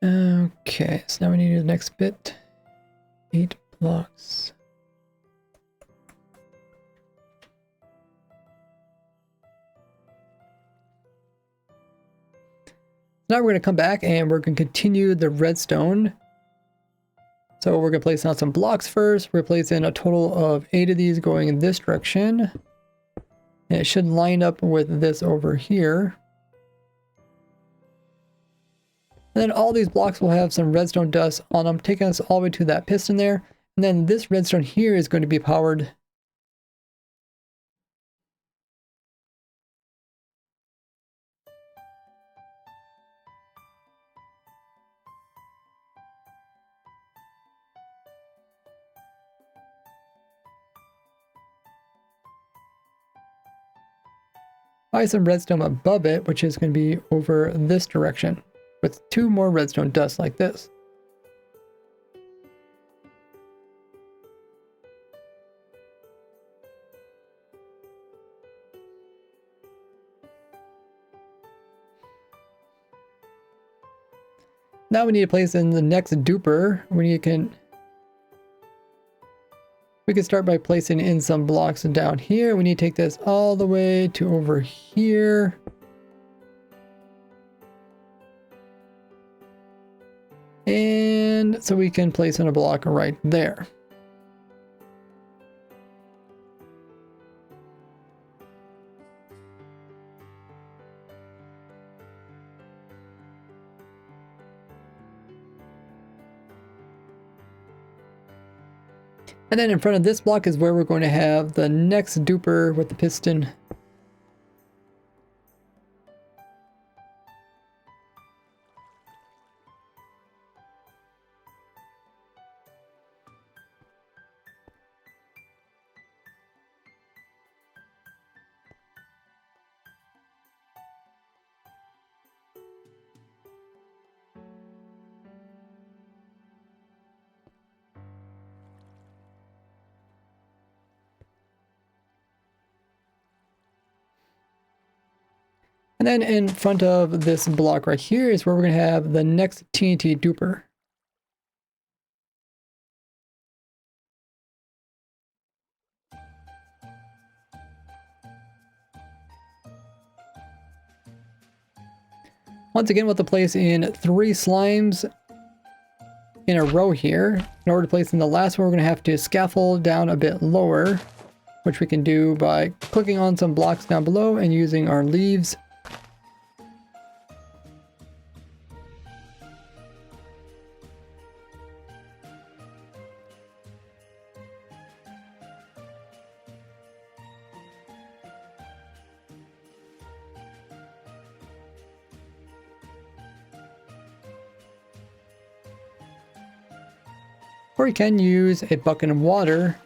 Okay, so now we need to do the next bit. 8 blocks. Now we're going to come back and we're going to continue the redstone. So we're going to place down some blocks first. We're placing a total of 8 of these going in this direction. And it should line up with this over here. And then all these blocks will have some redstone dust on them, taking us all the way to that piston there. And then this redstone here is going to be powered by some redstone above it, which is going to be over this direction, with 2 more redstone dust like this. Now we need to place in the next duper. We can start by placing in some blocks down here. We need to take this all the way to over here. And so we can place in a block right there. And then in front of this block is where we're going to have the next duper with the piston. And then in front of this block right here is where we're going to have the next TNT duper. Once again, we'll have to place in 3 slimes in a row here. In order to place in the last one, we're going to have to scaffold down a bit lower, which we can do by clicking on some blocks down below and using our leaves. Or you can use a bucket of water.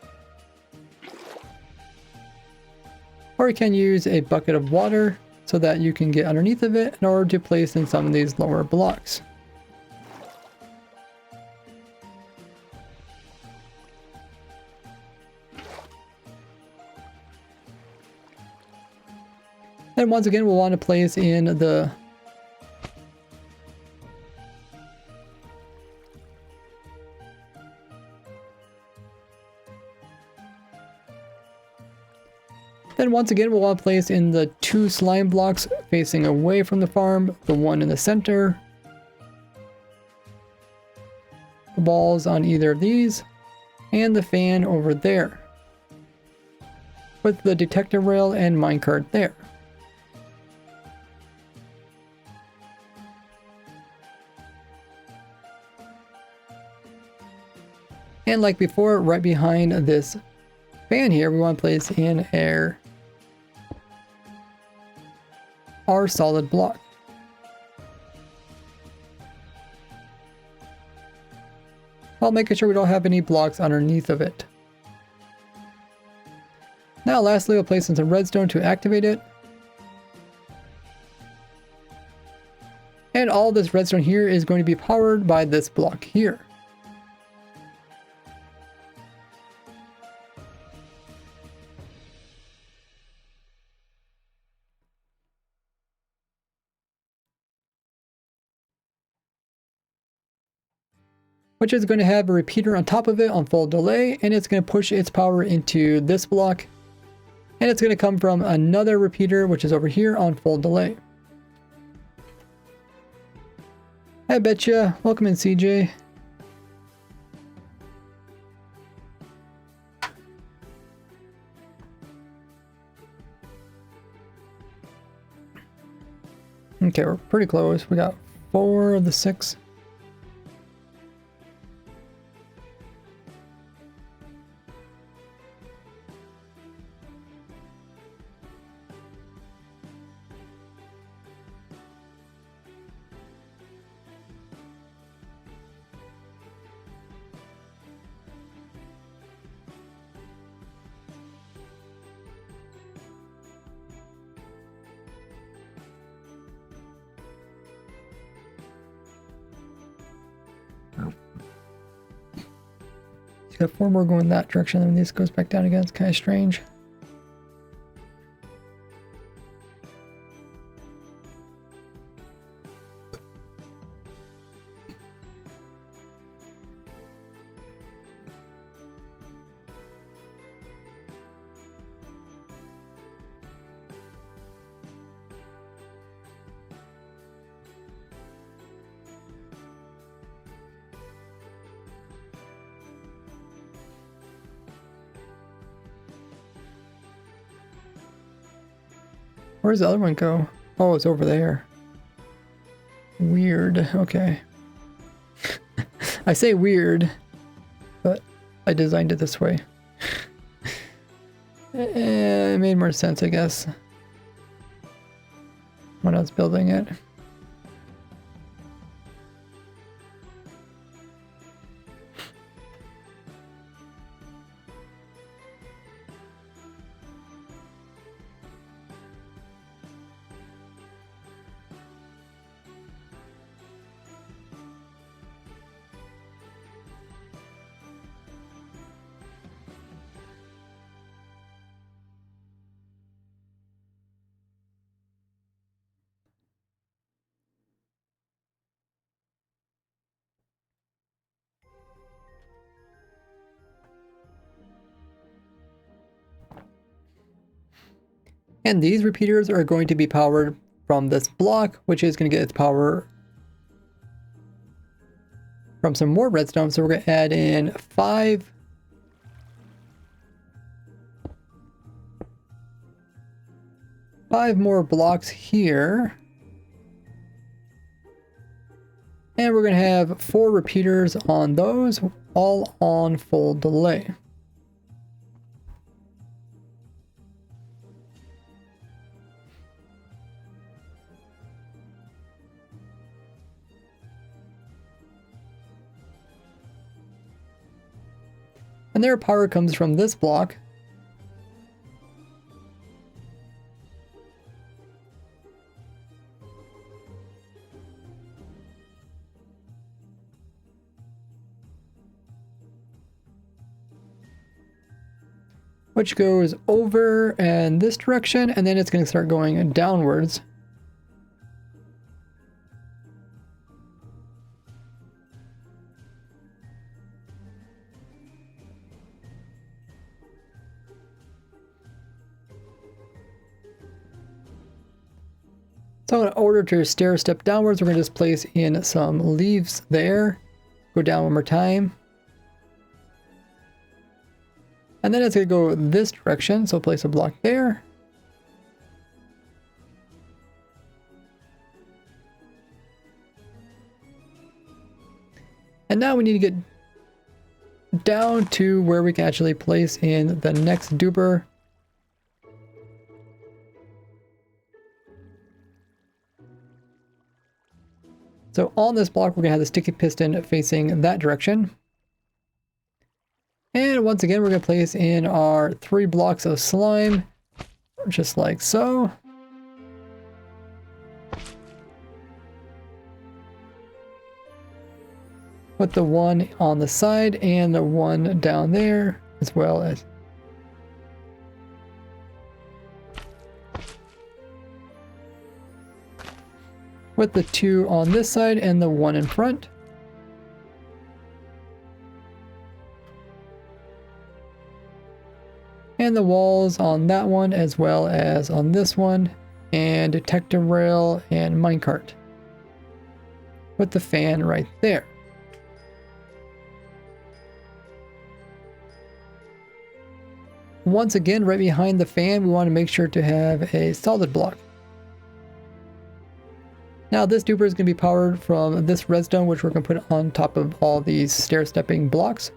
Or you can use a bucket of water so that you can get underneath of it in order to place in some of these lower blocks. And once again, we'll want to place in the Then once again, we'll want to place in the 2 slime blocks facing away from the farm, the one in the center, the balls on either of these, and the fan over there, with the detector rail and minecart there. And like before, right behind this fan here, we want to place in our solid block. While making sure we don't have any blocks underneath of it. Now lastly, we'll place in some redstone to activate it. And all this redstone here is going to be powered by this block here. Which is going to have a repeater on top of it on full delay, and it's going to push its power into this block, and it's going to come from another repeater which is over here on full delay. I betcha. Welcome in, CJ. Okay, we're pretty close. We got 4 of the 6. Got 4 more going that direction, and this goes back down again. It's kind of strange. Where's the other one go? Oh, it's over there. Weird. Okay. I say weird, but I designed it this way. It made more sense, I guess, when I was building it. And these repeaters are going to be powered from this block, which is going to get its power from some more redstone. So we're going to add in 5 more blocks here. And we're going to have 4 repeaters on those, all on full delay. And their power comes from this block. Which goes over in this direction, and then it's going to start going downwards. So in order to stair step downwards, we're going to just place in some leaves there. Go down one more time. And then it's going to go this direction, so place a block there. And now we need to get down to where we can actually place in the next duper. So on this block, we're going to have the sticky piston facing that direction. And once again, we're going to place in our 3 blocks of slime, just like so. With the one on the side and the one down there, as well as with the 2 on this side and the 1 in front. And the walls on that one as well as on this one, and detector rail and minecart with the fan right there. Once again, right behind the fan, we want to make sure to have a solid block. Now this duper is going to be powered from this redstone, which we're going to put on top of all these stair-stepping blocks.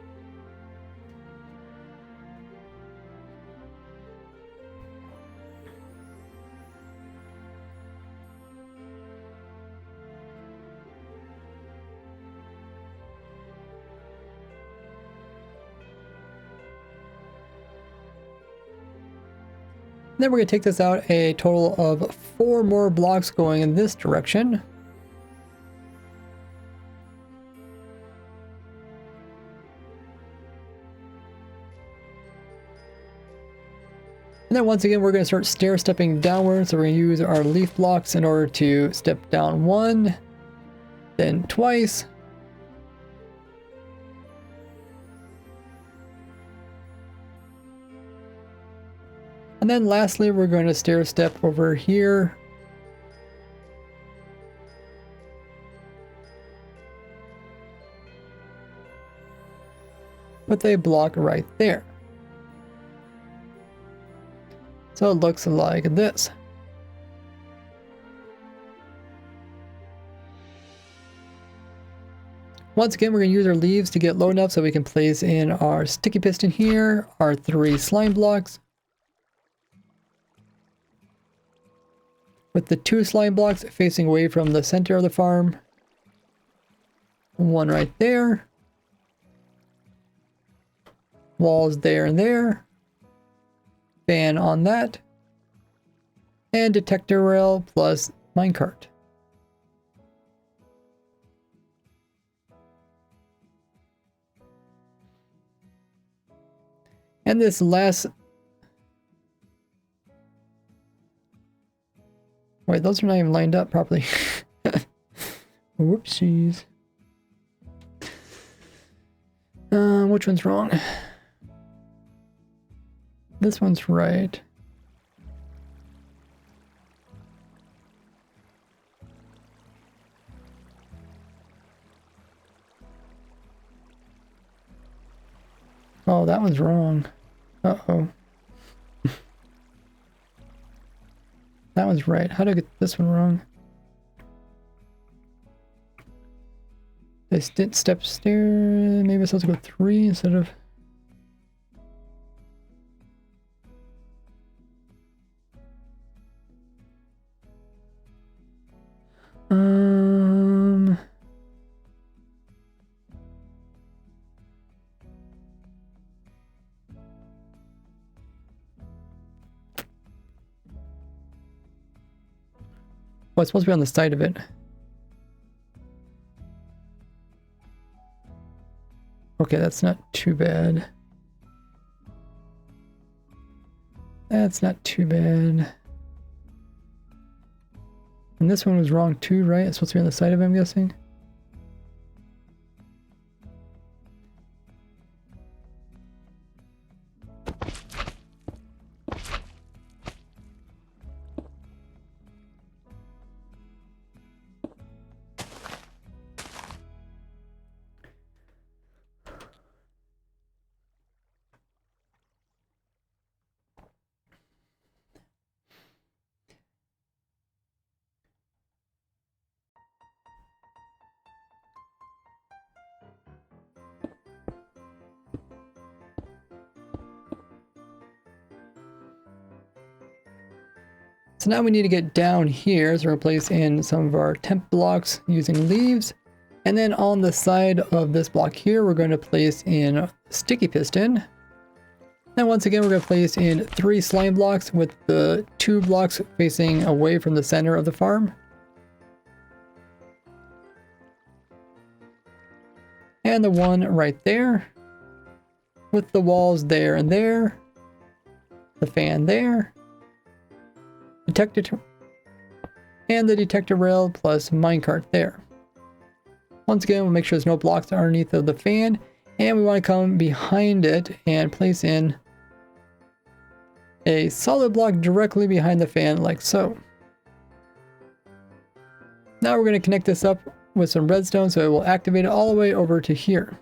Then we're going to take this out a total of 4 more blocks going in this direction. And then once again, we're going to start stair stepping downwards. So we're going to use our leaf blocks in order to step down 1, then twice. And then lastly, we're going to stair step over here. With a block right there. So it looks like this. Once again, we're going to use our leaves to get low enough so we can place in our sticky piston here, our 3 slime blocks. With the 2 slime blocks facing away from the center of the farm. 1 right there. Walls there and there. Fan on that. And detector rail plus minecart. And this last... Wait, those are not even lined up properly. Whoopsies. Which one's wrong? This one's right. Oh, that one's wrong. Uh-oh. That one's right. How did I get this one wrong? They step stair. Maybe I'm supposed to go 3 instead of. Well, it's supposed to be on the side of it. Okay, that's not too bad. That's not too bad. And this one was wrong too, right? It's supposed to be on the side of it, I'm guessing. So now we need to get down here, so we're going to place in some of our temp blocks using leaves. And then on the side of this block here, we're going to place in sticky piston. Then once again, we're going to place in 3 slime blocks with the 2 blocks facing away from the center of the farm. And the one right there, with the walls there and there, the fan there, detector, and the detector rail plus minecart there. Once again, we'll make sure there's no blocks underneath of the fan, and we want to come behind it and place in a solid block directly behind the fan like so. Now we're going to connect this up with some redstone so it will activate it all the way over to here.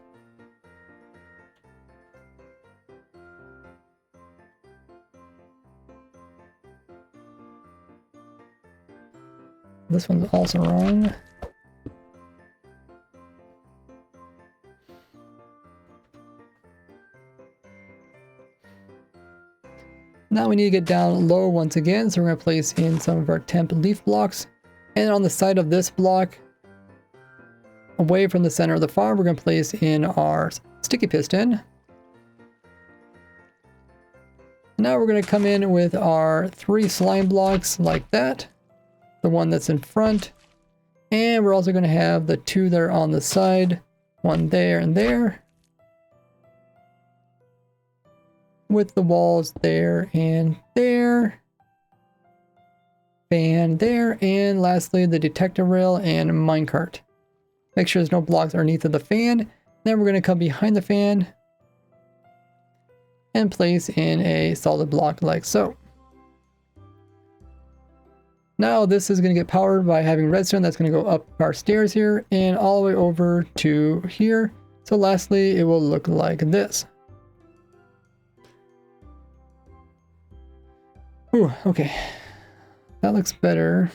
This one's also wrong. Now we need to get down low once again, so we're going to place in some of our temp leaf blocks. And on the side of this block, away from the center of the farm, we're going to place in our sticky piston. Now we're going to come in with our 3 slime blocks like that. The one that's in front. And we're also going to have the 2 that are on the side. One there and there. With the walls there and there. Fan there. And lastly, the detector rail and minecart. Make sure there's no blocks underneath of the fan. Then we're going to come behind the fan and place in a solid block like so. Now this is going to get powered by having redstone that's going to go up our stairs here and all the way over to here. So lastly, it will look like this. Ooh, okay. That looks better.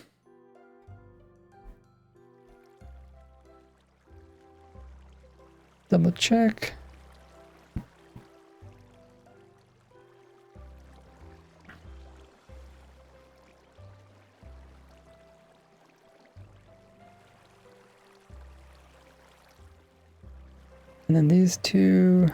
Double check. And then these 2.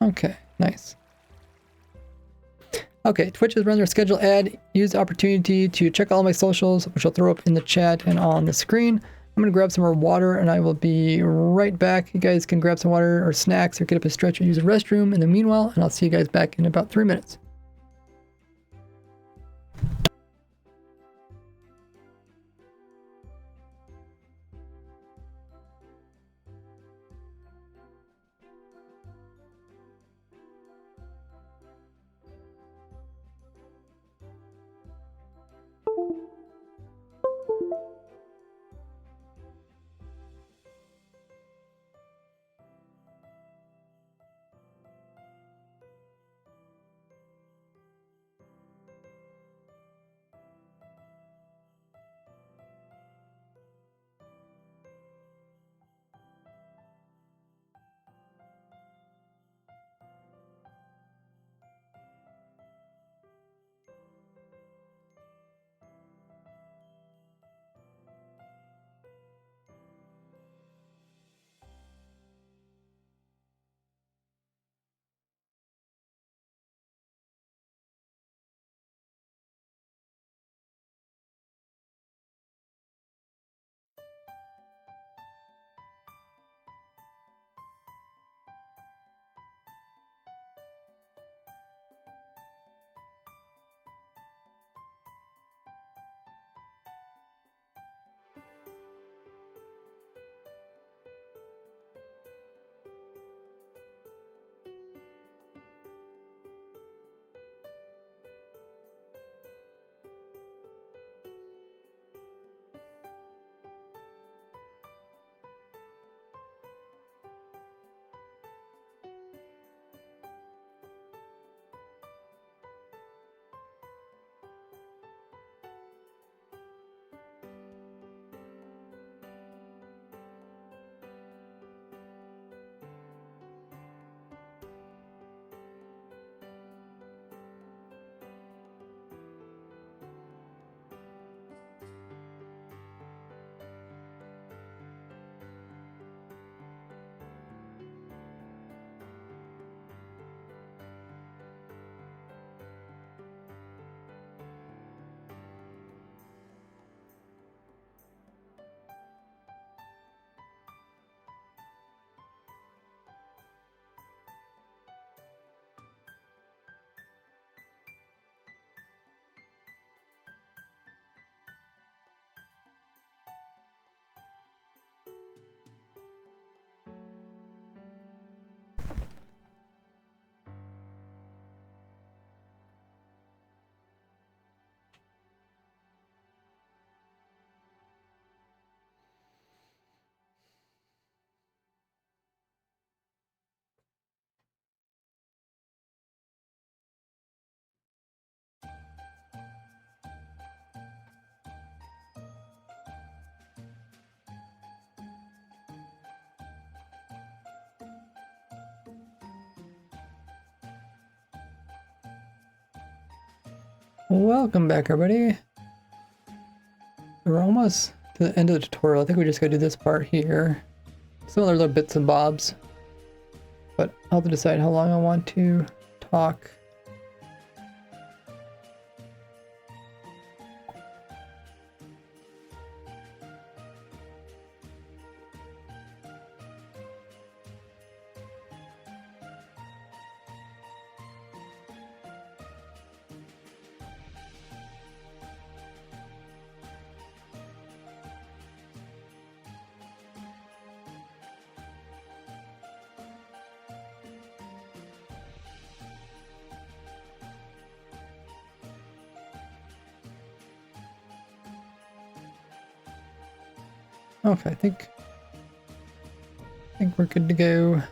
Okay, nice. Okay, Twitch has run their schedule ad. Use the opportunity to check all my socials, which I'll throw up in the chat and on the screen. I'm going to grab some more water and I will be right back. You guys can grab some water or snacks or get up a stretch or use a restroom in the meanwhile, and I'll see you guys back in about 3 minutes. Welcome back, everybody. We're almost to the end of the tutorial. I think we just gotta do this part here. Some other little bits and bobs. But I'll have to decide how long I want to talk. Okay, I think we're good to go.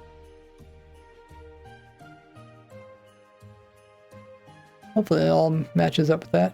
Hopefully it all matches up with that.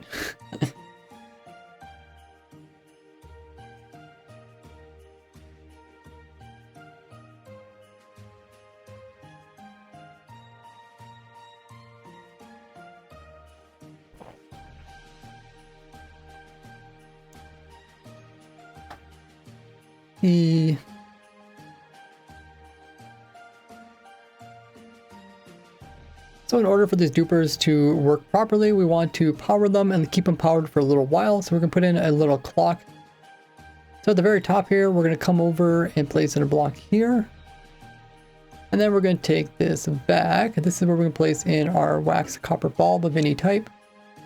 So in order for these dupers to work properly, we want to power them and keep them powered for a little while. So we're going to put in a little clock. So at the very top here, we're going to come over and place in a block here. And then we're going to take this back. This is where we're going to place in our wax copper bulb of any type.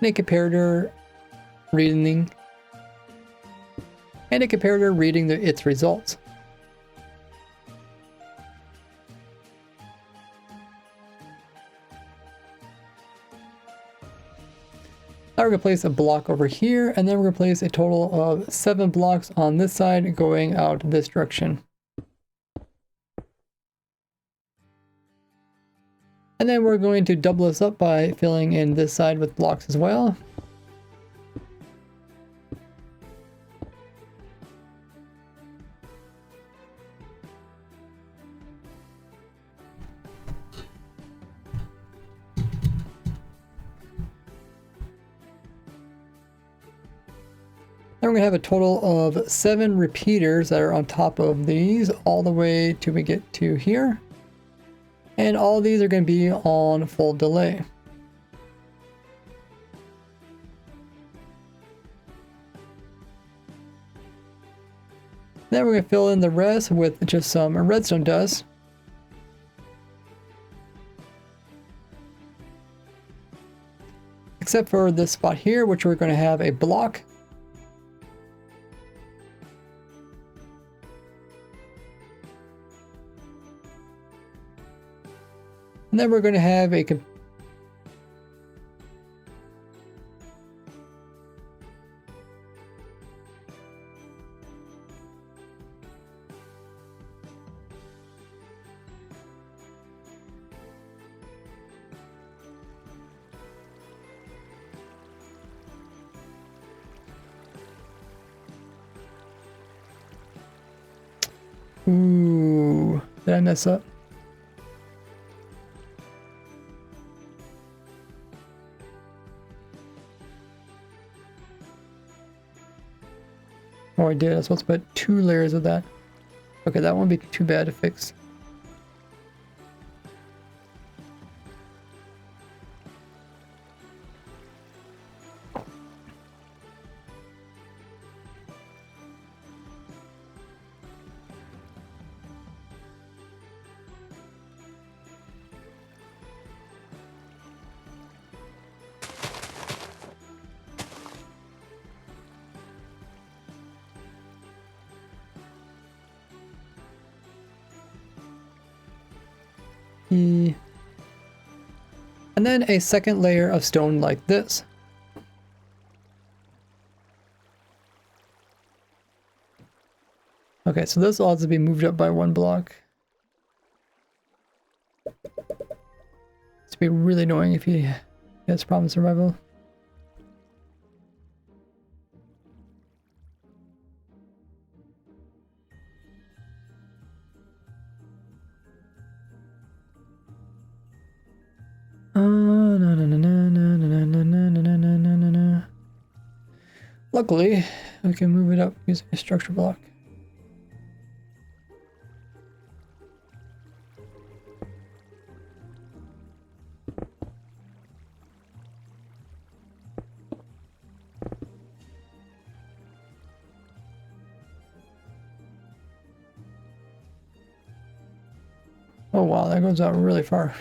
And a comparator reading. And a comparator reading its results. Now we're going to place a block over here, and then we're going to place a total of 7 blocks on this side going out this direction. And then we're going to double this up by filling in this side with blocks as well. Then we're going to have a total of 7 repeaters that are on top of these all the way till we get to here. And all these are going to be on full delay. Then we're going to fill in the rest with just some redstone dust. Except for this spot here, which we're going to have a block. And then we're going to have a Ooh, did I mess up? Oh, I did. I was supposed to put 2 layers of that. Okay, that won't be too bad to fix. And then a second layer of stone like this. Okay, so this will also be moved up by 1 block. It's be really annoying if he has problem survival. No, no, no, no, no, no, no, no, no, no, no, no, Luckily, we can move it up using a structure block. Oh wow, that goes out really far.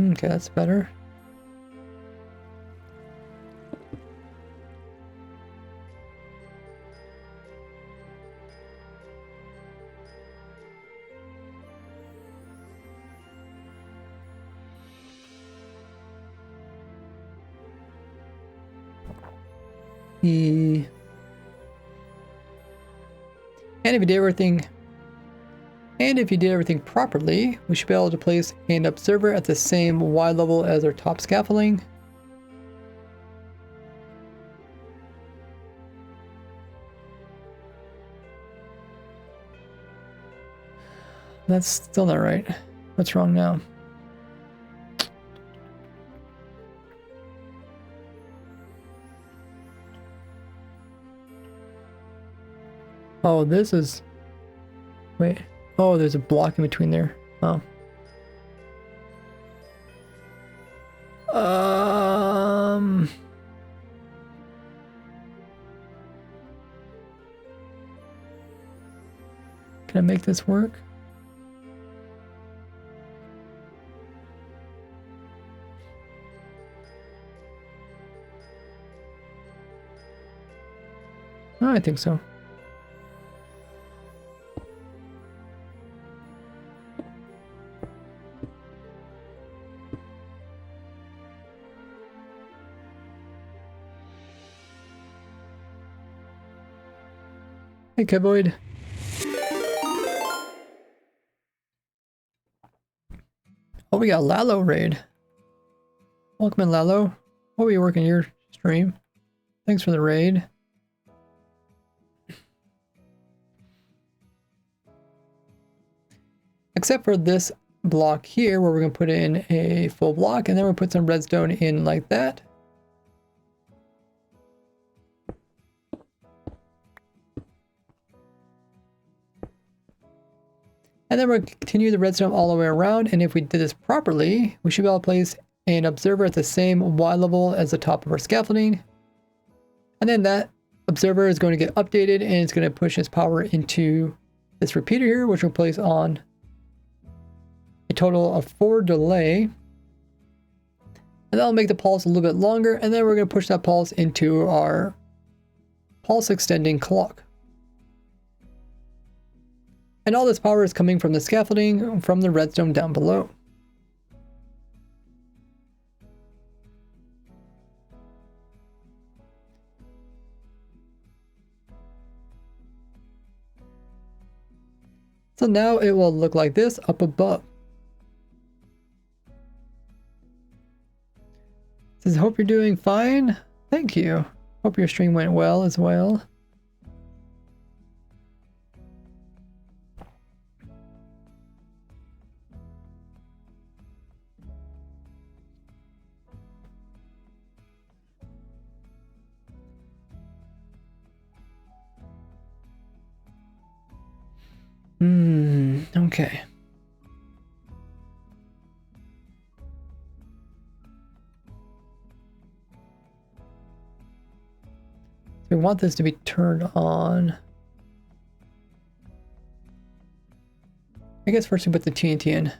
Okay, that's better. And if you did everything properly, we should be able to place an observer at the same Y level as our top scaffolding. That's still not right. What's wrong now? Oh, this is... Wait. Oh, there's a block in between there. Oh. Can I make this work? Oh, I think so. Hey, Kevoid. Oh, we got Lalo raid. Welcome in, Lalo. What were you working your stream? Thanks for the raid. Except for this block here, where we're going to put in a full block, and then we'll put some redstone in like that. And then we'll continue the redstone all the way around, and if we did this properly, we should be able to place an observer at the same Y level as the top of our scaffolding. And then that observer is going to get updated, and it's going to push its power into this repeater here, which we'll place on a total of 4 delay. And that'll make the pulse a little bit longer, and then we're going to push that pulse into our pulse extending clock. And all this power is coming from the scaffolding from the redstone down below. So now it will look like this up above. It says, hope you're doing fine. Thank you. Hope your stream went well as well. Okay. We want this to be turned on. I guess first we put the TNT in.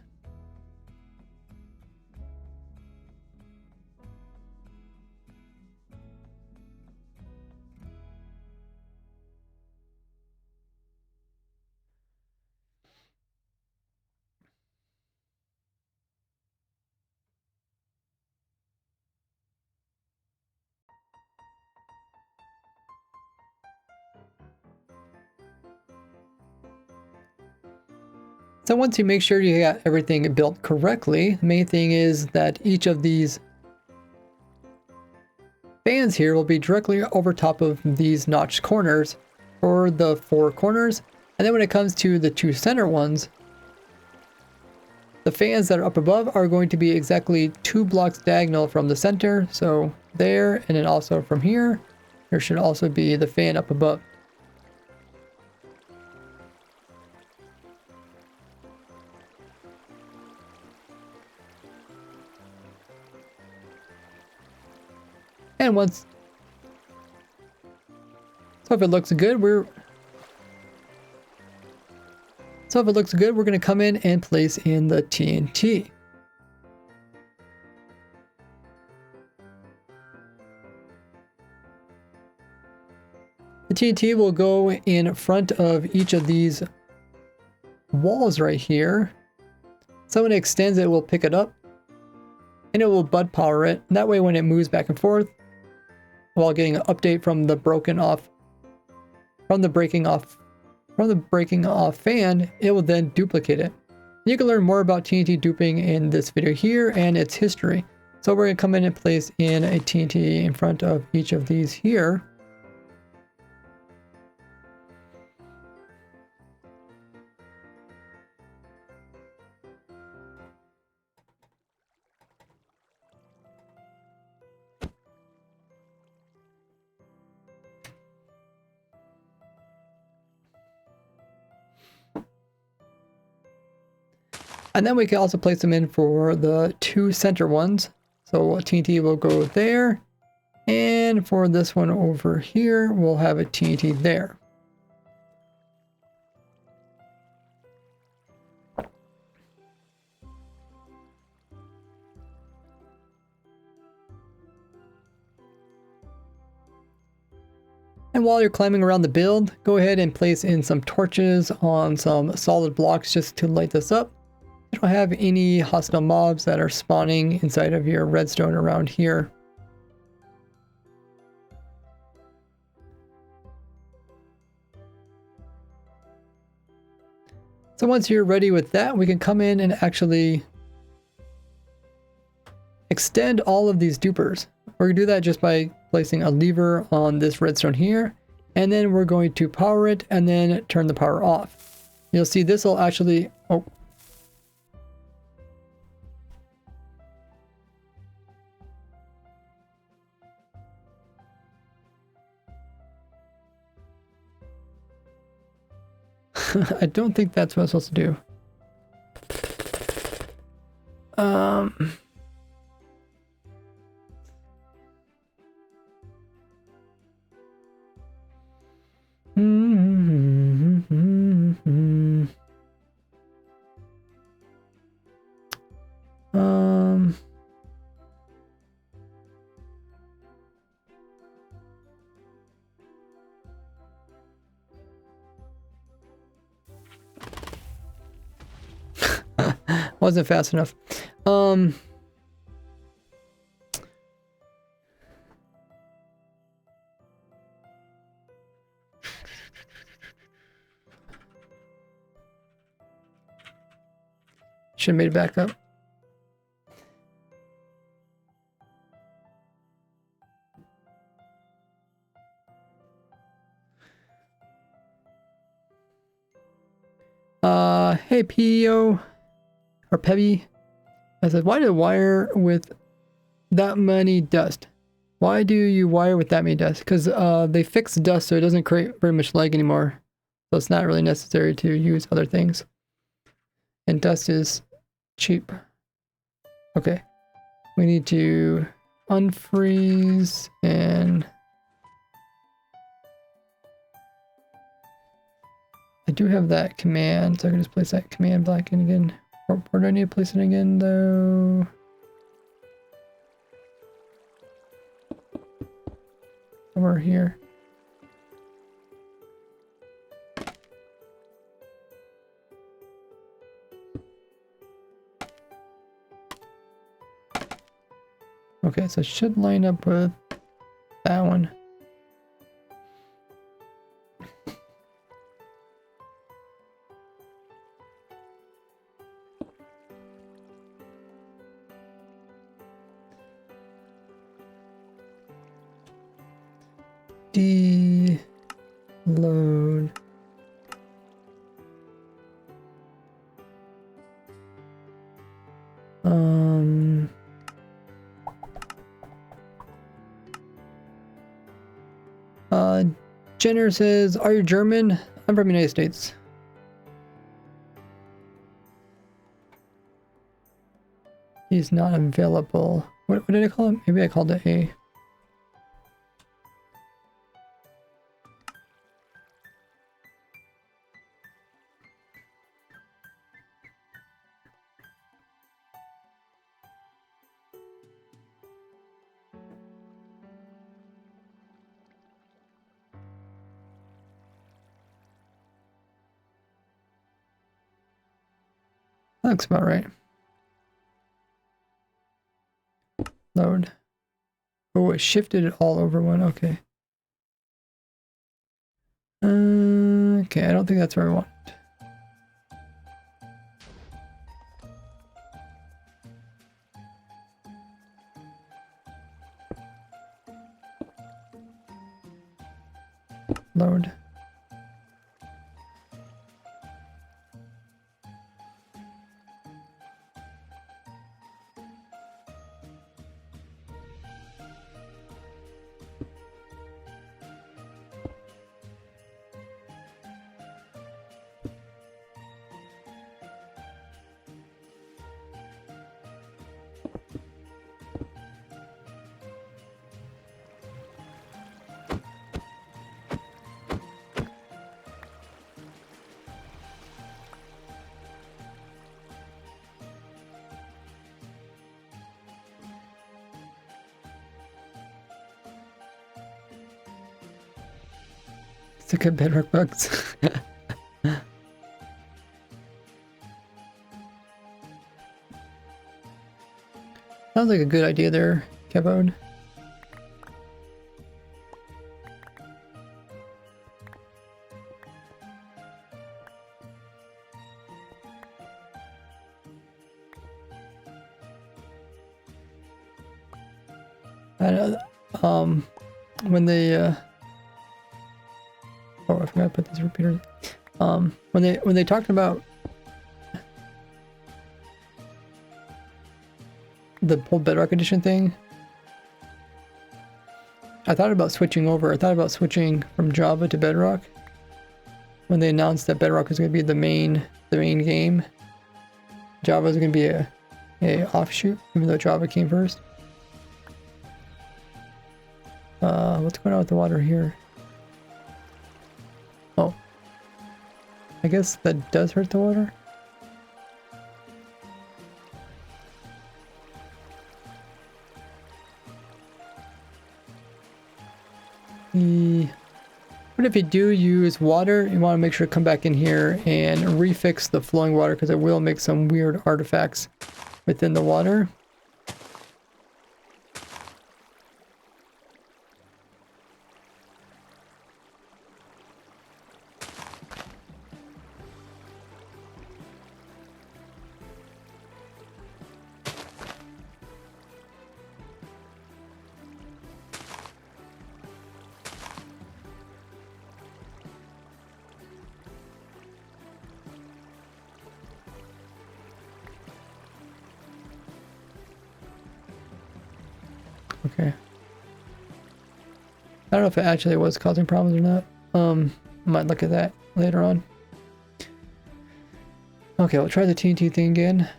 So once you make sure you got everything built correctly, the main thing is that each of these fans here will be directly over top of these notched corners for the 4 corners. And then when it comes to the 2 center ones, the fans that are up above are going to be exactly 2 blocks diagonal from the center. So there, and then also from here, there should also be the fan up above. And once, so if it looks good, we're going to come in and place in the TNT. The TNT will go in front of each of these walls right here. So when it extends, it will pick it up and it will bud power it. And that way, when it moves back and forth, while getting an update from the breaking off fan, it will then duplicate it. You can learn more about TNT duping in this video here and its history. So we're going to come in and place in a TNT in front of each of these here. And then we can also place them in for the 2 center ones. So a TNT will go there. And for this one over here, we'll have a TNT there. And while you're climbing around the build, go ahead and place in some torches on some solid blocks just to light this up. You don't have any hostile mobs that are spawning inside of your redstone around here. So once you're ready with that, we can come in and actually extend all of these dupers. We're going to do that just by placing a lever on this redstone here, and then we're going to power it and then turn the power off. You'll see this will actually... Oh. I don't think that's what I'm supposed to do. Wasn't fast enough. Should have made it back up. Hey PO or Pebby. I said, why do wire with that many dust? Why do you wire with that many dust? Because they fixed dust so it doesn't create very much lag anymore. So it's not really necessary to use other things. And dust is cheap. Okay. We need to unfreeze and I do have that command, so I can just place that command back in again. Where do I need to place it again though? Somewhere here. Okay, so it should line up with that one. Load. Jenner says, are you German? I'm from the United States. He's not available. What did I call him? Maybe I called it A. That looks about right. Load. Oh, it shifted it all over one. Okay. Okay, I don't think that's where I want it. Load. It's a good bedrock bugs. Sounds like a good idea there, Kevon. When they oh, I forgot to put this repeater. When they talked about the whole Bedrock Edition thing, I thought about switching over. I thought about switching from Java to Bedrock when they announced that Bedrock was going to be the main game. Java is going to be a offshoot, even though Java came first. What's going on with the water here? Oh, I guess that does hurt the water. But if you do use water, you want to make sure to come back in here and refix the flowing water, because it will make some weird artifacts within the water. Okay. I don't know if it actually was causing problems or not. Might look at that later on. Okay, we'll try the TNT thing again.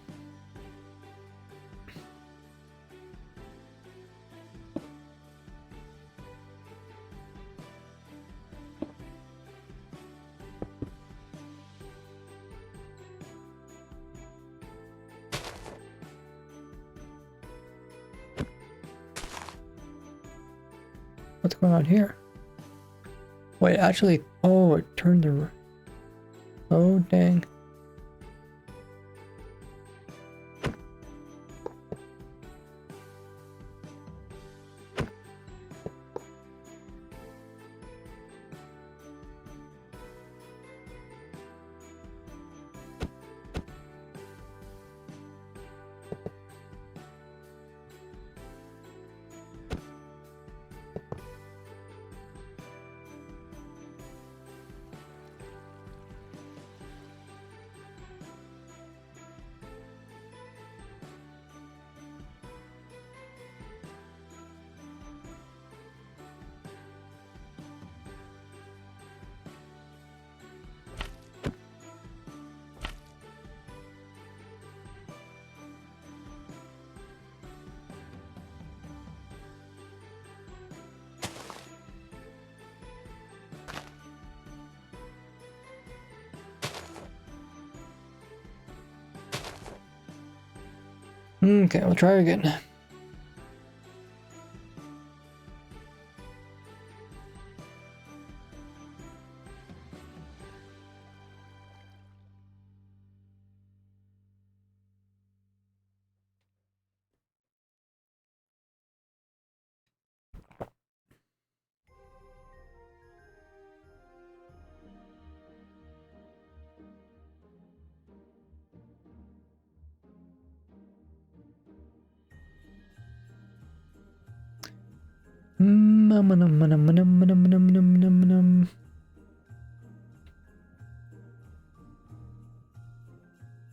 What's going on here? Wait, actually, oh, it turned the... Oh, dang. Okay, we'll try again.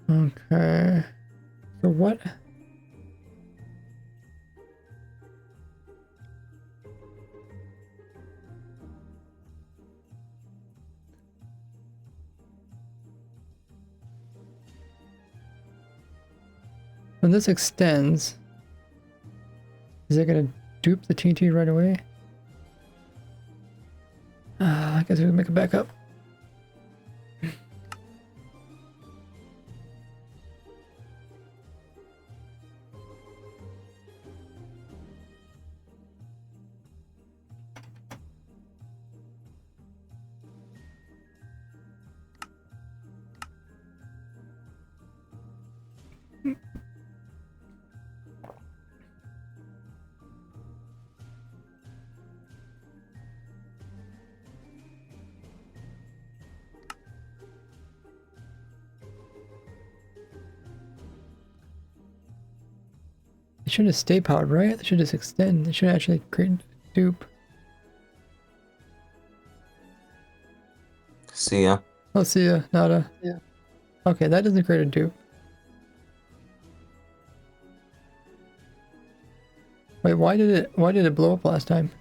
Okay. So what? When this extends, is it gonna dupe the TNT right away? I guess we can make it back up. It should just stay powered, right? It should just extend. It should actually create dupe. See ya. Oh, see ya, nada. Yeah. Okay, that doesn't create a dupe. Wait, why did it blow up last time?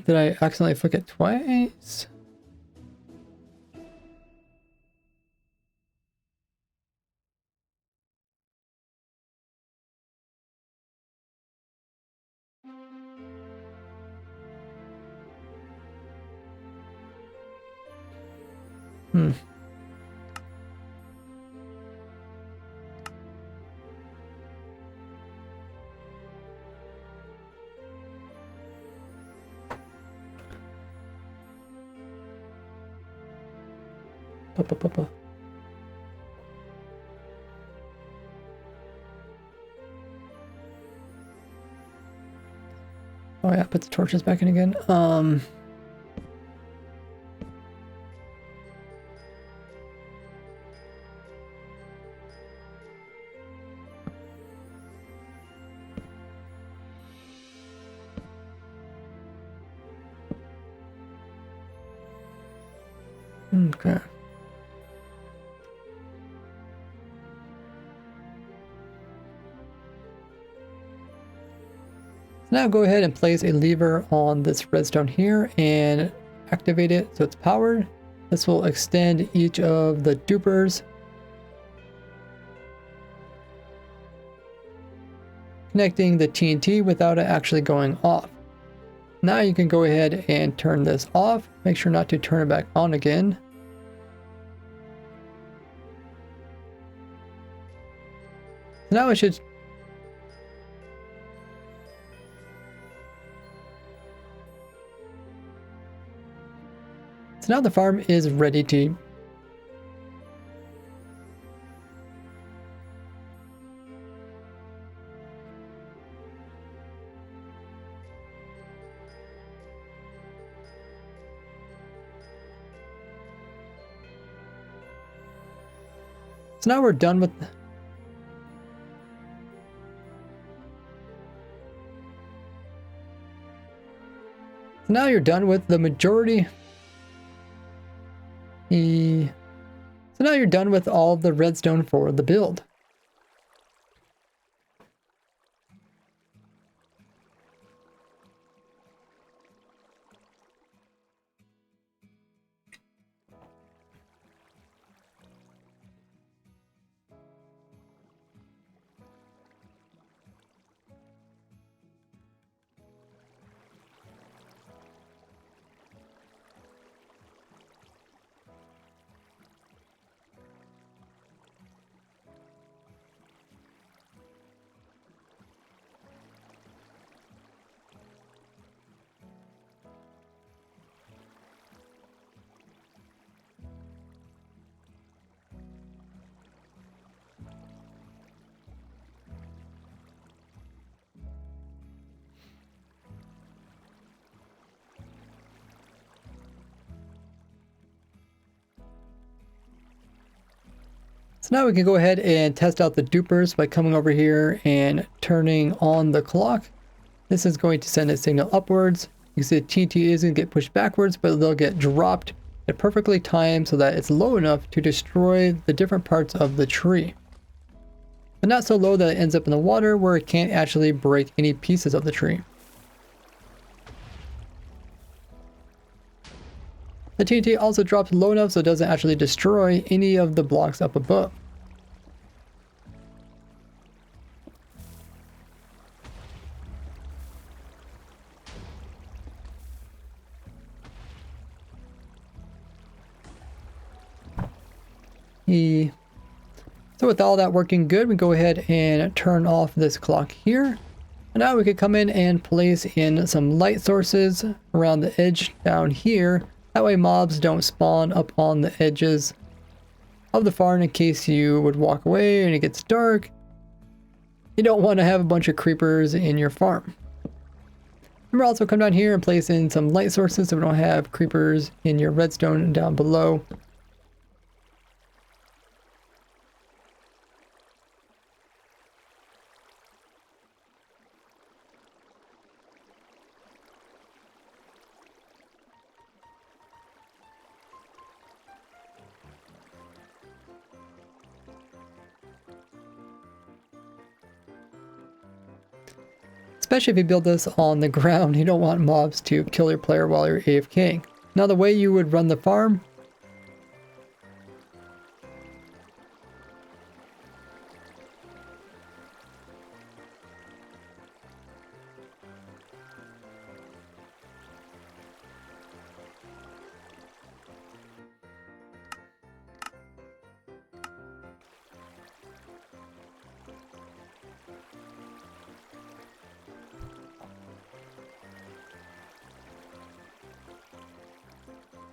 Did I accidentally flick it twice? Hmm. Pa. Oh yeah, put the torches back in again. Okay. Now go ahead and place a lever on this redstone here and activate it so it's powered. This will extend each of the dupers, connecting the TNT without it actually going off. Now you can go ahead and turn this off. Make sure not to turn it back on again. Now it should... So now the farm is ready to... So now we're done with... So now you're done with the majority... So now you're done with all of the redstone for the build. So now we can go ahead and test out the dupers by coming over here and turning on the clock. This is going to send a signal upwards. You can see the TNT is going to get pushed backwards, but they'll get dropped at perfectly timed so that it's low enough to destroy the different parts of the tree. But not so low that it ends up in the water where it can't actually break any pieces of the tree. The TNT also drops low enough so it doesn't actually destroy any of the blocks up above. So with all that working good, we go ahead and turn off this clock here. And now we could come in and place in some light sources around the edge down here. That way mobs don't spawn up on the edges of the farm in case you would walk away and it gets dark. You don't want to have a bunch of creepers in your farm. Remember, also come down here and place in some light sources so we don't have creepers in your redstone down below. Especially if you build this on the ground, you don't want mobs to kill your player while you're AFKing. Now the way you would run the farm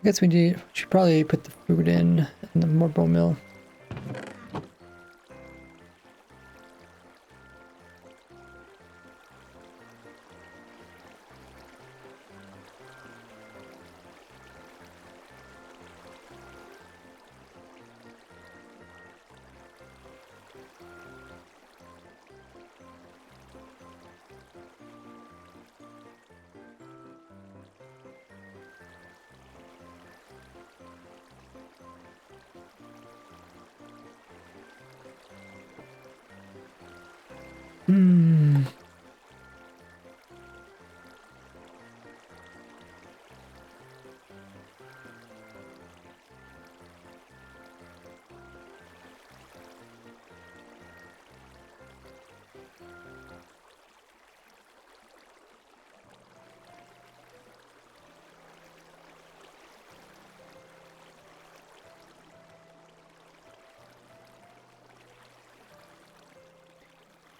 I guess we should probably put the food in the morbo mill. Hmm.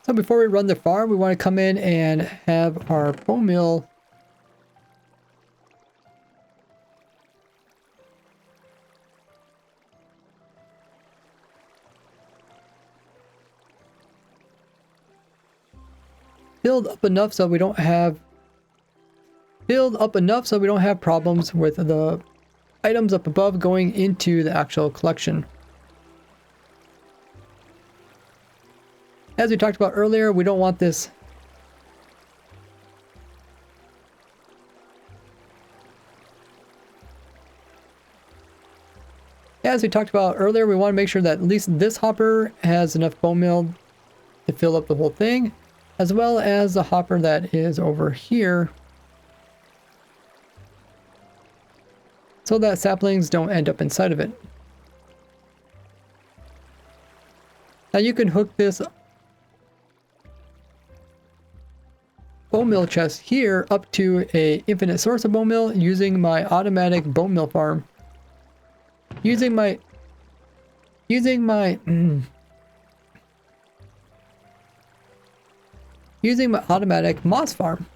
So before we run the farm, we want to come in and have our bone meal filled up enough so we don't have problems with the items up above going into the actual collection. As we talked about earlier, we don't want this we want to make sure that at least this hopper has enough bone meal to fill up the whole thing, as well as the hopper that is over here, so that saplings don't end up inside of it. Now you can hook this bone meal chest here up to a infinite source of bone meal using my automatic bone meal farm. Using my automatic moss farm.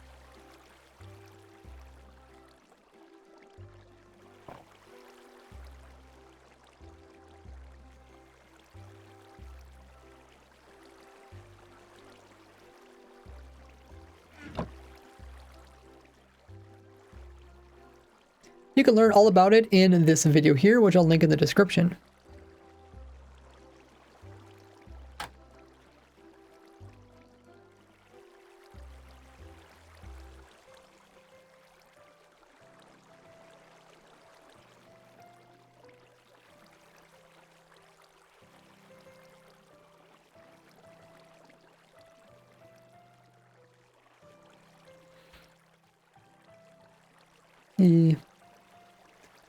You can learn all about it in this video here, which I'll link in the description.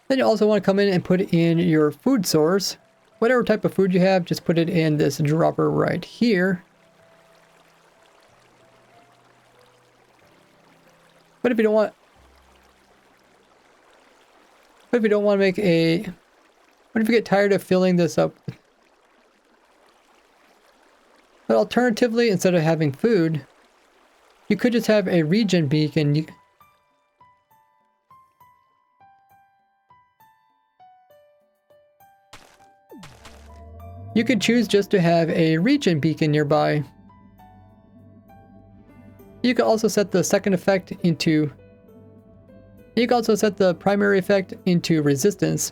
Then you also want to come in and put in your food source. Whatever type of food you have, just put it in this dropper right here. But if you don't want to make a... What if you get tired of filling this up? But alternatively, instead of having food, you could just have a regen beacon. You could choose just to have a regen beacon nearby. You can also set the second effect into... You can also set the primary effect into resistance.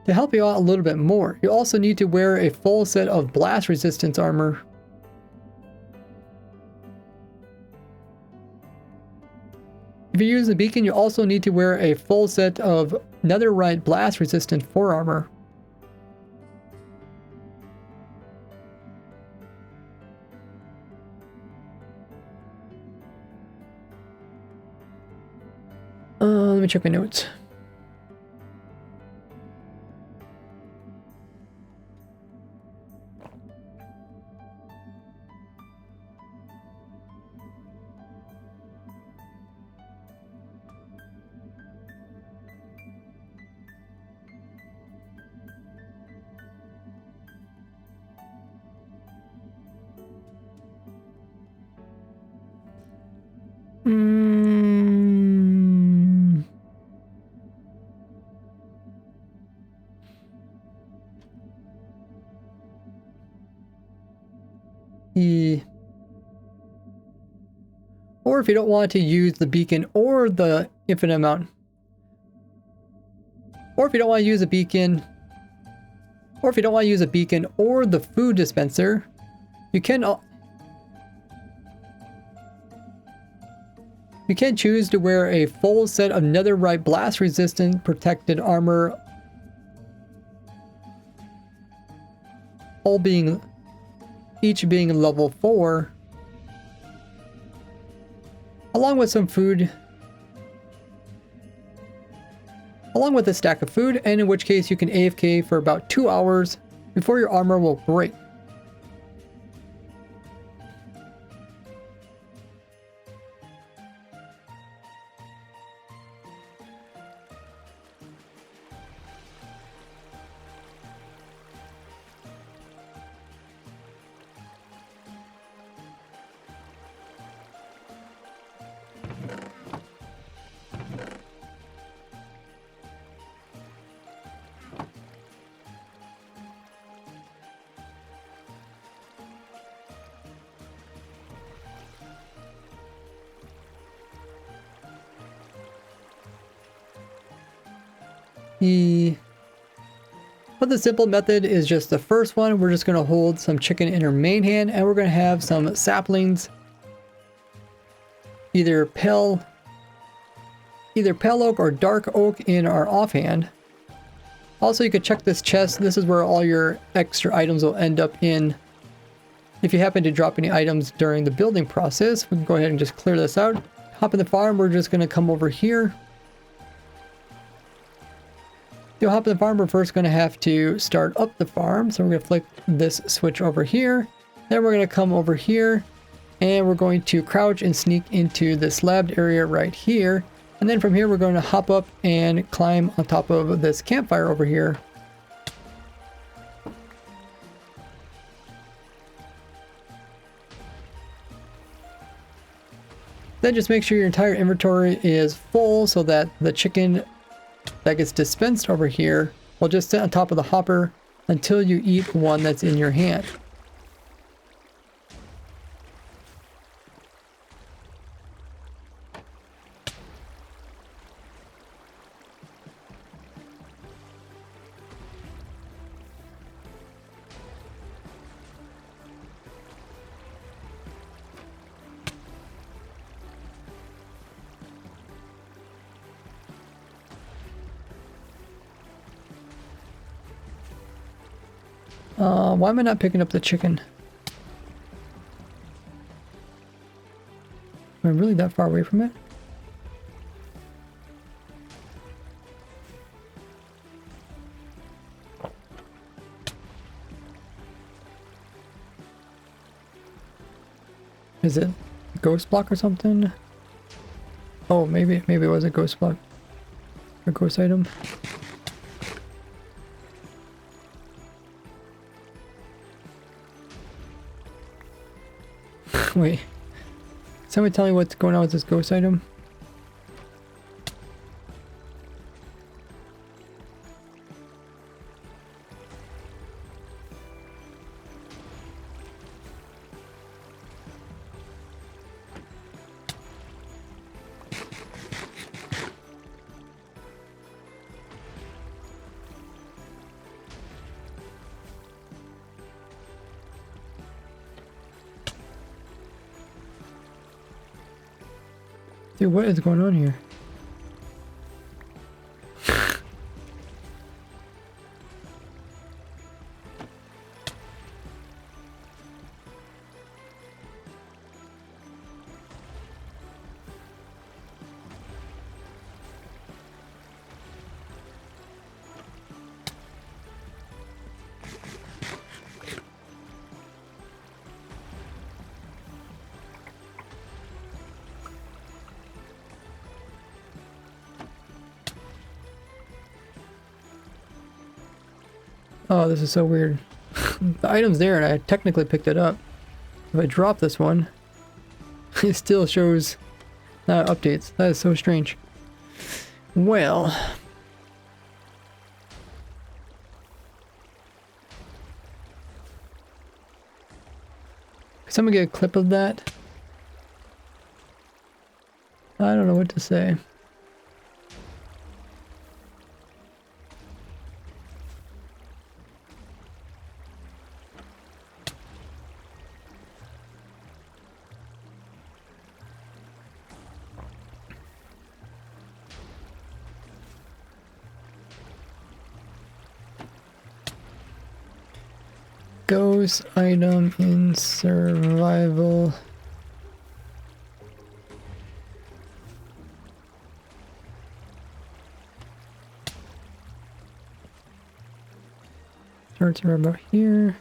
To help you out a little bit more, you also need to wear a full set of blast resistance armor. If you use the beacon, you also need to wear a full set of netherite blast resistant forearmor. Let me check my notes. Or if you don't want to use the beacon or the infinite amount, or if you don't want to use a beacon Or if you don't want to use a beacon or the food dispenser, you can choose to wear a full set of netherite blast resistant protected armor, each being level 4, along with some food, along with a stack of food, and in which case you can AFK for about 2 hours before your armor will break. But the simple method is just the first one. We're just going to hold some chicken in our main hand, and we're going to have some saplings, either pale oak or dark oak, in our offhand. Also, you could check this chest. This is where all your extra items will end up in. If you happen to drop any items during the building process, we can go ahead and just clear this out. Hop in the farm. We're just going to come over here. To hop in the farm, we're first going to have to start up the farm. So we're going to flick this switch over here. Then we're going to come over here, and we're going to crouch and sneak into this labbed area right here. And then from here, we're going to hop up and climb on top of this campfire over here. Then just make sure your entire inventory is full so that the chicken that gets dispensed over here will just sit on top of the hopper until you eat one that's in your hand. Why am I not picking up the chicken? Am I really that far away from it? Is it a ghost block or something? Oh, maybe it was a ghost block. A ghost item. Wait, somebody tell me what's going on with this ghost item? Dude, what is going on here? Oh, this is so weird. The item's there and I technically picked it up. If I drop this one, it still shows updates. That is so strange. Well, can someone get a clip of that? I don't know what to say. Ghost item in survival. Starts right about here.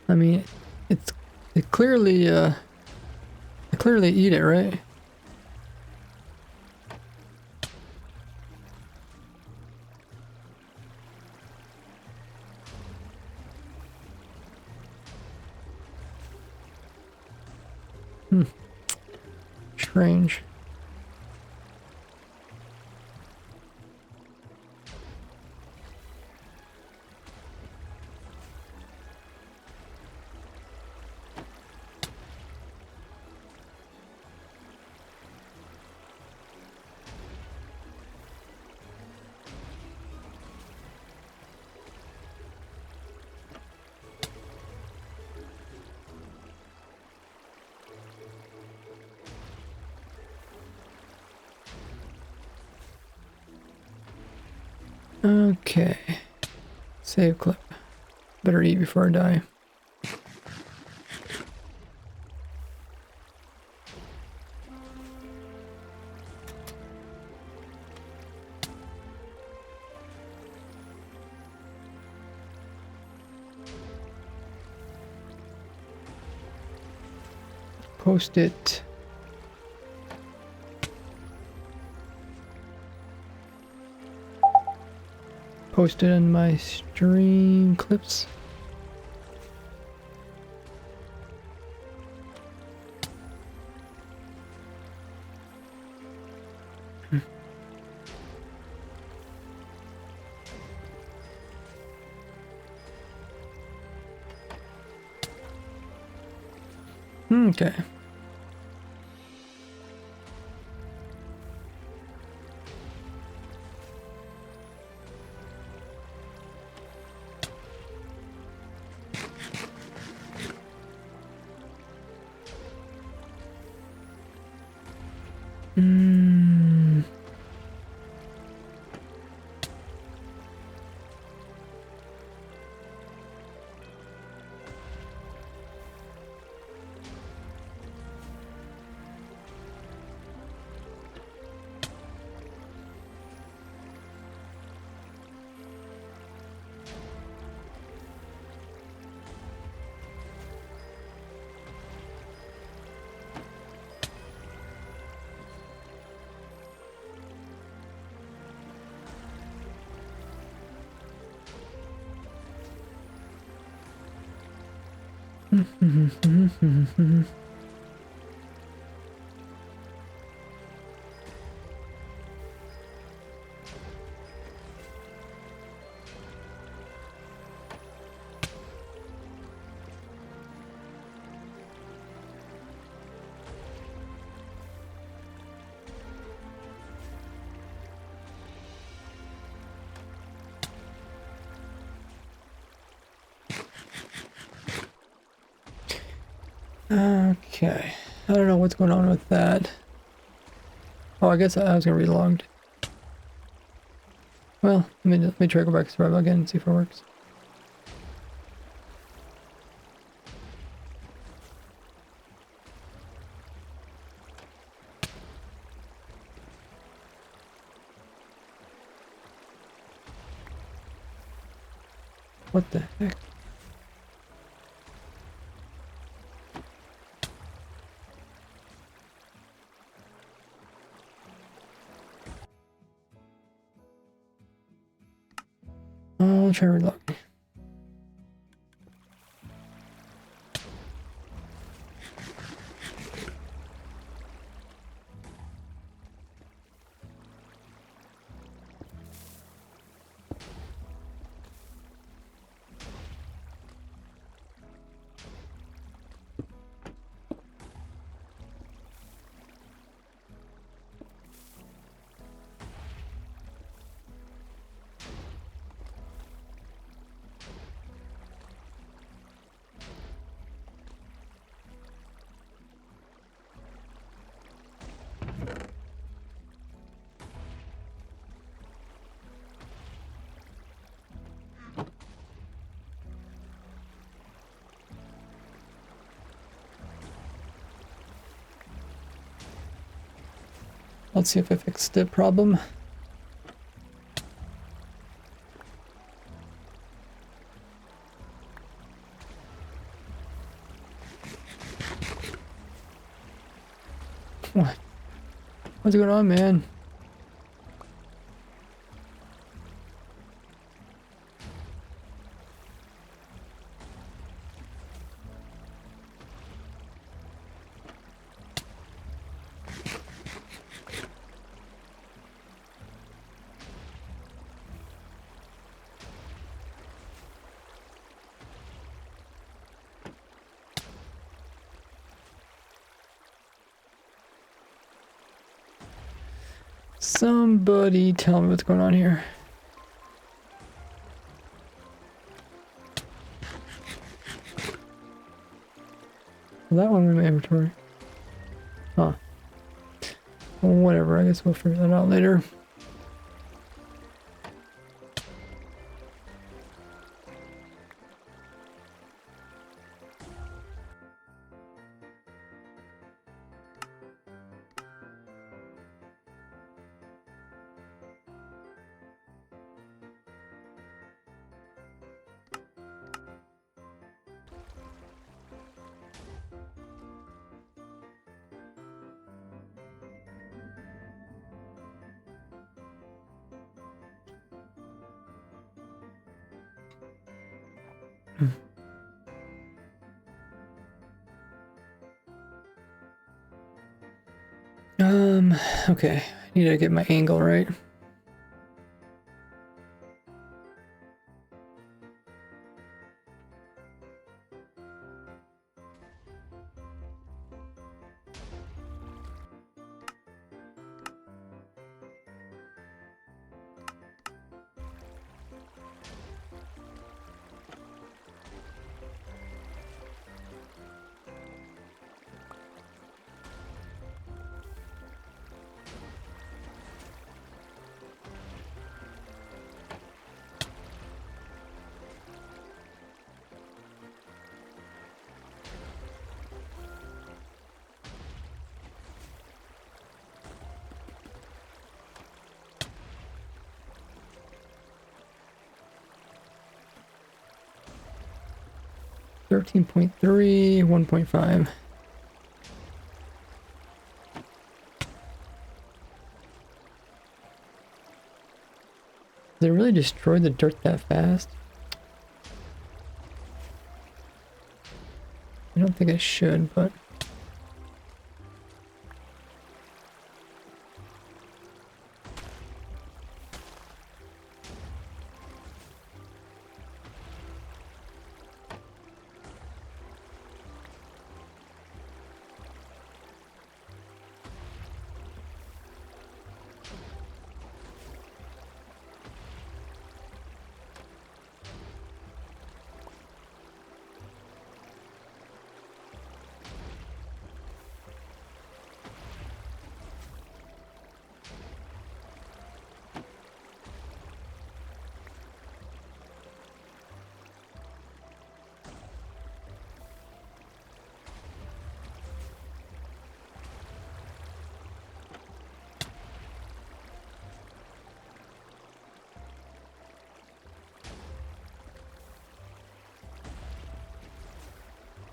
I mean, it clearly eat it, right? Strange. Okay. Save clip. Better eat before I die. Post it. Post it in my stream clips. Okay. Okay. I don't know what's going on with that. Oh, I guess I was gonna relogged. Well, let me try to go back to survival again and see if it works. What the heck? I'll try relog. Let's see if I fixed the problem. What? What's going on, man? Somebody tell me what's going on here. Well, that one in my inventory. Huh. Well, whatever, I guess we'll figure that out later. Okay, I need to get my angle right. Thirteen 1.5. Did it really destroy the dirt that fast? I don't think it should, but...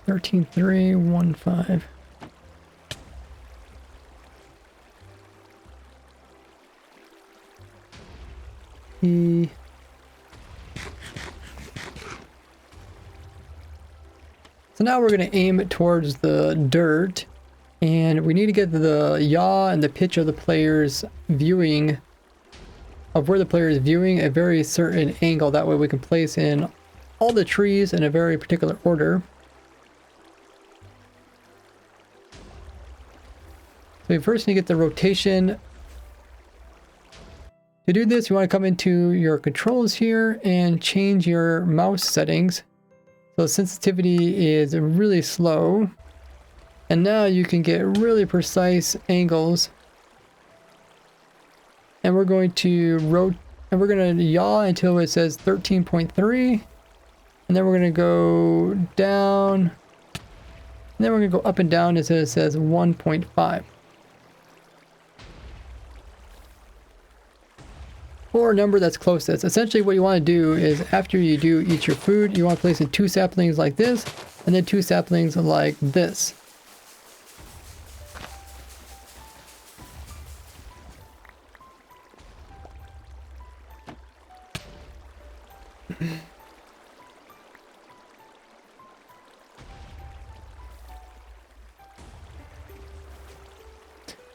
$13,315. So now we're going to aim it towards the dirt, and we need to get the yaw and the pitch of the player's viewing, of where the player is viewing, a very certain angle. That way we can place in all the trees in a very particular order. So we first need to get the rotation. To do this, you want to come into your controls here and change your mouse settings. So sensitivity is really slow. And now you can get really precise angles. And we're going to we're going to yaw until it says 13.3. And then we're going to go down. And then we're going to go up and down until it says 1.5. or a number that's closest. Essentially what you want to do is after you do eat your food, you want to place in 2 saplings like this, and then 2 saplings like this.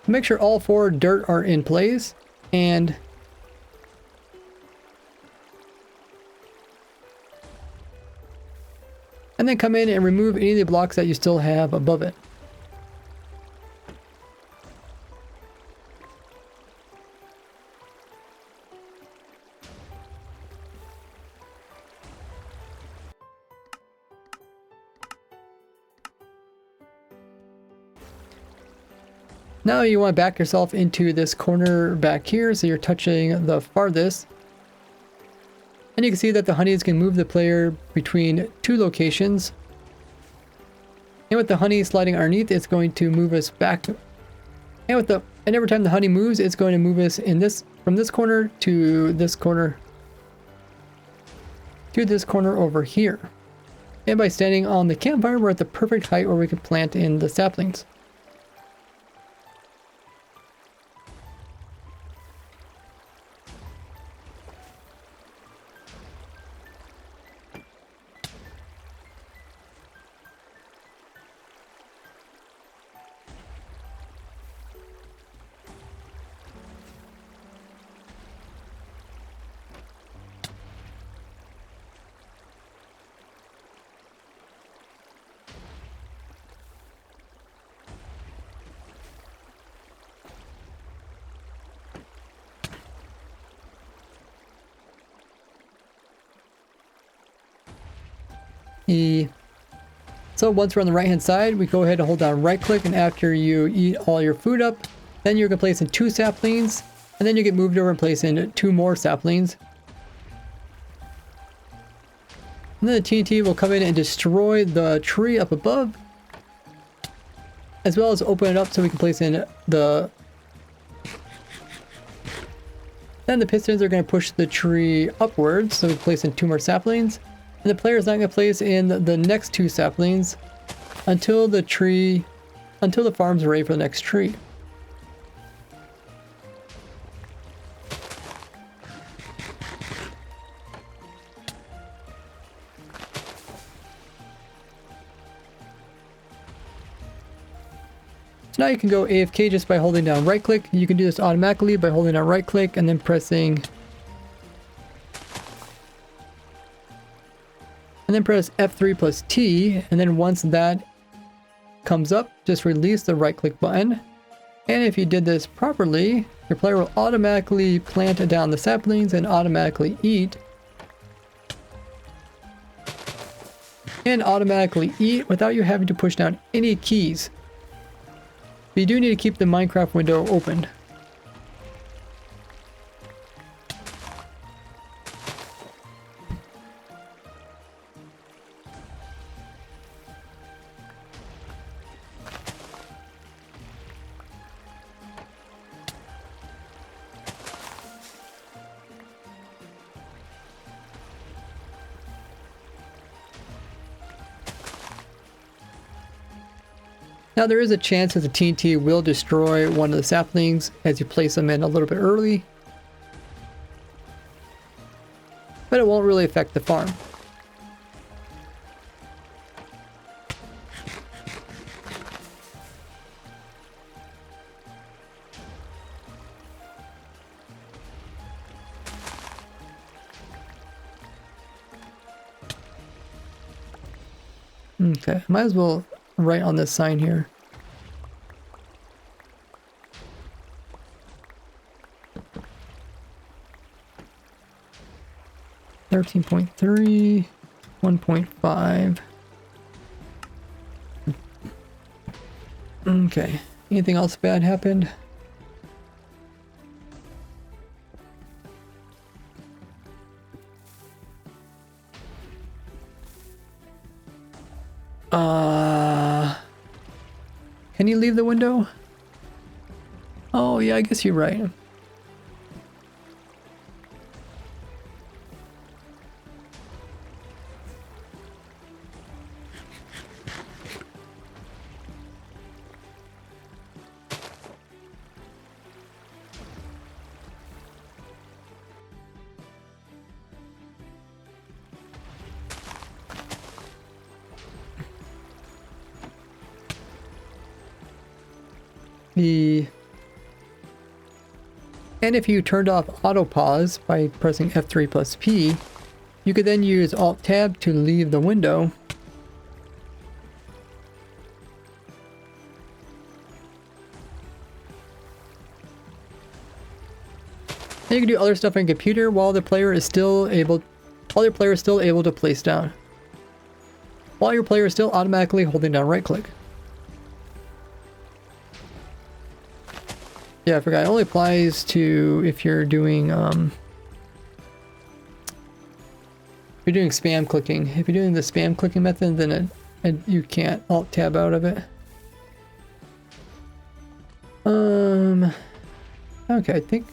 Make sure all 4 dirt are in place, and then come in and remove any of the blocks that you still have above it. Now you want to back yourself into this corner back here so you're touching the farthest. And you can see that the honeys can move the player between 2 locations. And with the honey sliding underneath, it's going to move us back. And every time the honey moves, it's going to move us from this corner to this corner to this corner over here. And by standing on the campfire, we're at the perfect height where we can plant in the saplings. So once we're on the right hand side, we go ahead and hold down right click, and after you eat all your food up, then you're going to place in 2 saplings, and then you get moved over and place in 2 more saplings. And then the TNT will come in and destroy the tree up above, as well as open it up so we can place in then the pistons are going to push the tree upwards, so we can place in 2 more saplings. And the player is not going to place in the next 2 saplings until the farm's ready for the next tree. So now you can go AFK just by holding down right click. You can do this automatically by holding down right click and then pressing press F3 plus T, and then once that comes up, just release the right click button. And if you did this properly, your player will automatically plant down the saplings and automatically eat. And automatically eat without you having to push down any keys. But you do need to keep the Minecraft window opened. Now there is a chance that the TNT will destroy one of the saplings as you place them in a little bit early, but it won't really affect the farm. Okay, might as well write on this sign here. .3, 1.5. Okay. Anything else bad happened? Can you leave the window? Oh yeah, I guess you're right. And if you turned off auto pause by pressing F3 plus P, you could then use Alt Tab to leave the window. And you can do other stuff on your computer while the player is still able to place down. While your player is still automatically holding down right click. Yeah, I forgot. It only applies to if you're doing spam clicking. If you're doing the spam clicking method, then you can't Alt Tab out of it. Okay, I think.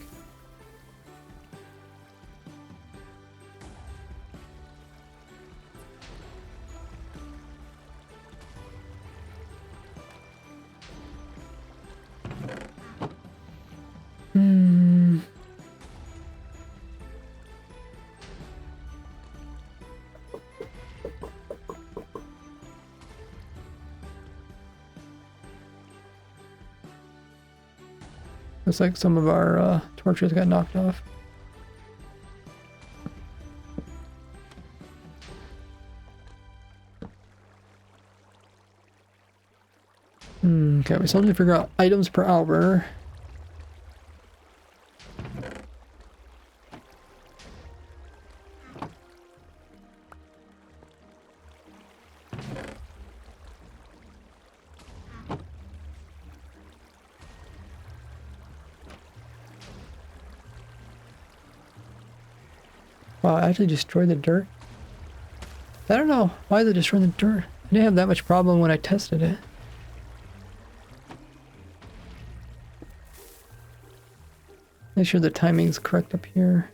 Looks like some of our torches got knocked off. Okay, we still need to figure out items per hour. Wow, I actually destroyed the dirt. I don't know why they destroyed the dirt. I didn't have that much problem when I tested it. Make sure the timing's correct up here.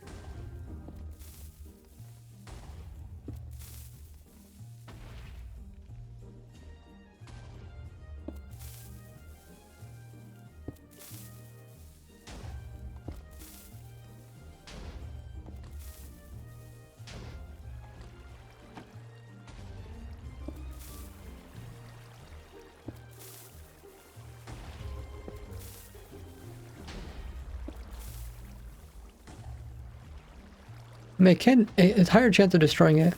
I mean, it's a higher chance of destroying it.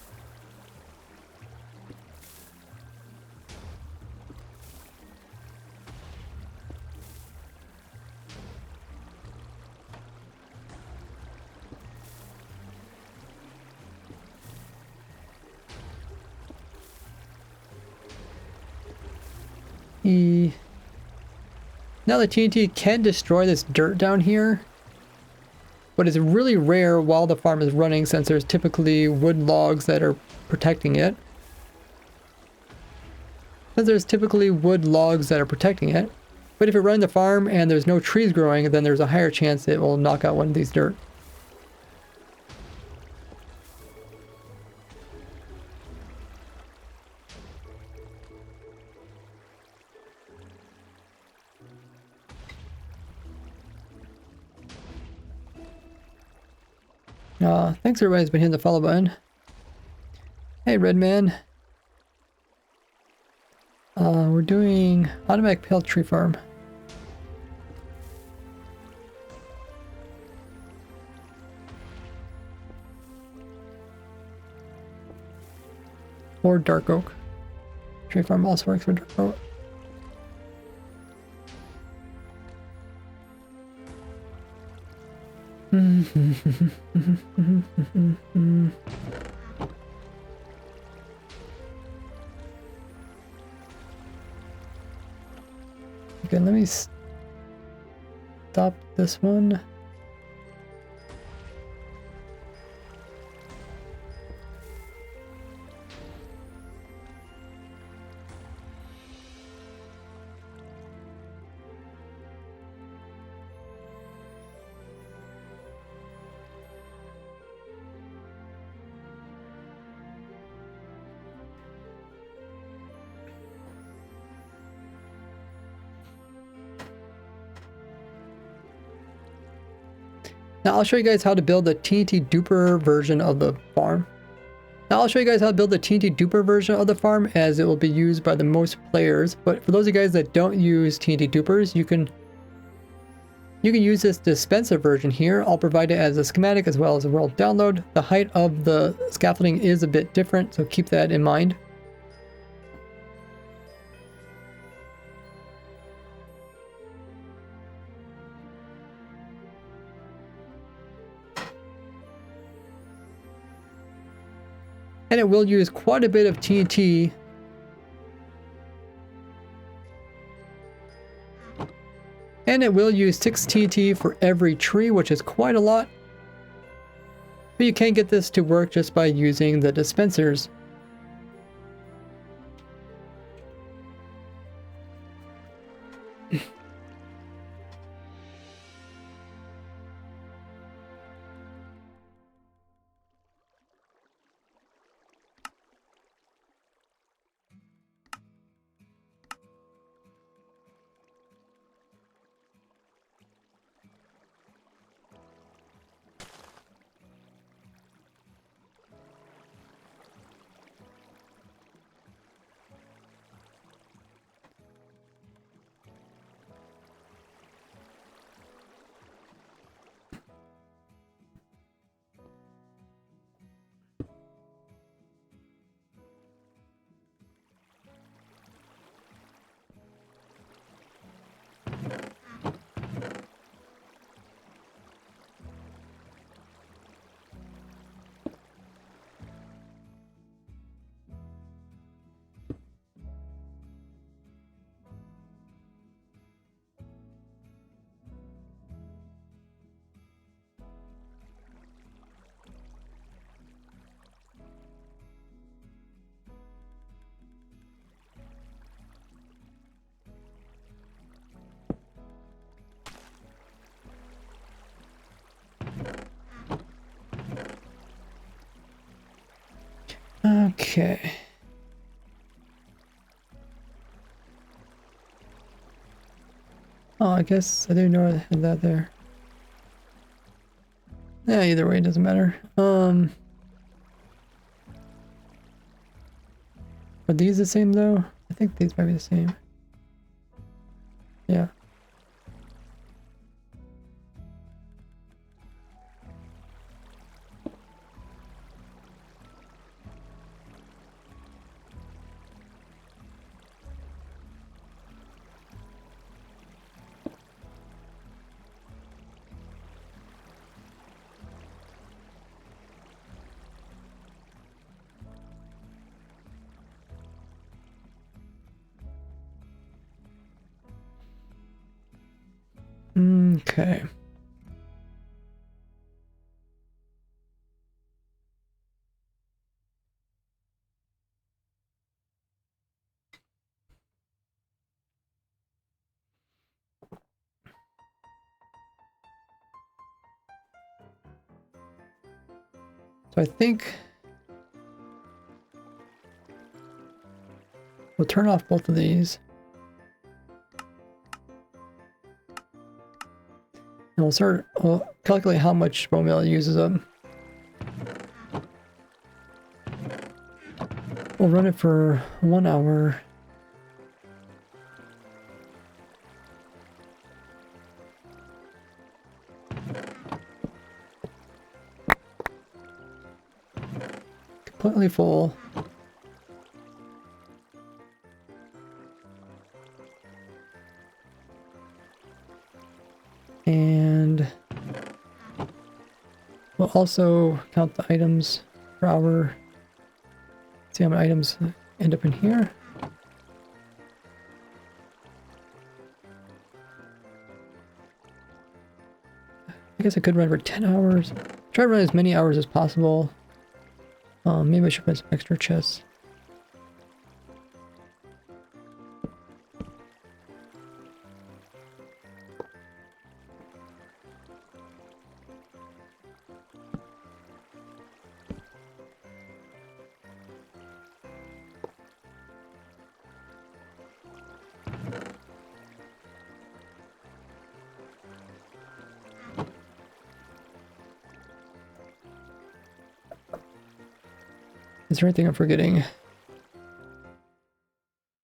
Now the TNT can destroy this dirt down here, but it's really rare while the farm is running since there's typically wood logs that are protecting it. But if you're running the farm and there's no trees growing, then there's a higher chance it will knock out one of these dirt. Thanks everybody who's been hitting the follow button. Hey Redman. We're doing automatic pale tree farm. Or dark oak. Tree farm also works for dark oak. Okay, let me stop this one. Now I'll show you guys how to build the TNT duper version of the farm. As it will be used by the most players, but for those of you guys that don't use TNT dupers, you can You can use this dispenser version here. I'll provide it as a schematic as well as a world download. The height of the scaffolding is a bit different, so keep that in mind. And it will use quite a bit of TNT. And it will use 6 TNT for every tree, which is quite a lot. But you can get this to work just by using the dispensers. Okay. Oh, I guess I didn't know I had that there. Yeah, either way, it doesn't matter. Are these the same though? I think these might be the same. Yeah. Okay. So I think we'll turn off both of these. And we'll calculate how much bone meal it uses up. We'll run it for 1 hour. Completely full. And we'll also count the items per hour. See how many items end up in here. I guess I could run for 10 hours. Try to run as many hours as possible. Maybe I should put some extra chests. Is there anything I'm forgetting? You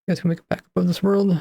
guys can make it back above this world.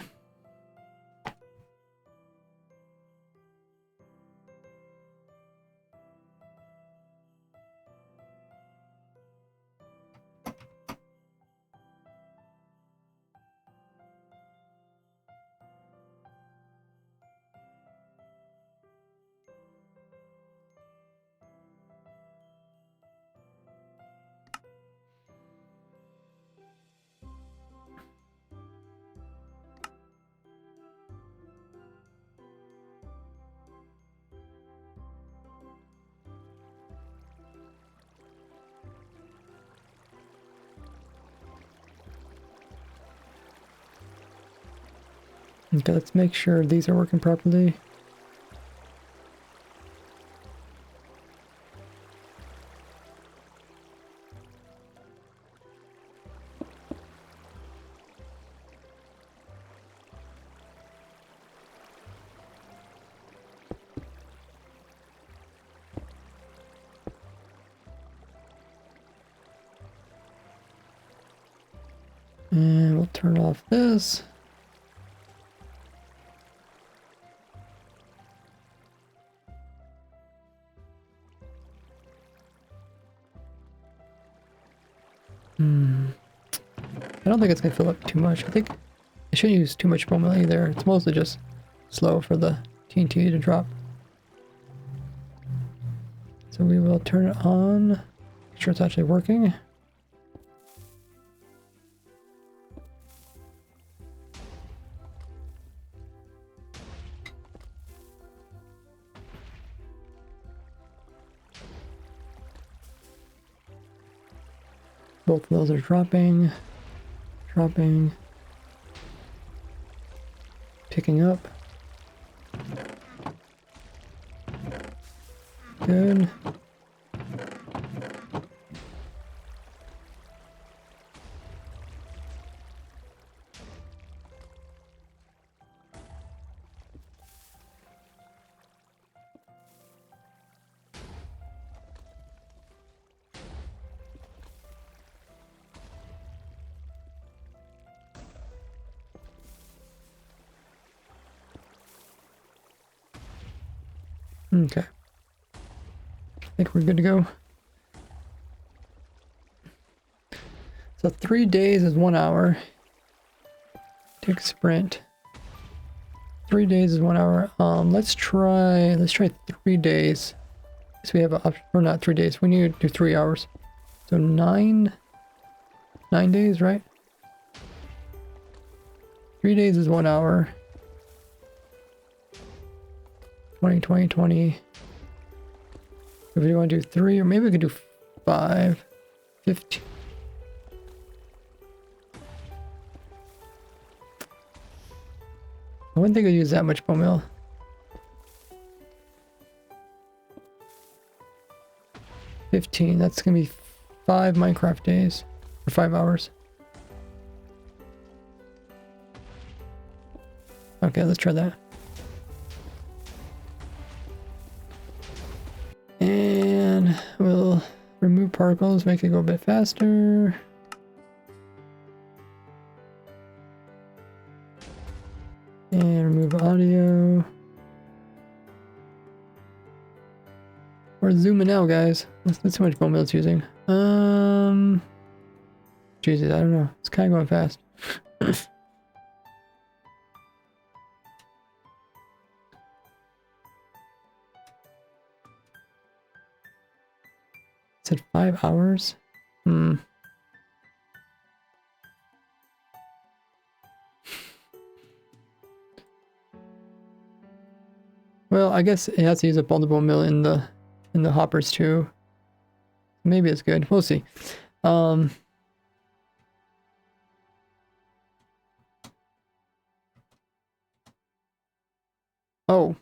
Okay, let's make sure these are working properly. And we'll turn off this. I don't think it's gonna fill up too much. I think I shouldn't use too much bone meal either. It's mostly just slow for the TNT to drop. So we will turn it on. Make sure it's actually working. Both of those are dropping, picking up. Good. Okay. I think we're good to go. So 3 days is 1 hour. Take a sprint. 3 days is 1 hour. Let's try 3 days. So we have a option, or not 3 days. We need to do 3 hours. So 9 days, right? 3 days is 1 hour. 20. If we want to do 3, or maybe we could do 5, 15. I wouldn't think I'd use that much bone meal. 15, that's gonna be 5 Minecraft days, or 5 hours. Okay, let's try that. And we'll remove particles, make it go a bit faster. And remove audio. We're zooming out, guys. That's how much bone meal it's using. Jesus, I don't know. It's kind of going fast. It said 5 hours? Well, I guess it has to use up all the bone meal in the hoppers too. Maybe it's good. We'll see. Oh, wow.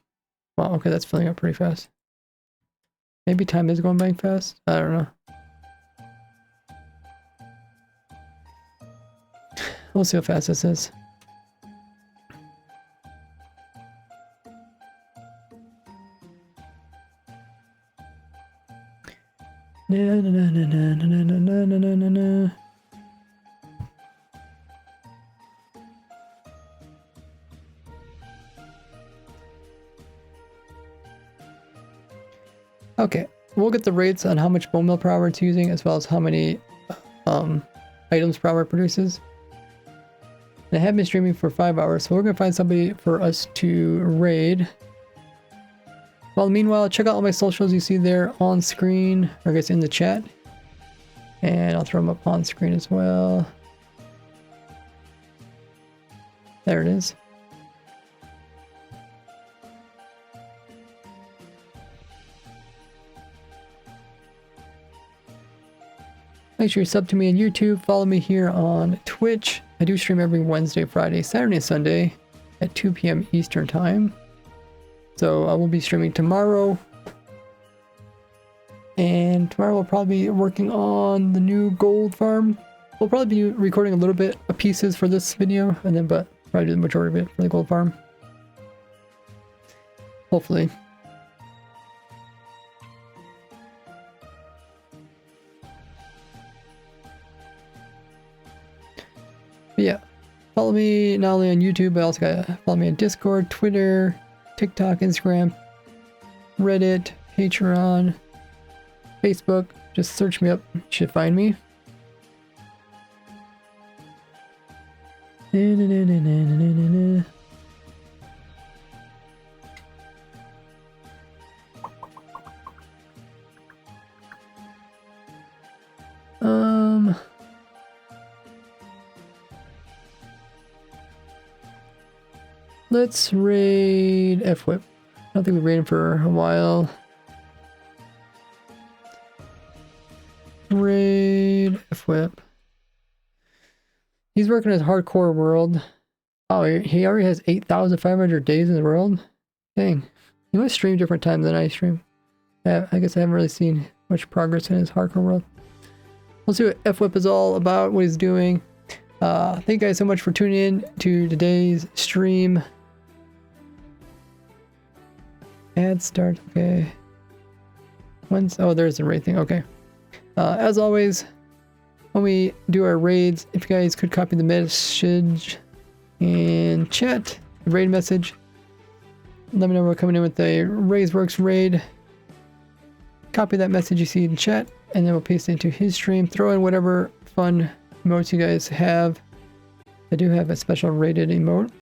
Okay, that's filling up pretty fast. Maybe time is going by fast. I don't know. We'll see how fast this is. Na na na na na na na na na na na. Okay, we'll get the rates on how much bone meal per hour it's using, as well as how many items per hour it produces. And I have been streaming for 5 hours, so we're gonna find somebody for us to raid. Well, meanwhile, check out all my socials you see there on screen, or I guess in the chat. And I'll throw them up on screen as well. There it is. Make sure you sub to me on YouTube, follow me here on Twitch. I do stream every Wednesday, Friday, Saturday, and Sunday at 2 p.m. Eastern time. So I will be streaming tomorrow. And tomorrow we'll probably be working on the new gold farm. We'll probably be recording a little bit of pieces for this video, and then but probably do the majority of it for the gold farm. Hopefully. But yeah, follow me not only on YouTube, but also gotta follow me on Discord, Twitter, TikTok, Instagram, Reddit, Patreon, Facebook. Just search me up, you should find me. Let's raid F-Whip. I don't think we've raided for a while. Raid F-Whip. He's working his hardcore world. Oh, he already has 8,500 days in the world? Dang. He must stream different times than I stream. Yeah, I guess I haven't really seen much progress in his hardcore world. We'll see what F-Whip is all about, what he's doing. Thank you guys so much for tuning in to today's stream. Ad start, okay. When's, oh, there's the raid thing, okay. As always, when we do our raids, if you guys could copy the message in chat, the raid message, let me know we're coming in with the Raiseworks raid. Copy that message you see in chat, and then we'll paste it into his stream. Throw in whatever fun emotes you guys have. I do have a special rated emote.